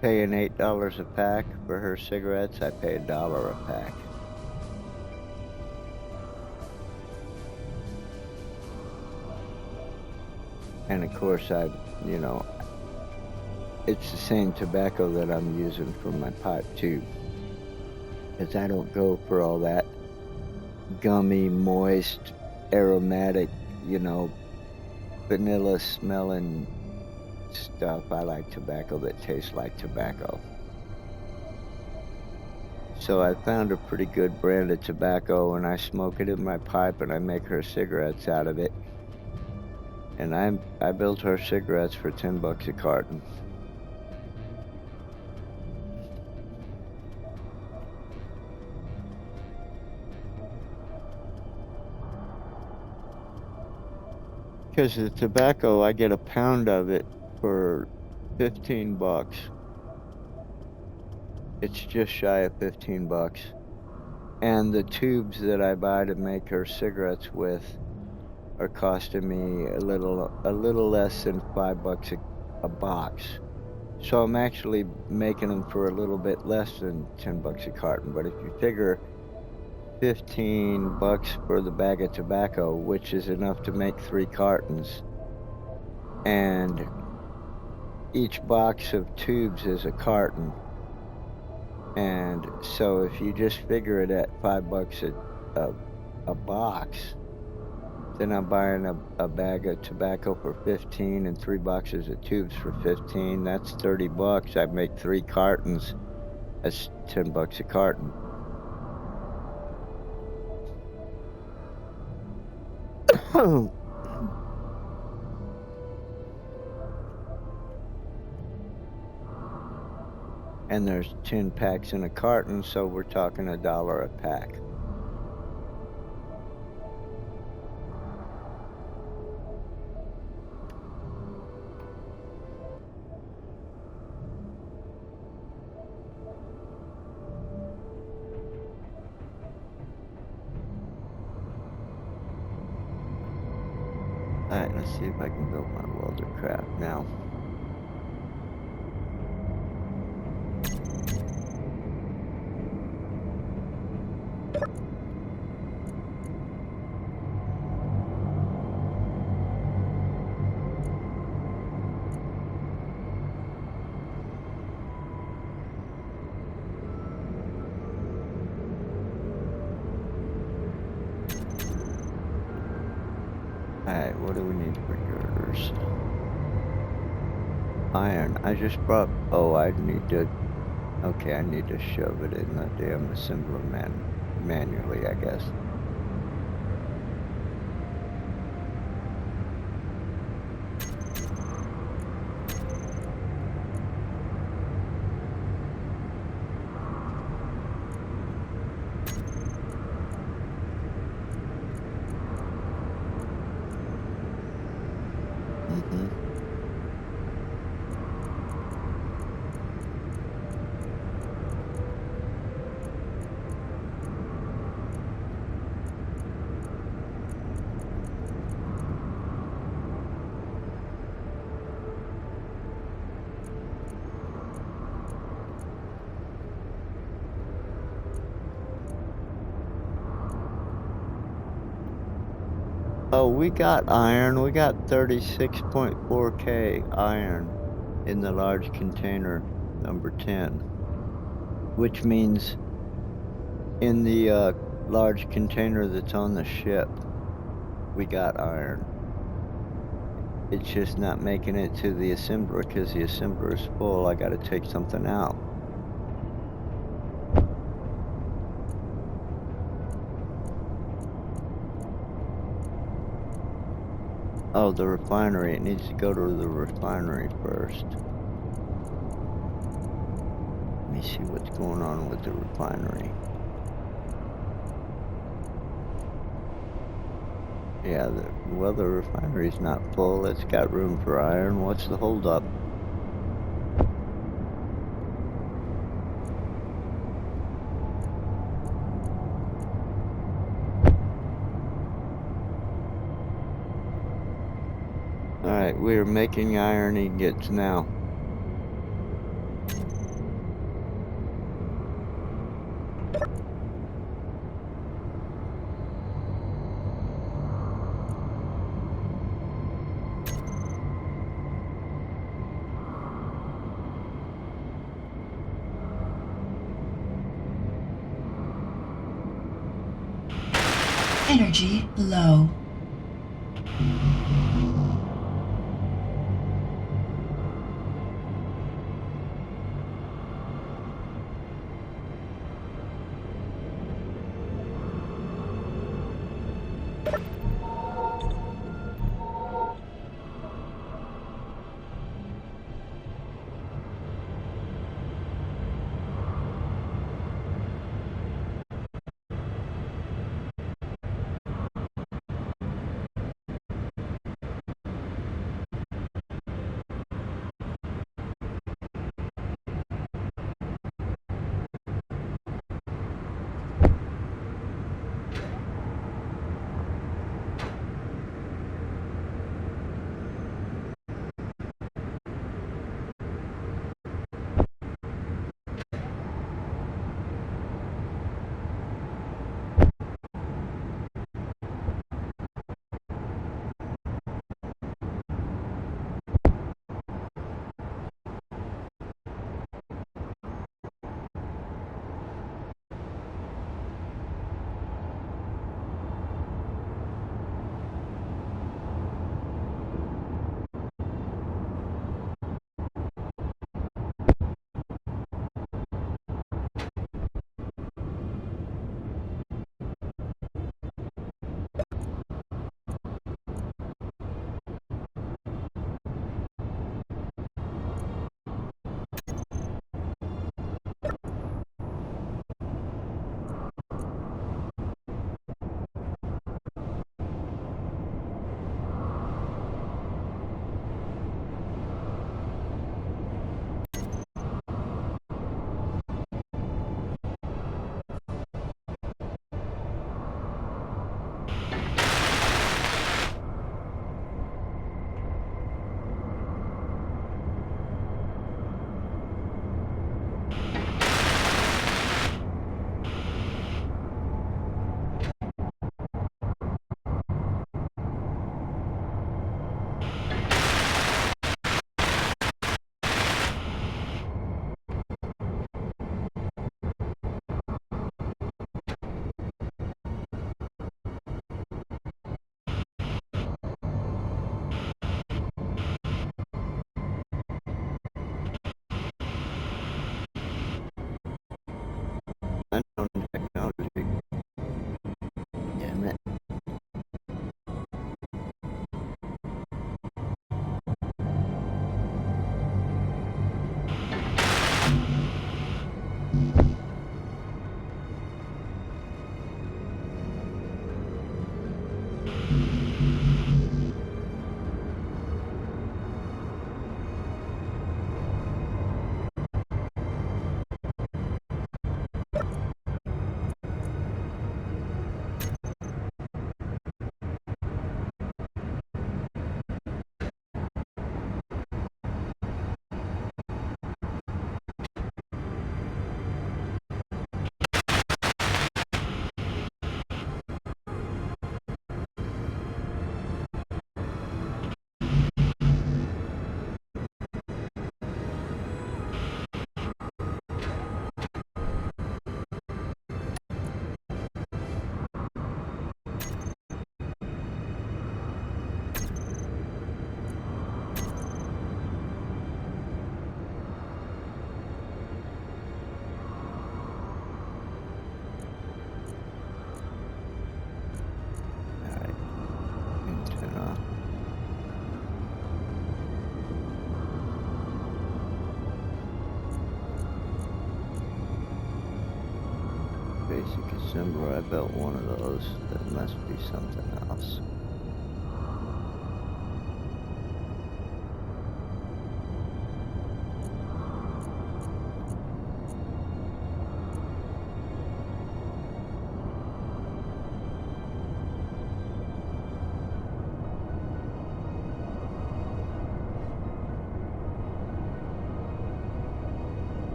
paying $8 a pack for her cigarettes, I pay $1 a pack. And of course you know, it's the same tobacco that I'm using for my pipe too. Because I don't go for all that gummy, moist, aromatic, you know, vanilla smelling stuff. I like tobacco that tastes like tobacco. So I found a pretty good brand of tobacco and I smoke it in my pipe and I make her cigarettes out of it. And I built her cigarettes for $10 a carton. Because the tobacco, I get a pound of it for $15. It's just shy of $15. And the tubes that I buy to make her cigarettes with are costing me a little less than $5 a box. So I'm actually making them for a little bit less than $10 a carton. But if you figure $15 for the bag of tobacco, which is enough to make 3 cartons, and each box of tubes is a carton. And so if you just figure it at $5 a box, then I'm buying a bag of tobacco for 15 and 3 boxes of tubes for 15. That's $30. I make 3 cartons. That's $10 a carton. And there's 10 packs in a carton, so we're talking $1 a pack. Alright, let's see if I can build my welder craft now. Alright, what do we need for girders? Iron. I just brought... Oh, I need to... Okay, I need to shove it in the damn assembler manually, I guess. Oh, we got iron. We got 36.4K iron in the large container number 10. Which means in the large container that's on the ship, we got iron. It's just not making it to the assembler because the assembler is full. I gotta take something out. Oh, the refinery. It needs to go to the refinery first. Let me see what's going on with the refinery. Yeah, the refinery's not full. It's got room for iron. What's the holdup? Alright, we're making iron ingots now. Energy low. December I built one of those. That must be something else.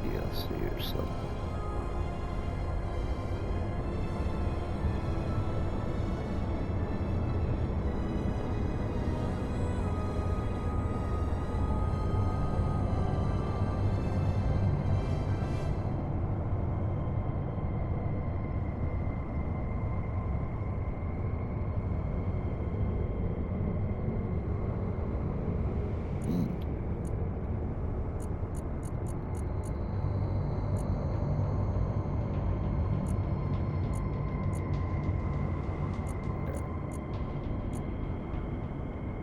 DLC or something.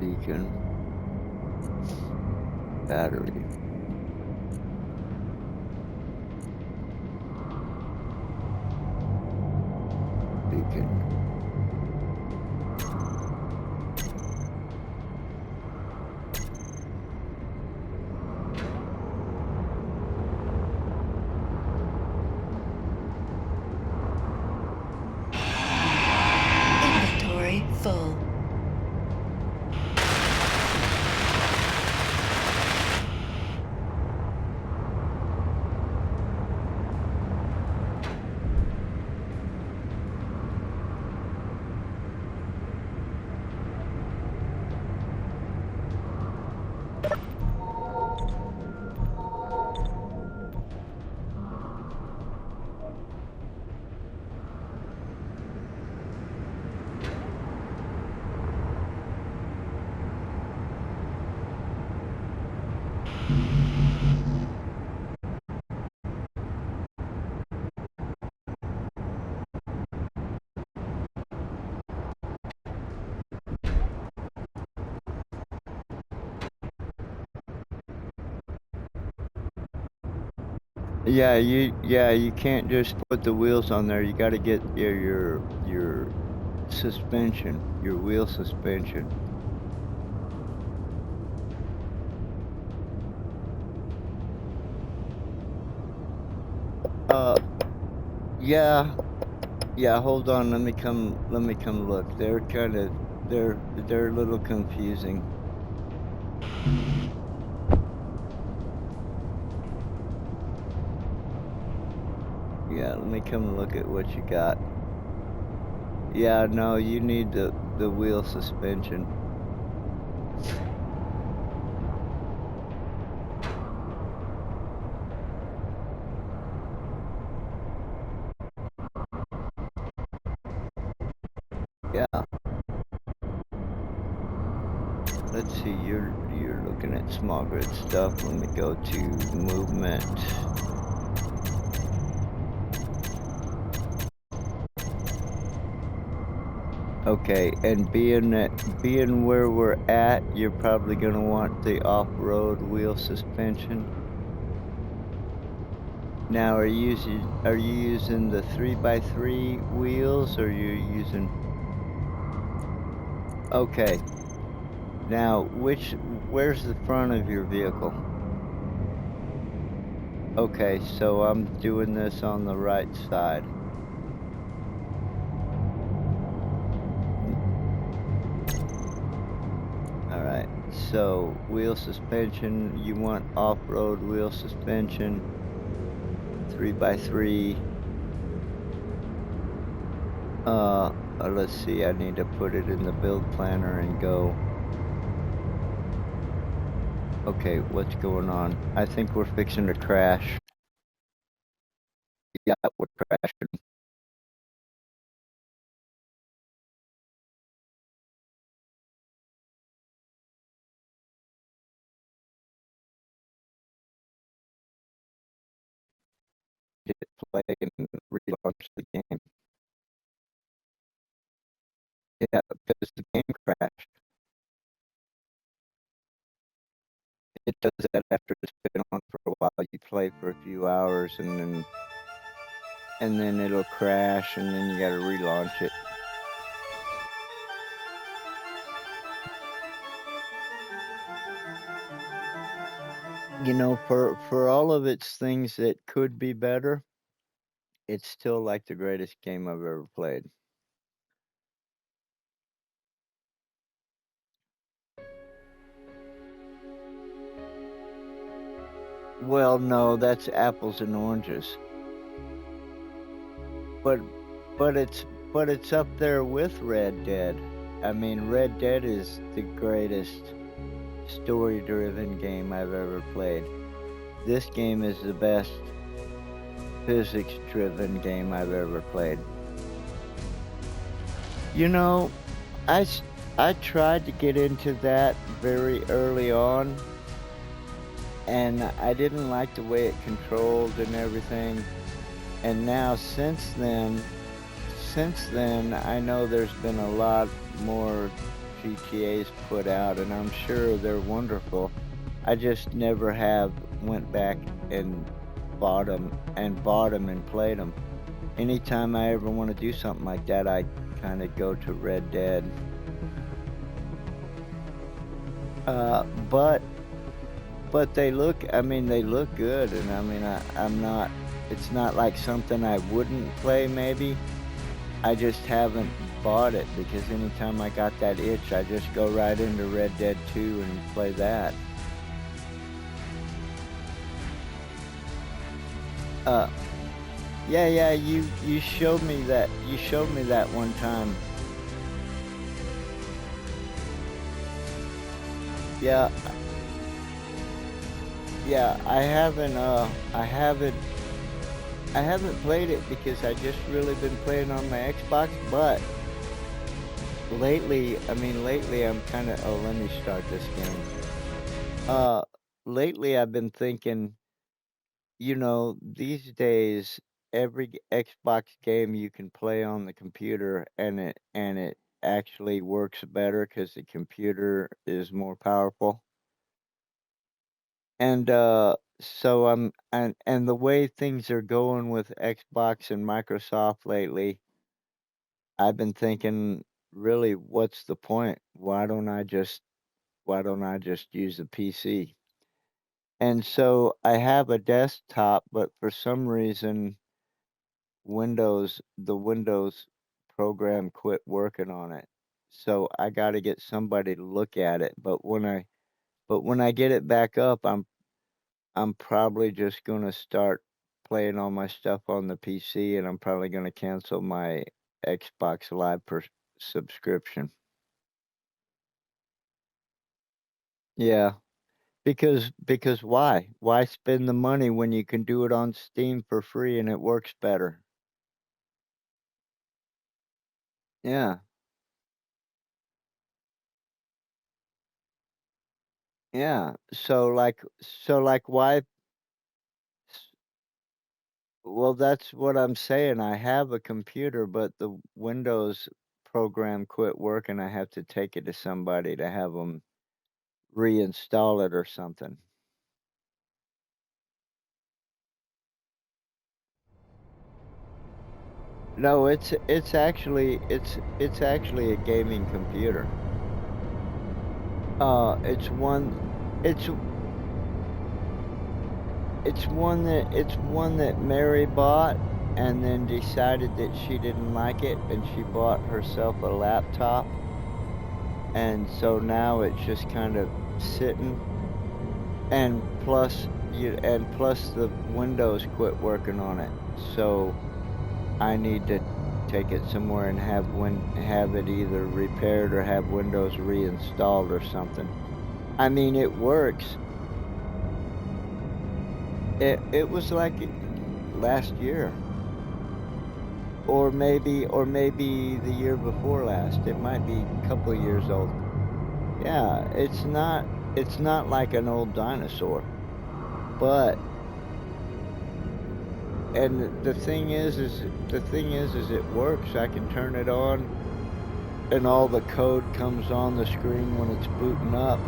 Beacon. Battery. Beacon. Inventory full. Yeah, you can't just put the wheels on there. You got to get your suspension, your wheel suspension. Yeah, yeah. Hold on. Let me come look. They're a little confusing. Yeah, let me come look at what you got. Yeah, no, you need the wheel suspension. Yeah. Let's see, you're looking at small grid stuff. Let me go to movement. Okay, and being where we're at, you're probably gonna want the off-road wheel suspension. Now, are you using the 3x3 wheels, or are you using? Okay. Now, where's the front of your vehicle? Okay, so I'm doing this on the right side. Alright, so wheel suspension, you want off-road wheel suspension, 3x3. Let's see, I need to put it in the build planner and go. Okay, what's going on? I think we're fixing to crash. Yeah, we're crashing. Hit play and relaunch the game. Yeah, because the game crashed. it does that after it's been on for a while. You play for a few hours and then it'll crash and then you gotta relaunch it. You know, for all of its things that could be better, it's still like the greatest game I've ever played. Well, no, that's apples and oranges. But but it's but it's up there with Red Dead. I mean, Red Dead is the greatest story-driven game I've ever played. This game is the best physics-driven game I've ever played. You know, I s- I tried to get into that very early on, and I didn't like the way it controlled and everything. And now since then, I know there's been a lot more GTAs put out, and I'm sure they're wonderful. I just never have went back and bought them and played them. Anytime I ever want to do something like that, I kind of go to Red Dead. Uh, but but they look good, and I mean, I'm not. It's not like something I wouldn't play. Maybe I just haven't bought it because anytime I got that itch, I just go right into Red Dead 2 and play that. Uh, yeah, yeah, you showed me that. You showed me that one time. Yeah, yeah, I haven't played it because I just really been playing on my Xbox, but lately I'm kind of, oh, let me start this game. Uh, lately I've been thinking, these days Xbox game you can play on the computer and it actually works better because the computer is more powerful. And so and the way things are going with Xbox and Microsoft lately, I've been thinking, really, what's the point? Why don't I just use a PC? And so I have a desktop, but for some reason the Windows program quit working on it. So I got to get somebody to look at it, but when I get it back up, I'm probably just going to start playing all my stuff on the PC, and I'm probably going to cancel my Xbox Live subscription. Yeah. Because why? Why spend the money when you can do it on Steam for free and it works better? Yeah. Yeah. So like why well, that's what I'm saying. I have a computer, but the Windows program quit working. I have to take it to somebody to have them reinstall it or something. No, it's actually a gaming computer. It's one it's it's one that Mary bought and then decided that she didn't like it and she bought herself a laptop, and so now it's just kind of sitting, and plus the Windows quit working on it. So I need to take it somewhere and have it either repaired or have Windows reinstalled or something. I mean, it works. It was like last year, or maybe the year before last. It might be a couple of years old. Yeah, it's not like an old dinosaur. But and the thing is it works. I can turn it on and all the code comes on the screen when it's booting up.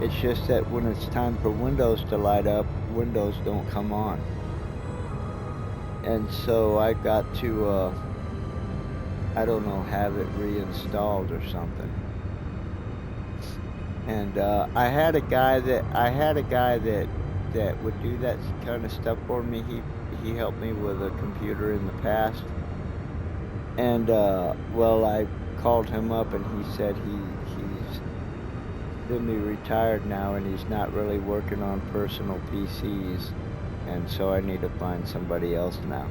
It's just that when it's time for Windows to light up, Windows don't come on. And so I got to, I don't know, have it reinstalled or something. And I had a guy that would do that kind of stuff for me. He helped me with a computer in the past. And well, I called him up and he said he's semi-retired now and he's not really working on personal PCs. And so I need to find somebody else now.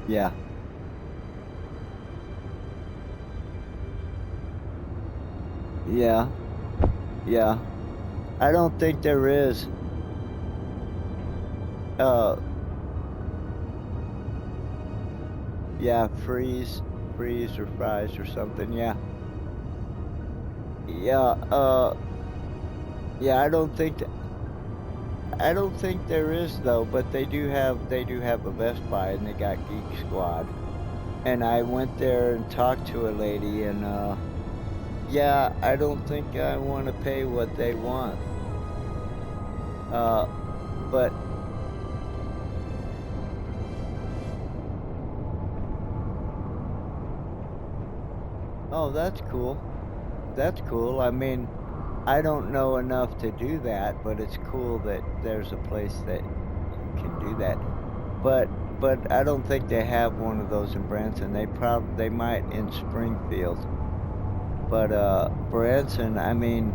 Yeah. Yeah. Yeah. I don't think there is. Uh, yeah, freeze or fries or something. Yeah. Yeah, yeah, I don't think there is though, but they do have a Best Buy and they got Geek Squad. And I went there and talked to a lady and yeah, I don't think I want to pay what they want. Uh but oh, that's cool. That's cool. I mean, I don't know enough to do that, but it's cool that there's a place that you can do that. But I don't think they have one of those in Branson. They might in Springfield. But Branson, I mean,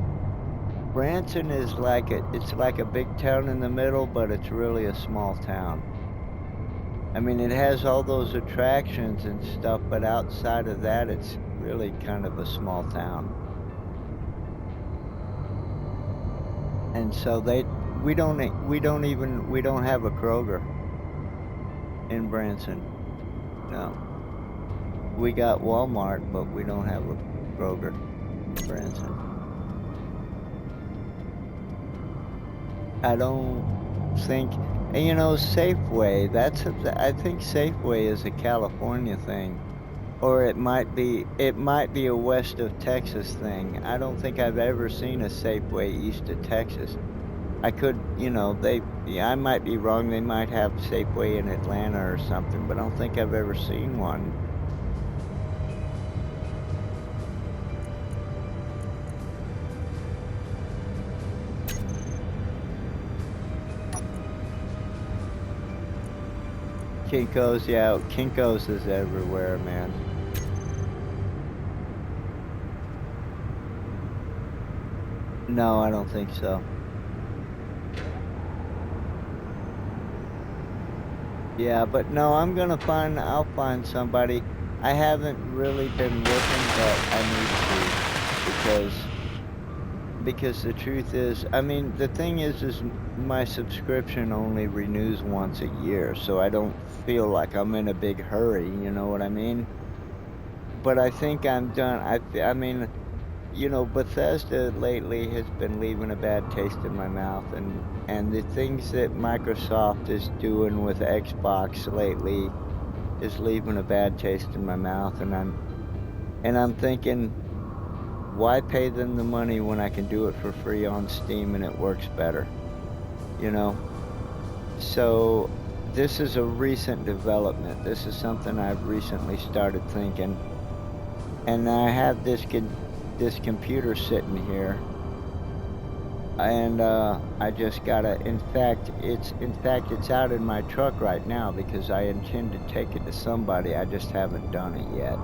Branson is like it's like a big town in the middle, but it's really a small town. I mean, it has all those attractions and stuff, but outside of that, it's really kind of a small town. And so we don't have a Kroger in Branson. No. We got Walmart, but we don't have a Kroger in Branson. I don't think, and you know, Safeway, I think Safeway is a California thing. Or it might be a west of Texas thing. I don't think I've ever seen a Safeway east of Texas. I could, you know, yeah, I might be wrong. They might have Safeway in Atlanta or something, but I don't think I've ever seen one. Kinko's, yeah, Kinko's is everywhere, man. No, I don't think so. Yeah, but no, I'll find somebody. I haven't really been looking, but I need to because the truth is, I mean, the thing is my subscription only renews once a year, so I don't feel like I'm in a big hurry, you know what I mean? But I think I'm done. I mean, you know, Bethesda lately has been leaving a bad taste in my mouth, and the things that Microsoft is doing with Xbox lately is leaving a bad taste in my mouth, and I'm thinking, why pay them the money when I can do it for free on Steam and it works better, you know? So this is a recent development. This is something I've recently started thinking, and I have this computer sitting here, and I just gotta. In fact, it's out in my truck right now because I intend to take it to somebody. I just haven't done it yet.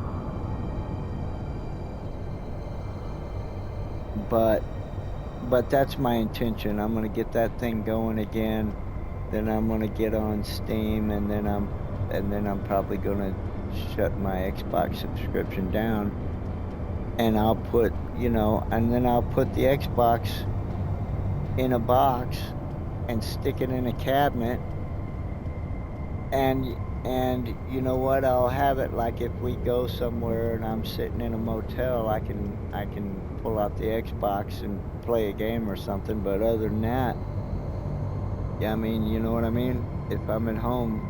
But that's my intention. I'm gonna get that thing going again. Then I'm gonna get on Steam, and then I'm probably gonna shut my Xbox subscription down. And I'll put, you know, and then I'll put the Xbox in a box and stick it in a cabinet. And you know what? I'll have it like if we go somewhere and I'm sitting in a motel, I can pull out the Xbox and play a game or something. But other than that, yeah, I mean, you know what I mean? If I'm at home,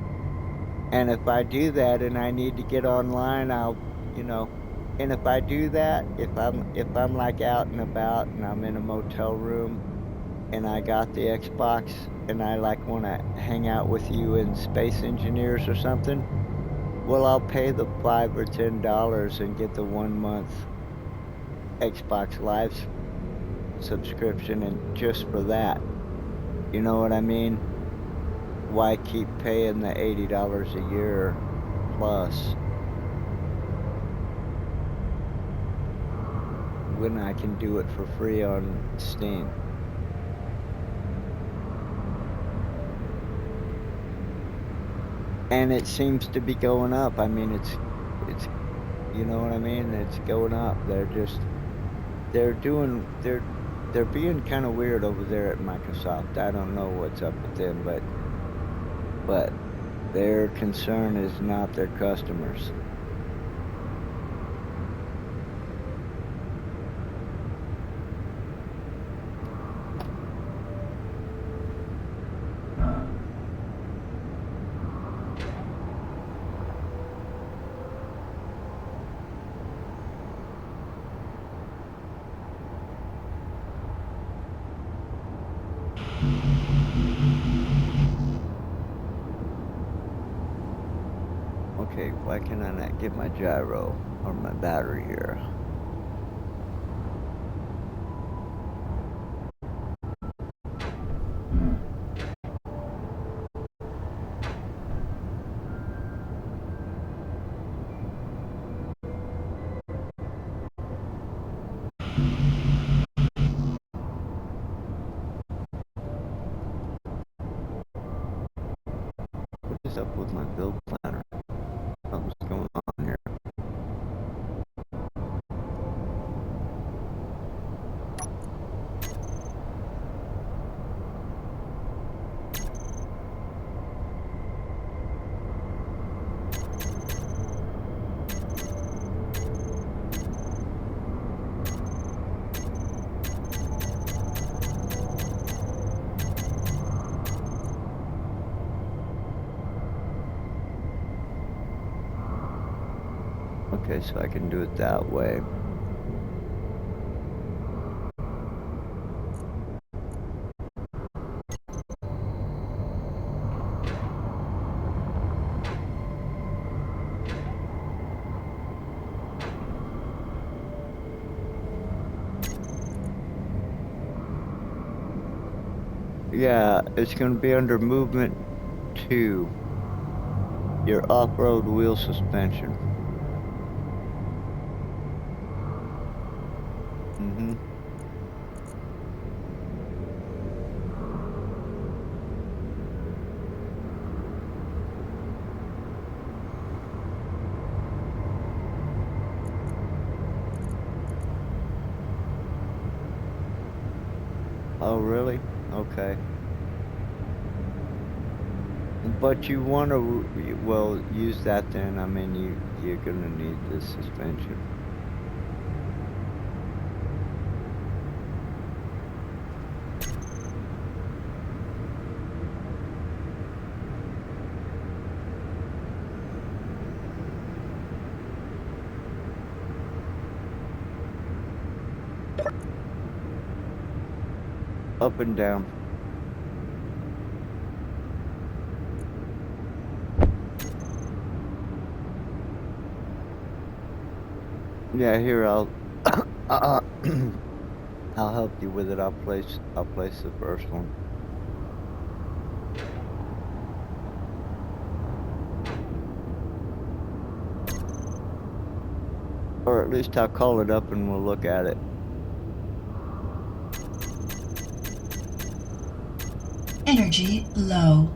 And if I do that and I need to get online, I'll, you know, and if I do that, if I'm like out and about and I'm in a motel room and I got the Xbox and I like want to hang out with you in Space Engineers or something, well, I'll pay the $5 or $10 and get the 1 month Xbox Live subscription, and just for that, you know what I mean? Why keep paying the $80 a year plus when I can do it for free on Steam? And it seems to be going up. I mean, it's, you know what I mean? It's going up. They're doing, they're being kind of weird over there at Microsoft. I don't know what's up with them, but their concern is not their customers. Okay, why can I not get my gyro or my battery here? What is up with my build planner? Something's going on here. Okay, so I can do it that way. Yeah, it's going to be under movement 2, your off-road wheel suspension. Mm-hmm. Oh, really? Okay. But you want to, well, use that then. I mean, you're going to need this suspension. Up and down. Yeah, here I'll I'll help you with it. I'll place the first one. Or at least I'll call it up and we'll look at it. Energy low.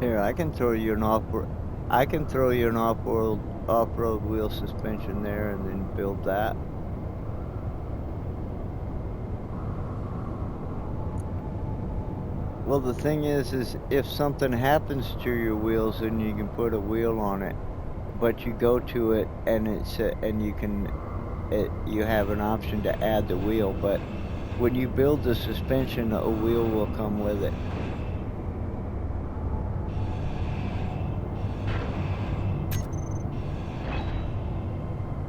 Here, I can throw you an off-road wheel suspension there and then build that. Well, the thing is if something happens to your wheels, then you can put a wheel on it but you go to it and and you have an option to add the wheel, but when you build the suspension, a wheel will come with it.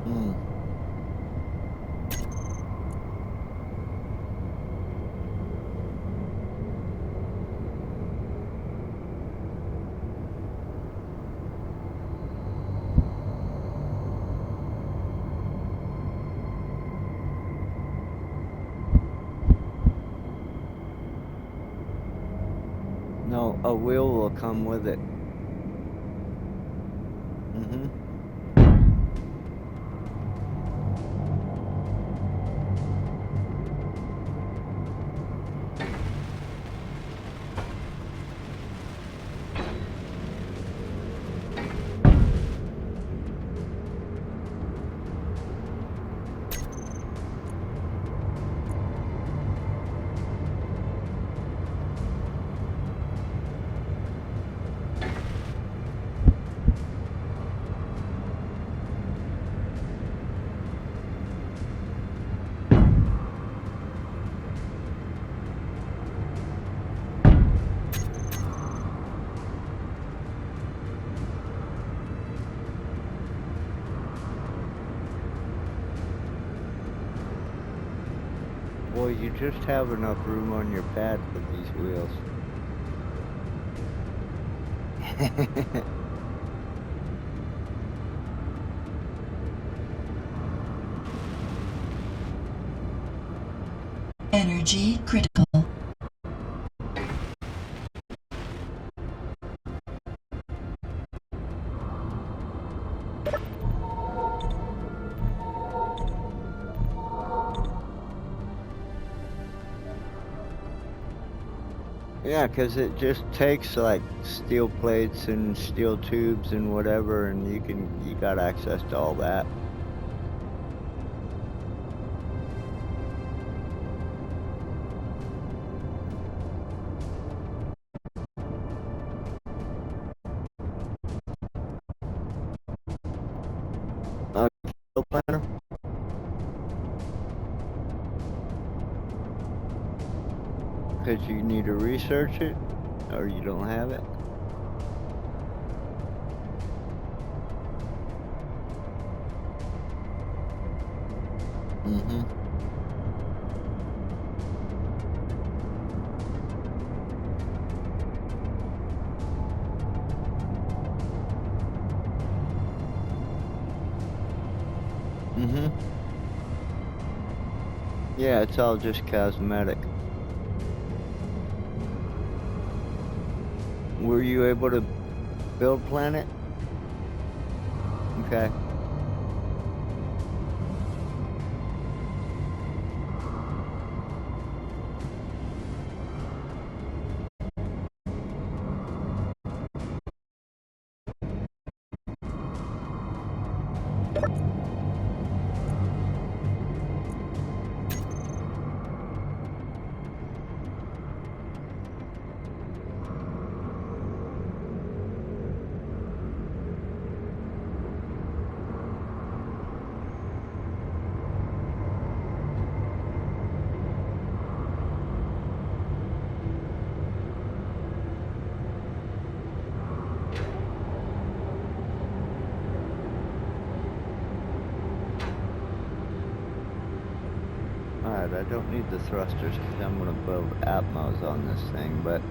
Hmm. No, a wheel will come with it. Mm-hmm. Boy, you just have enough room on your pad for these wheels. Energy critical. Yeah, 'cause it just takes like steel plates and steel tubes and whatever, and you got access to all that. Steel planner? 'Cause you need to research it, or you don't have it. Mm-hmm. Mm-hmm. Yeah, it's all just cosmetic. Were you able to build Planet? Okay. Alright, I don't need the thrusters because I'm going to build Atmos on this thing, but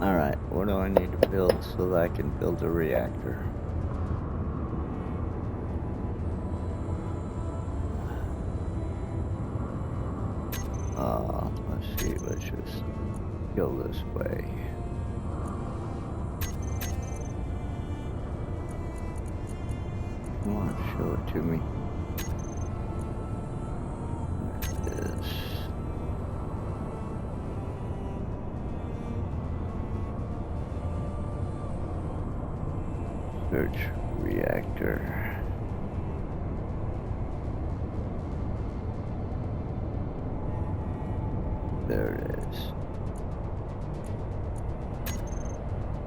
Alright, what do I need to build so that I can build a reactor? Let's see, let's just go this way. Come on, show it to me. There it is. Search reactor. There it is.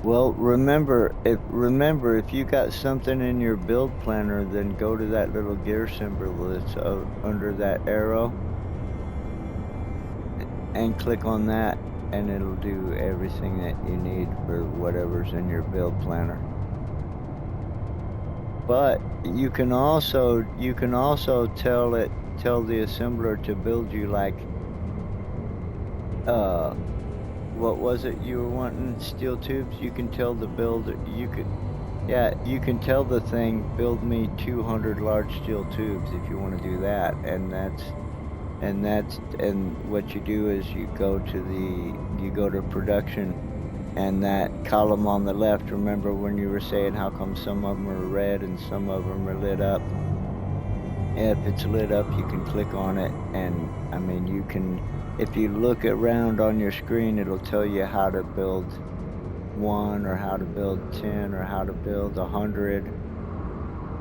Well, remember if you got something in your build planner, then go to that little gear symbol that's under that arrow and click on that, and it'll do everything that you need for whatever's in your build planner. But you can also tell the assembler to build you like what was it you were wanting? Steel tubes? You can tell the builder, you can tell the thing, build me 200 large steel tubes if you want to do that. And what you do is you go to production, and that column on the left, remember when you were saying how come some of them are red and some of them are lit up? If it's lit up, you can click on it, and I mean, you can, if you look around on your screen, it'll tell you how to build 1 or how to build 10 or how to build 100.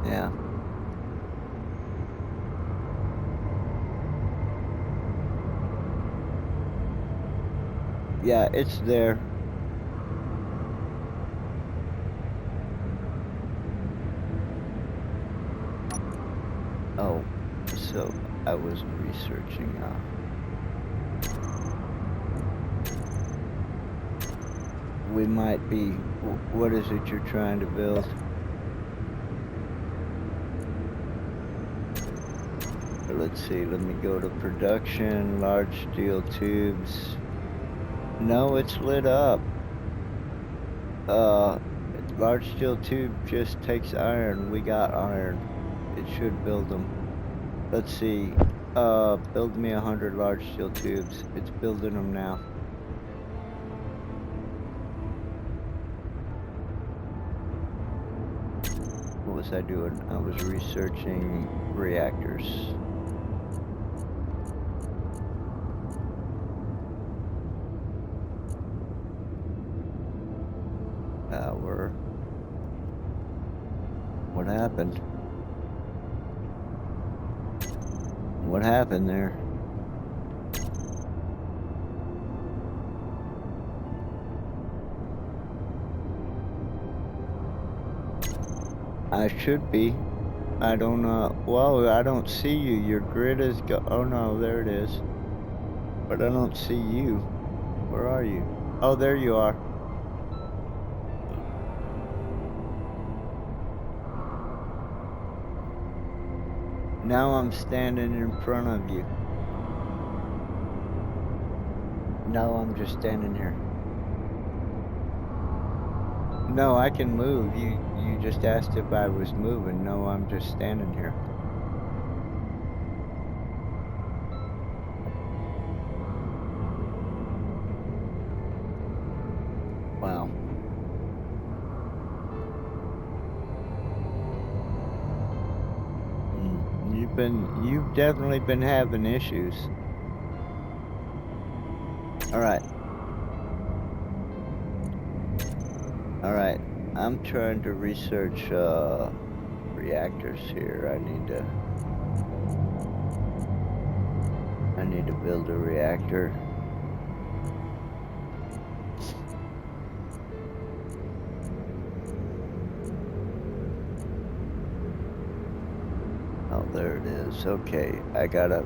Yeah. Yeah, it's there. Oh, so I was researching we might be, what is it you're trying to build? Let's see, let me go to production, large steel tubes. No, it's lit up. Large steel tube just takes iron. We got iron. It should build them. Let's see, build me 100 large steel tubes. It's building them now. What was I doing? I was researching reactors. What happened? What happened there? I should be. I don't know. Well, I don't see you. Your grid is oh no, there it is. But I don't see you. Where are you? Oh, there you are. Now I'm standing in front of you. No, I'm just standing here. No, I can move. You just asked if I was moving. No, I'm just standing here. Wow. you've definitely been having issues. Alright. Alright. I'm trying to research, reactors here. I need to build a reactor. Oh, there it is. Okay, I got a,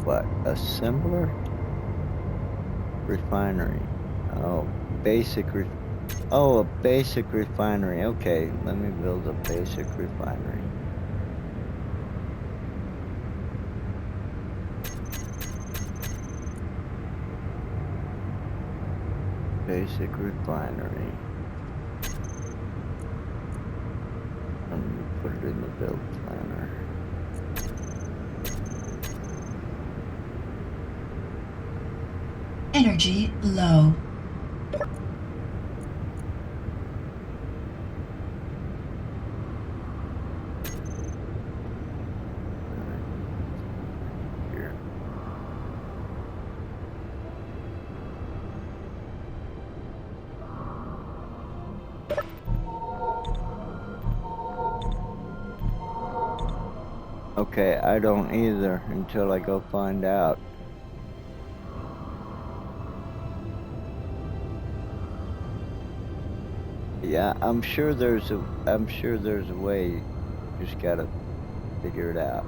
what, assembler? Refinery. Oh, a basic refinery. Okay, let me build a basic refinery. Basic refinery. Let me put it in the build planner. Energy low. Here. Okay, I don't either until I go find out. Yeah, I'm sure there's a way. Just gotta figure it out.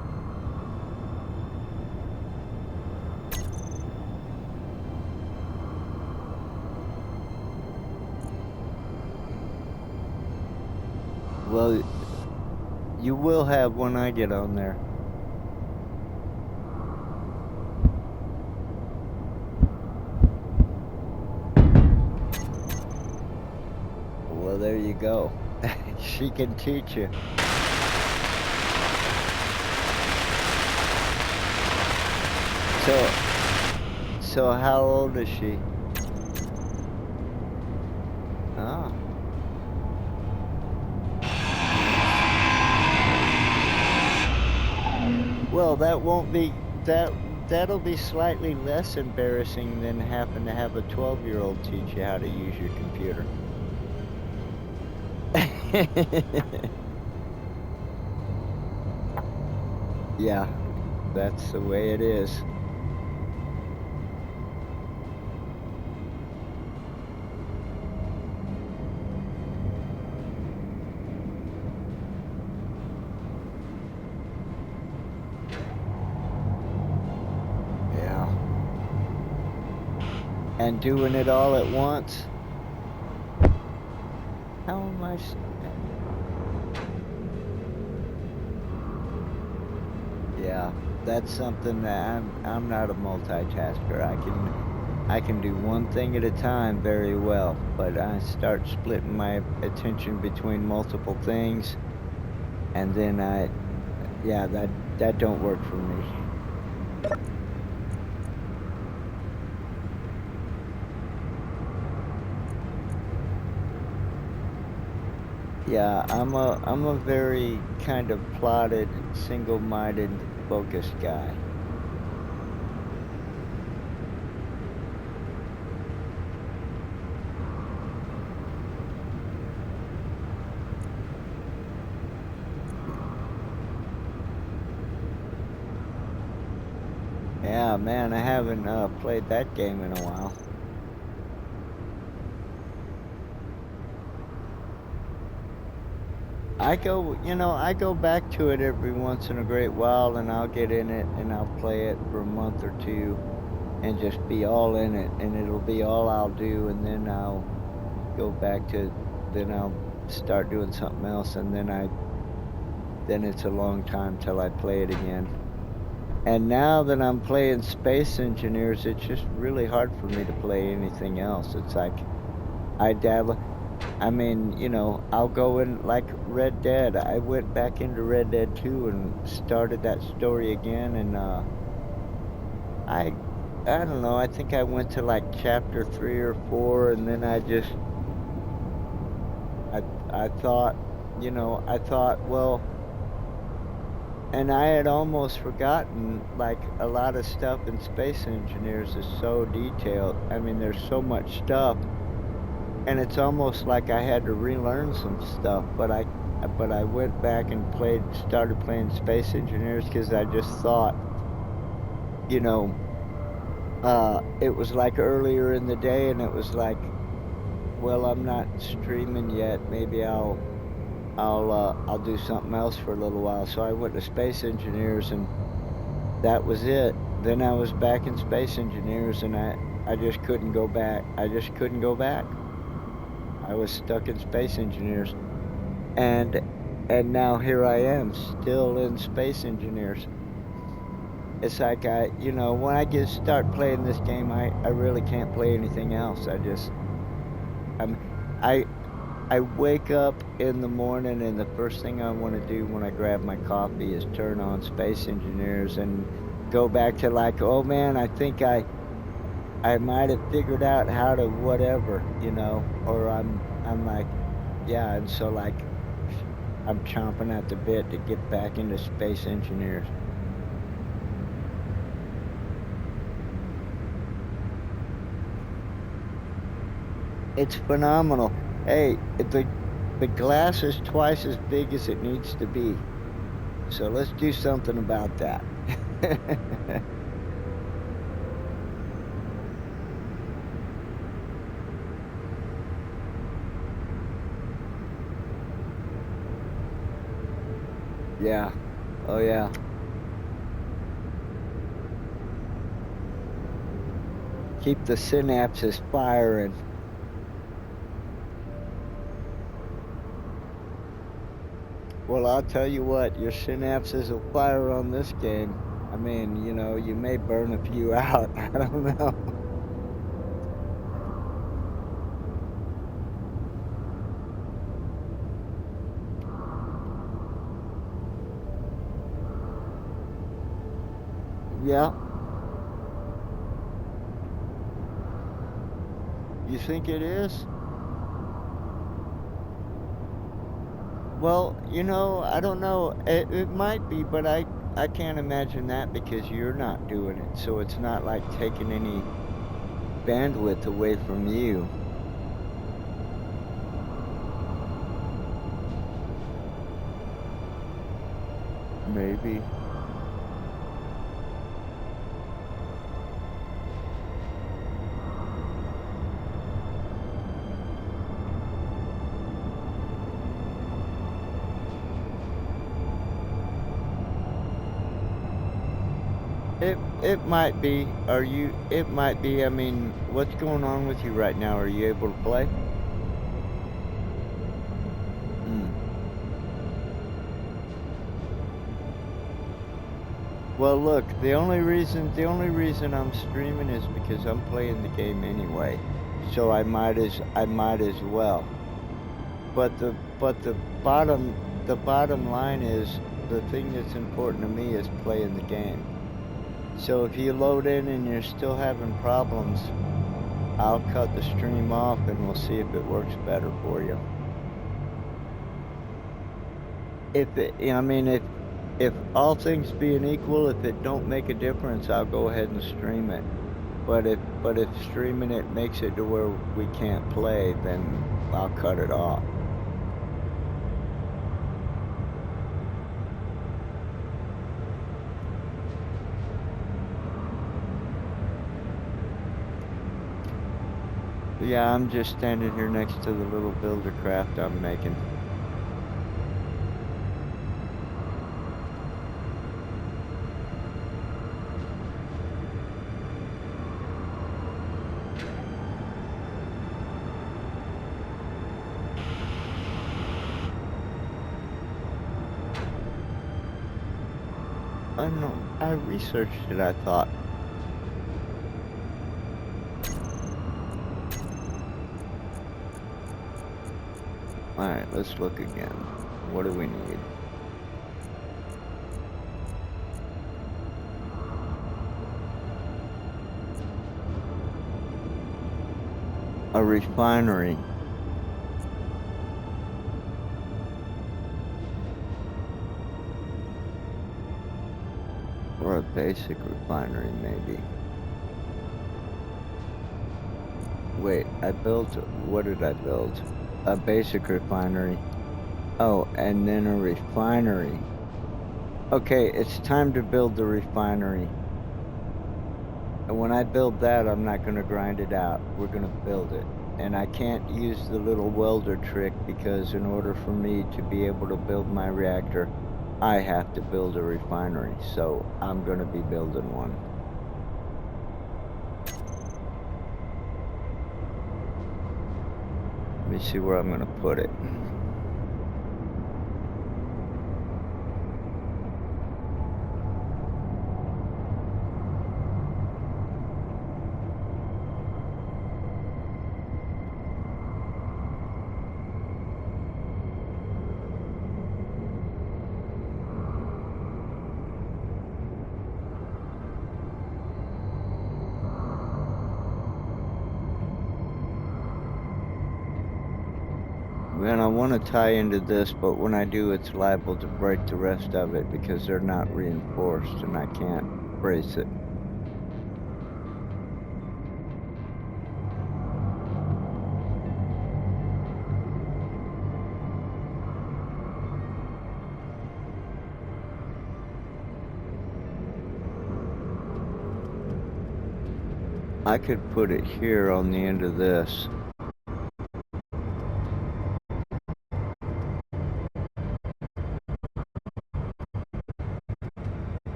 Well, you will have when I get on there. Well, there you go. She can teach you. So how old is she? Ah. Well, that'll be slightly less embarrassing than having to have a 12-year-old teach you how to use your computer. Yeah, that's the way it is. Yeah. And doing it all at once? How am I... Yeah, that's something that I'm not a multitasker. I can do one thing at a time very well, but I start splitting my attention between multiple things, and then yeah, that don't work for me. Yeah, I'm a very kind of plotted, single-minded, focused guy. Yeah, man, I haven't played that game in a while. I go back to it every once in a great while, and I'll get in it and I'll play it for a month or two and just be all in it, and it'll be all I'll do, and then I'll go back to, then I'll start doing something else, and then it's a long time till I play it again. And now that I'm playing Space Engineers, it's just really hard for me to play anything else. It's like, I dabble. I mean, I'll go in like Red Dead. I went back into Red Dead 2 and started that story again, and I don't know, I think I went to like chapter 3 or 4, and then I thought, well, And I had almost forgotten, like, a lot of stuff in Space Engineers is so detailed. I mean, there's so much stuff, and it's almost like I had to relearn some stuff, but I went back and started playing Space Engineers because I just thought, you know, it was like earlier in the day, and it was like, well, I'm not streaming yet. Maybe I'll do something else for a little while. So I went to Space Engineers, and that was it. Then I was back in Space Engineers, and I just couldn't go back. I just couldn't go back. I was stuck in Space Engineers, and now here I am, still in Space Engineers. It's like when I start playing this game, I really can't play anything else. I'm I I wake up in the morning, and the first thing I want to do when I grab my coffee is turn on Space Engineers and go back to, like, oh man, I think I might have figured out how to whatever, or I'm like, yeah, and so, like, I'm chomping at the bit to get back into Space Engineers. It's phenomenal. Hey, the glass is twice as big as it needs to be. So let's do something about that. Yeah. Oh yeah. Keep the synapses firing. Well, I'll tell you what, your synapses will fire on this game. I mean, you may burn a few out. I don't know. Yeah. You think it is? Well, I don't know. It might be, but I can't imagine that because you're not doing it. So it's not like taking any bandwidth away from you. Maybe. It might be. It might be. I mean, what's going on with you right now? Are you able to play? Hmm. Well, look, the only reason I'm streaming is because I'm playing the game anyway. So I might as well. But the bottom line is the thing that's important to me is playing the game. So if you load in and you're still having problems, I'll cut the stream off and we'll see if it works better for you. I mean, if all things being equal, if it don't make a difference, I'll go ahead and stream it. But if streaming it makes it to where we can't play, then I'll cut it off. Yeah, I'm just standing here next to the little builder craft I'm making. I don't know. I researched it, I thought. Alright, let's look again. What do we need? A refinery. basic refinery, maybe. Wait, what did I build? A basic refinery. Oh, and then a refinery. Okay, it's time to build the refinery. And when I build that, I'm not going to grind it out. We're going to build it. And I can't use the little welder trick because in order for me to be able to build my reactor, I have to build a refinery. So I'm going to be building one. Let me see where I'm going to put it. And I want to tie into this, but when I do, it's liable to break the rest of it because they're not reinforced and I can't brace it. I could put it here on the end of this.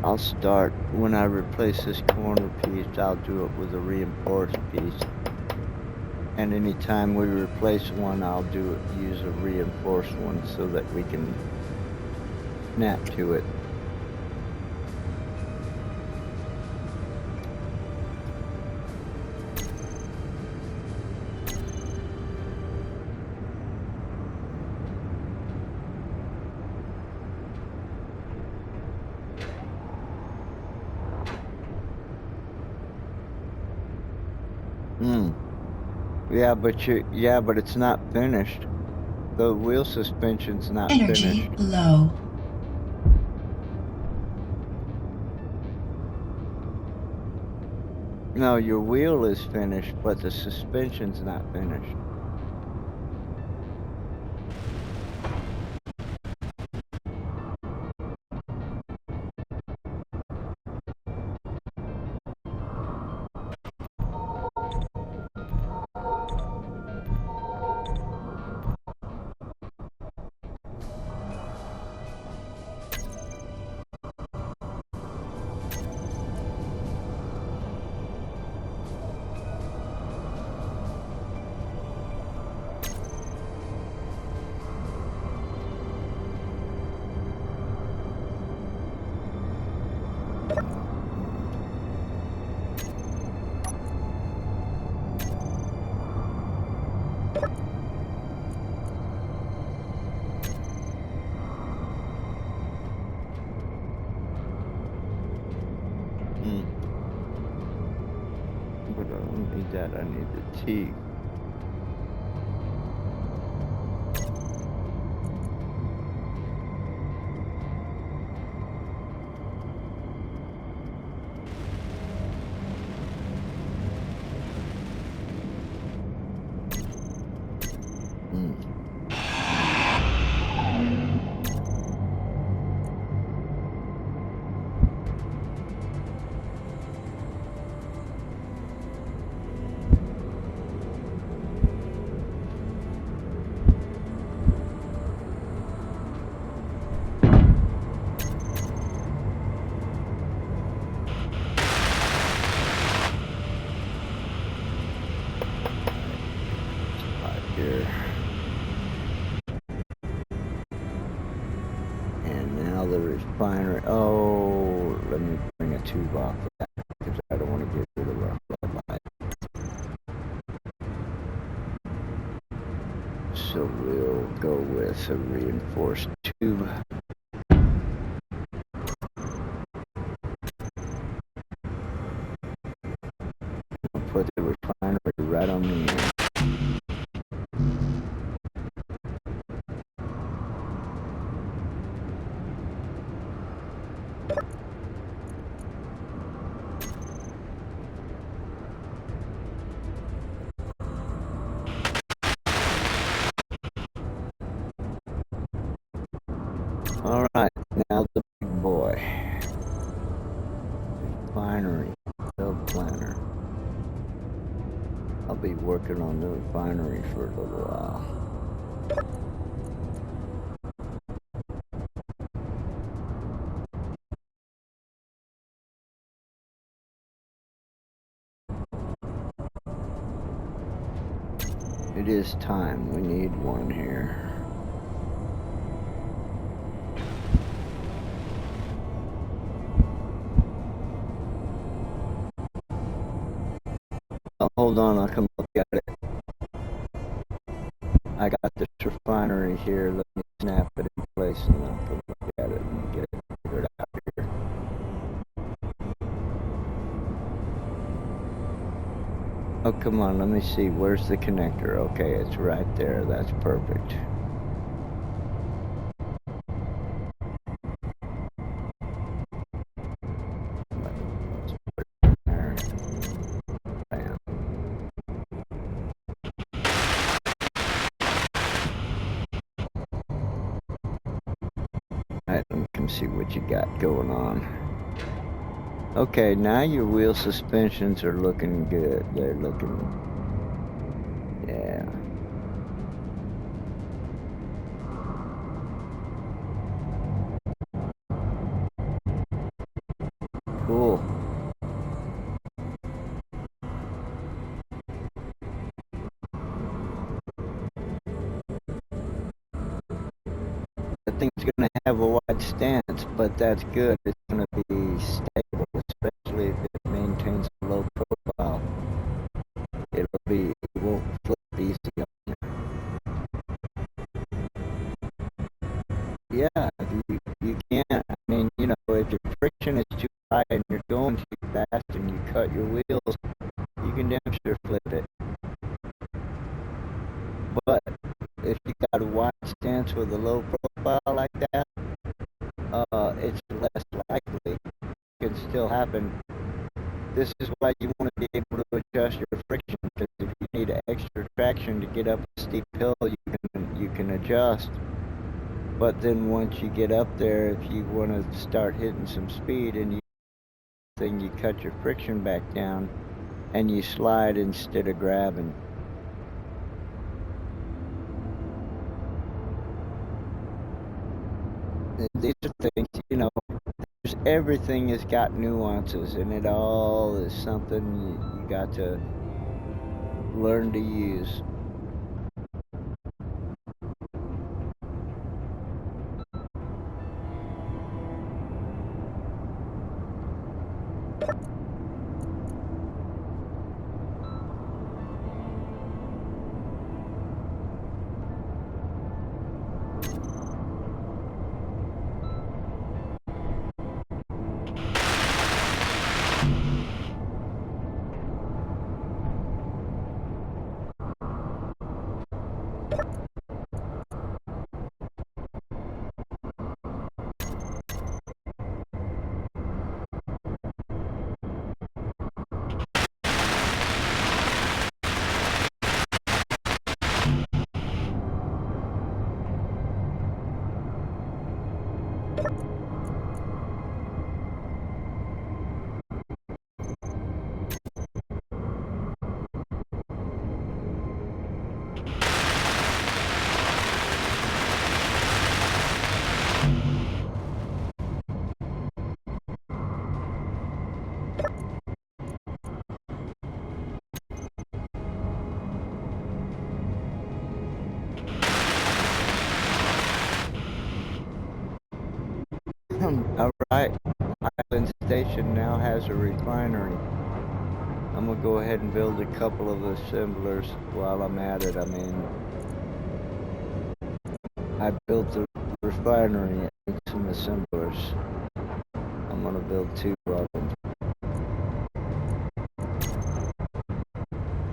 I'll start, when I replace this corner piece, I'll do it with a reinforced piece. And anytime we replace one, I'll use a reinforced one so that we can snap to it. Yeah, but it's not finished. The wheel suspension's not Energy finished. low. No, your wheel is finished, but the suspension's not finished. But I don't need that, I need the T. Here. And now the refinery. Oh, let me bring a tube off of that because I don't want to get rid of our floodlight. So we'll go with a reinforced tube. Alright, now the big boy. Refinery. Build planner. I'll be working on the refinery for a little while. It is time. We need one here. Oh, hold on, I'll come look at it. I got this refinery here. Let me snap it in place and I'll come look at it and get it figured out here. Oh, come on, let me see. Where's the connector? Okay, it's right there. That's perfect. Let's put it in there. Bam. Alright, let me come see what you got going on. Okay, now your wheel suspensions are looking good. They're looking... yeah. Cool. The thing's gonna have a wide stance, but that's good. It's gonna be stable, especially if it maintains a low profile. It won't flip easy on you. Yeah, you can't. I mean, you know, if your friction is too high and you're going too fast and you cut your wheels, you can damn sure flip it. But if you got a wide stance with a low profile like that, it's less likely. It can still happen. This is why you want to be able to adjust your friction, because if you need extra traction to get up a steep hill, you can adjust. But then once you get up there, if you want to start hitting some speed and you cut your friction back down and you slide instead of grabbing. These are things, you know, everything has got nuances, and it all is something you got to learn to use. Alright, Island Station now has a refinery. I'm gonna go ahead and build a couple of assemblers while I'm at it. I mean, I built the refinery and some assemblers. I'm gonna build 2 of them.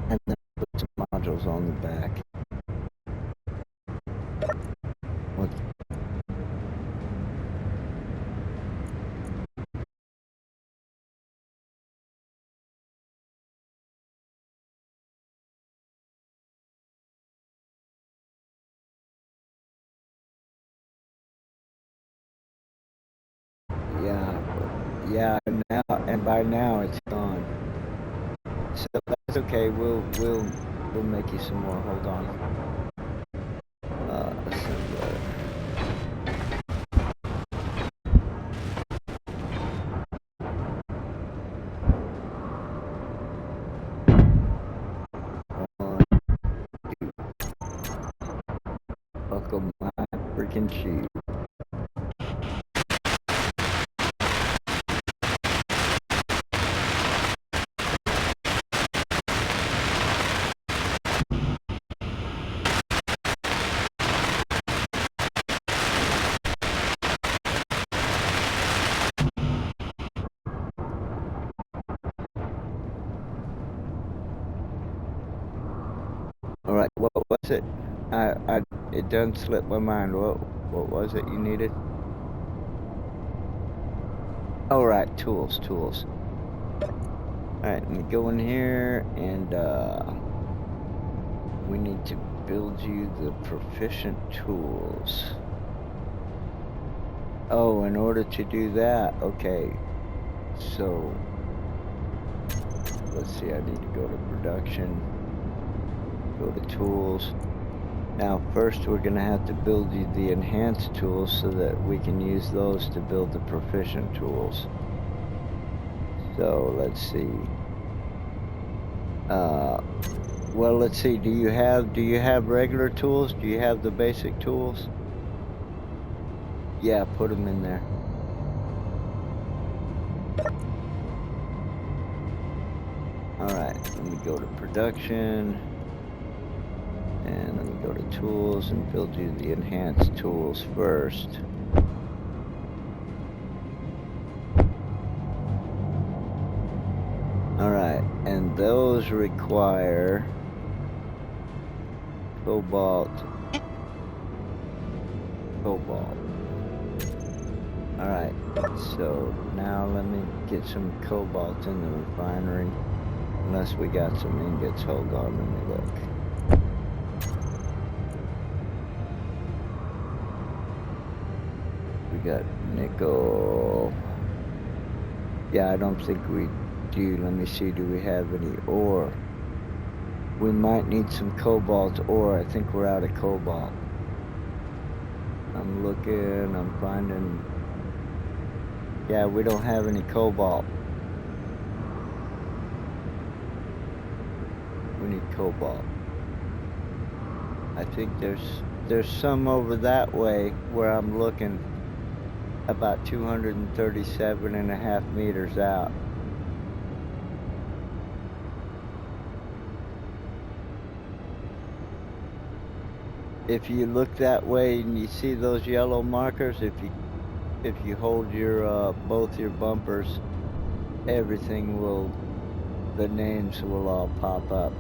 And then put some modules on the back. Yeah, now, and by now it's gone. So that's okay. We'll make you some more. Hold on. Assembler. One, buckle my freaking shoe. All right, what was it? It doesn't slip my mind. What was it you needed? All right, tools. All right, let me go in here and we need to build you the proficient tools. Oh, in order to do that, okay. So let's see. I need to go to production. Go to tools. Now first we're gonna have to build you the enhanced tools so that we can use those to build the proficient tools. So let's see. Well, let's see. Do you have regular tools? Do you have the basic tools? Yeah, put them in there. All right, let me go to production. And let me go to tools and build you the enhanced tools first. Alright, and those require cobalt. Alright, so now let me get some cobalt in the refinery. Unless we got some ingots. Hold on, let me look. We got nickel. Yeah, I don't think we do. Let me see, do we have any ore? We might need some cobalt ore. I think we're out of cobalt. I'm looking, I'm finding. Yeah, we don't have any cobalt. We need cobalt. I think there's some over that way where I'm looking, about 237.5 meters out. If you look that way and you see those yellow markers, if you hold your both your bumpers, the names will all pop up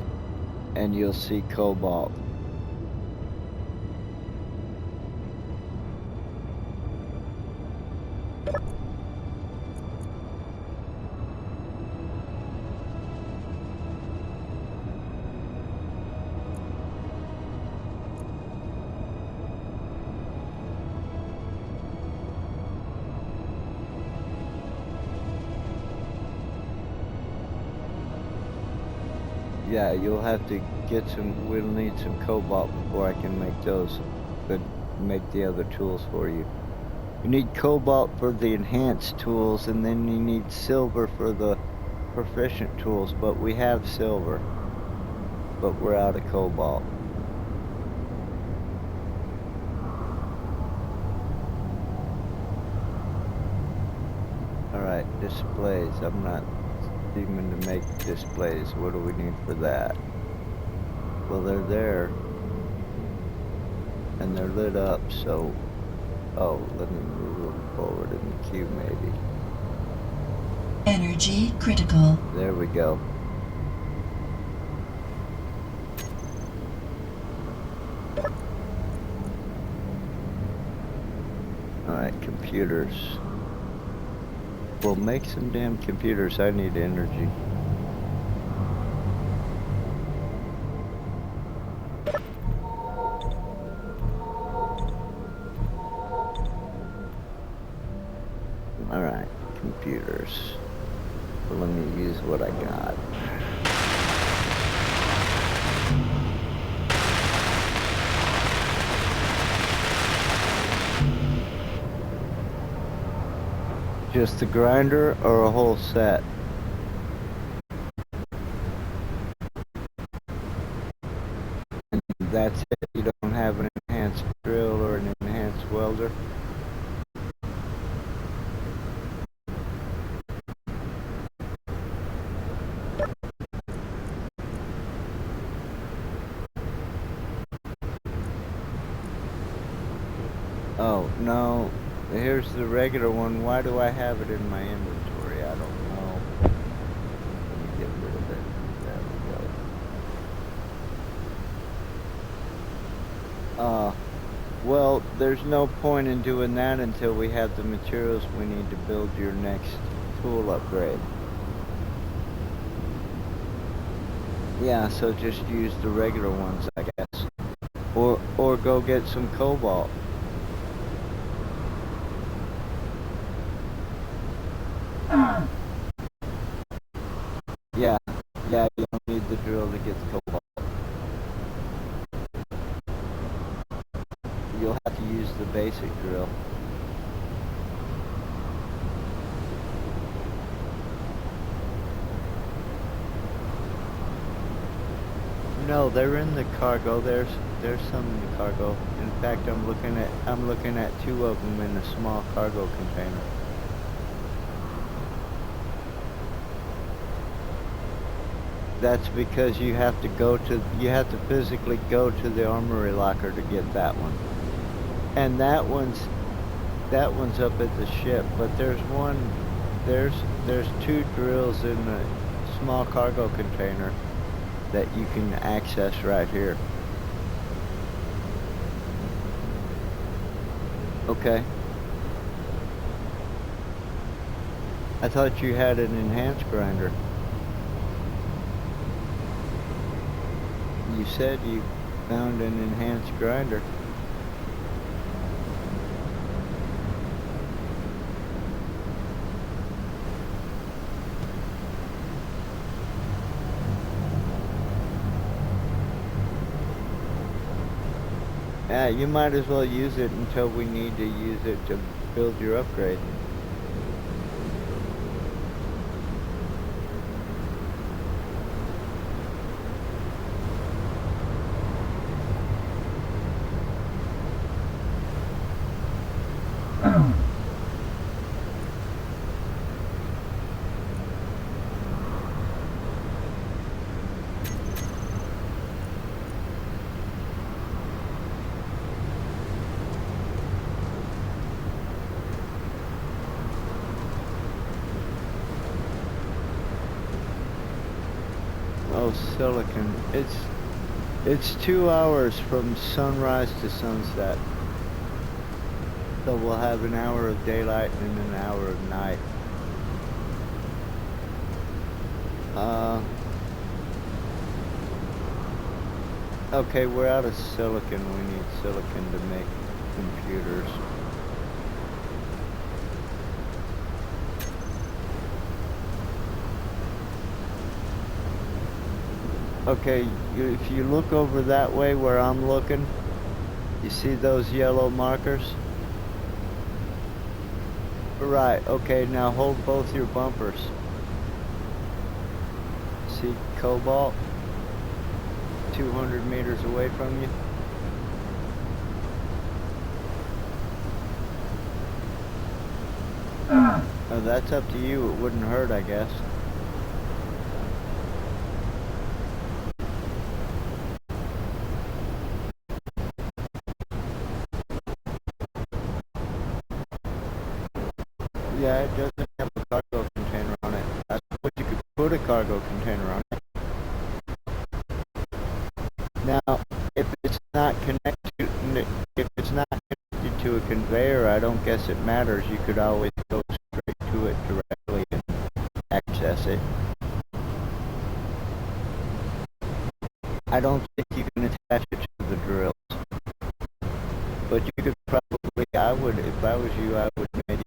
and you'll see cobalt. Yeah, you'll have to get some, we'll need some cobalt before I can make those, but make the other tools for you. You need cobalt for the enhanced tools, and then you need silver for the proficient tools, but we have silver, but we're out of cobalt. Alright, displays. I'm not even to make displays. What do we need for that? Well, they're there and they're lit up, so let me move them forward in the queue maybe. Energy critical. There we go. Alright, computers. Well, make some damn computers. I need energy. Alright, computers. So let me use what I got. Just the grinder or a whole set? And that's it? You don't have an enhanced drill or an enhanced welder? Oh, no. Here's the regular one. Why do I have it in my inventory? I don't know. Let me get rid of it. There we go. Well, there's no point in doing that until we have the materials we need to build your next tool upgrade. Yeah, so just use the regular ones, I guess. Or go get some cobalt. Yeah, you don't need the drill to get the cobalt. You'll have to use the basic drill. No, they're in the cargo. There's some in the cargo. In fact, I'm looking at 2 of them in a small cargo container. That's because you have to physically go to the armory locker to get that one. And that one's up at the ship, but there's 2 drills in the small cargo container that you can access right here. Okay. I thought you had an enhanced grinder. You said you found an enhanced grinder. Yeah, you might as well use it until we need to use it to build your upgrade. Oh, silicon. It's 2 hours from sunrise to sunset. So we'll have an hour of daylight and an hour of night. Okay, we're out of silicon. We need silicon to make computers. Okay, if you look over that way where I'm looking, you see those yellow markers? Right, okay, now hold both your bumpers. See cobalt? 200 meters away from you. Oh, that's up to you. It wouldn't hurt, I guess. Yeah, it doesn't have a cargo container on it. I thought you could put a cargo container on it. Now, if it's not connected to a conveyor, I don't guess it matters. You could always go straight to it directly and access it. I don't think you can attach it to the drills. But you could probably, if I was you, I would maybe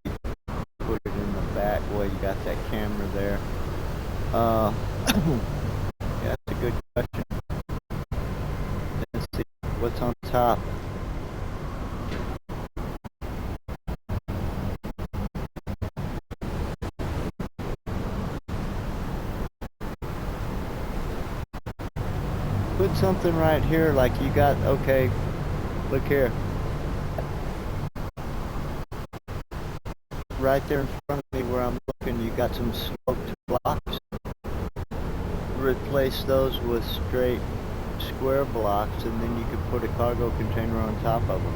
put it in the back. Well, you got that camera there. Uh, yeah, that's a good question. Let's see what's on top. Put something right here like you got, okay, look here. Right there in front of me where I'm looking, you got some sloped blocks. Replace those with straight square blocks, and then you could put a cargo container on top of them.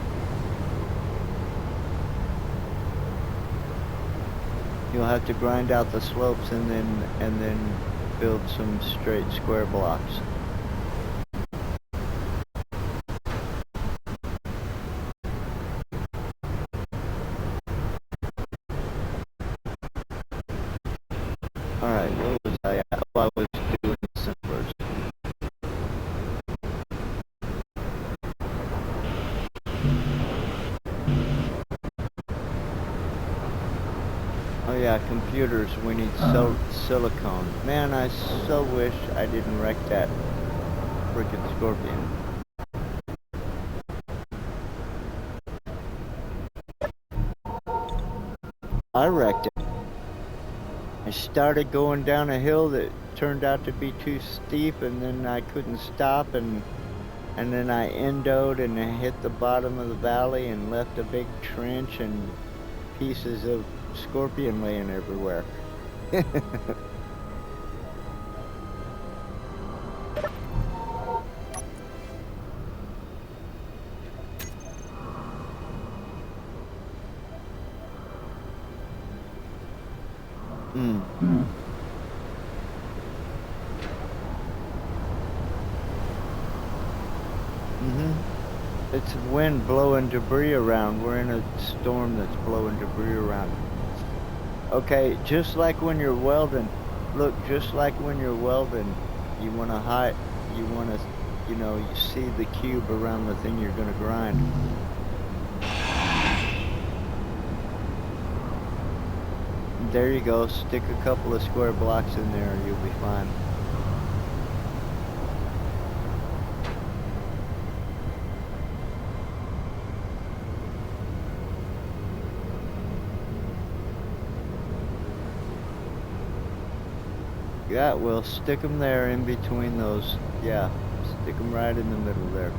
You'll have to grind out the slopes and then build some straight square blocks. Alright, where was I at? Oh, I was doing this first. Oh yeah, computers, we need silicone. Man, I so wish I didn't wreck that frickin' Scorpion. I wrecked it. I started going down a hill that turned out to be too steep, and then I couldn't stop, and then I endoed and I hit the bottom of the valley and left a big trench and pieces of Scorpion laying everywhere. It's wind blowing debris around. We're in a storm that's blowing debris around. Okay, just like when you're welding, look, just like when you're welding, you want to hide, you want to, you know, you see the cube around the thing you're going to grind. There you go, stick a couple of square blocks in there and you'll be fine. Yeah, well, stick them there in between those. Yeah, stick them right in the middle there.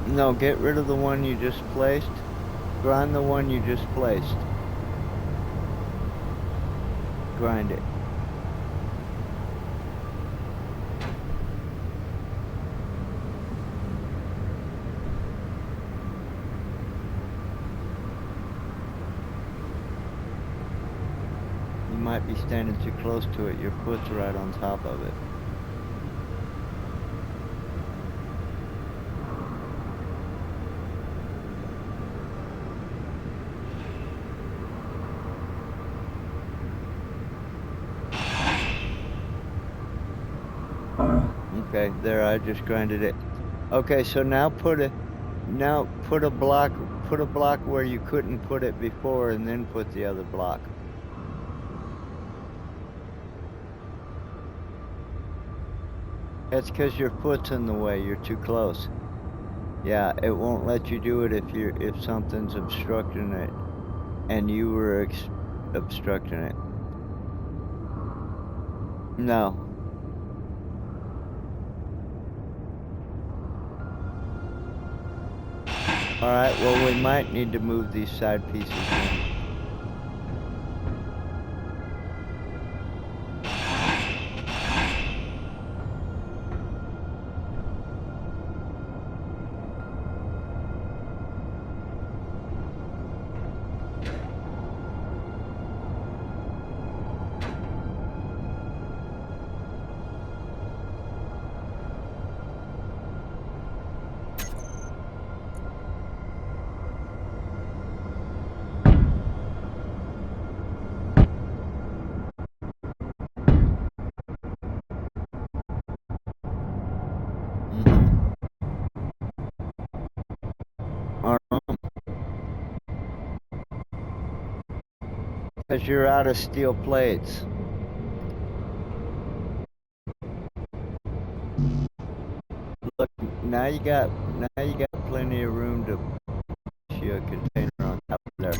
No, get rid of the one you just placed. Grind the one you just placed. Grind it. You might be standing too close to it. Your foot's right on top of it. Okay, there, I just grinded it. Okay, so now put a block where you couldn't put it before, and then put the other block. That's because your foot's in the way. You're too close. Yeah, it won't let you do it if something's obstructing it, and you were obstructing it. No. Alright, well, we might need to move these side pieces in. Because you're out of steel plates. Look, now you got plenty of room to push your container on top of there.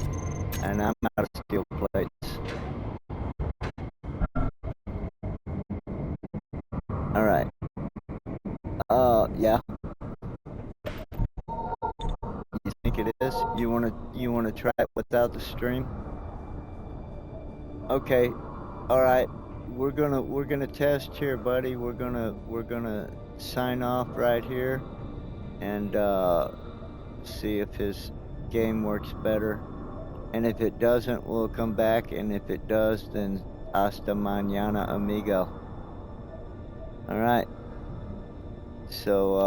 And I'm out of steel plates. Alright. Yeah. You think it is? You wanna try it without the stream? Okay. Alright. We're gonna test here, buddy. We're gonna sign off right here and see if his game works better. And if it doesn't, we'll come back, and if it does, then hasta mañana, amigo. Alright. So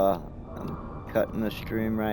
I'm cutting the stream right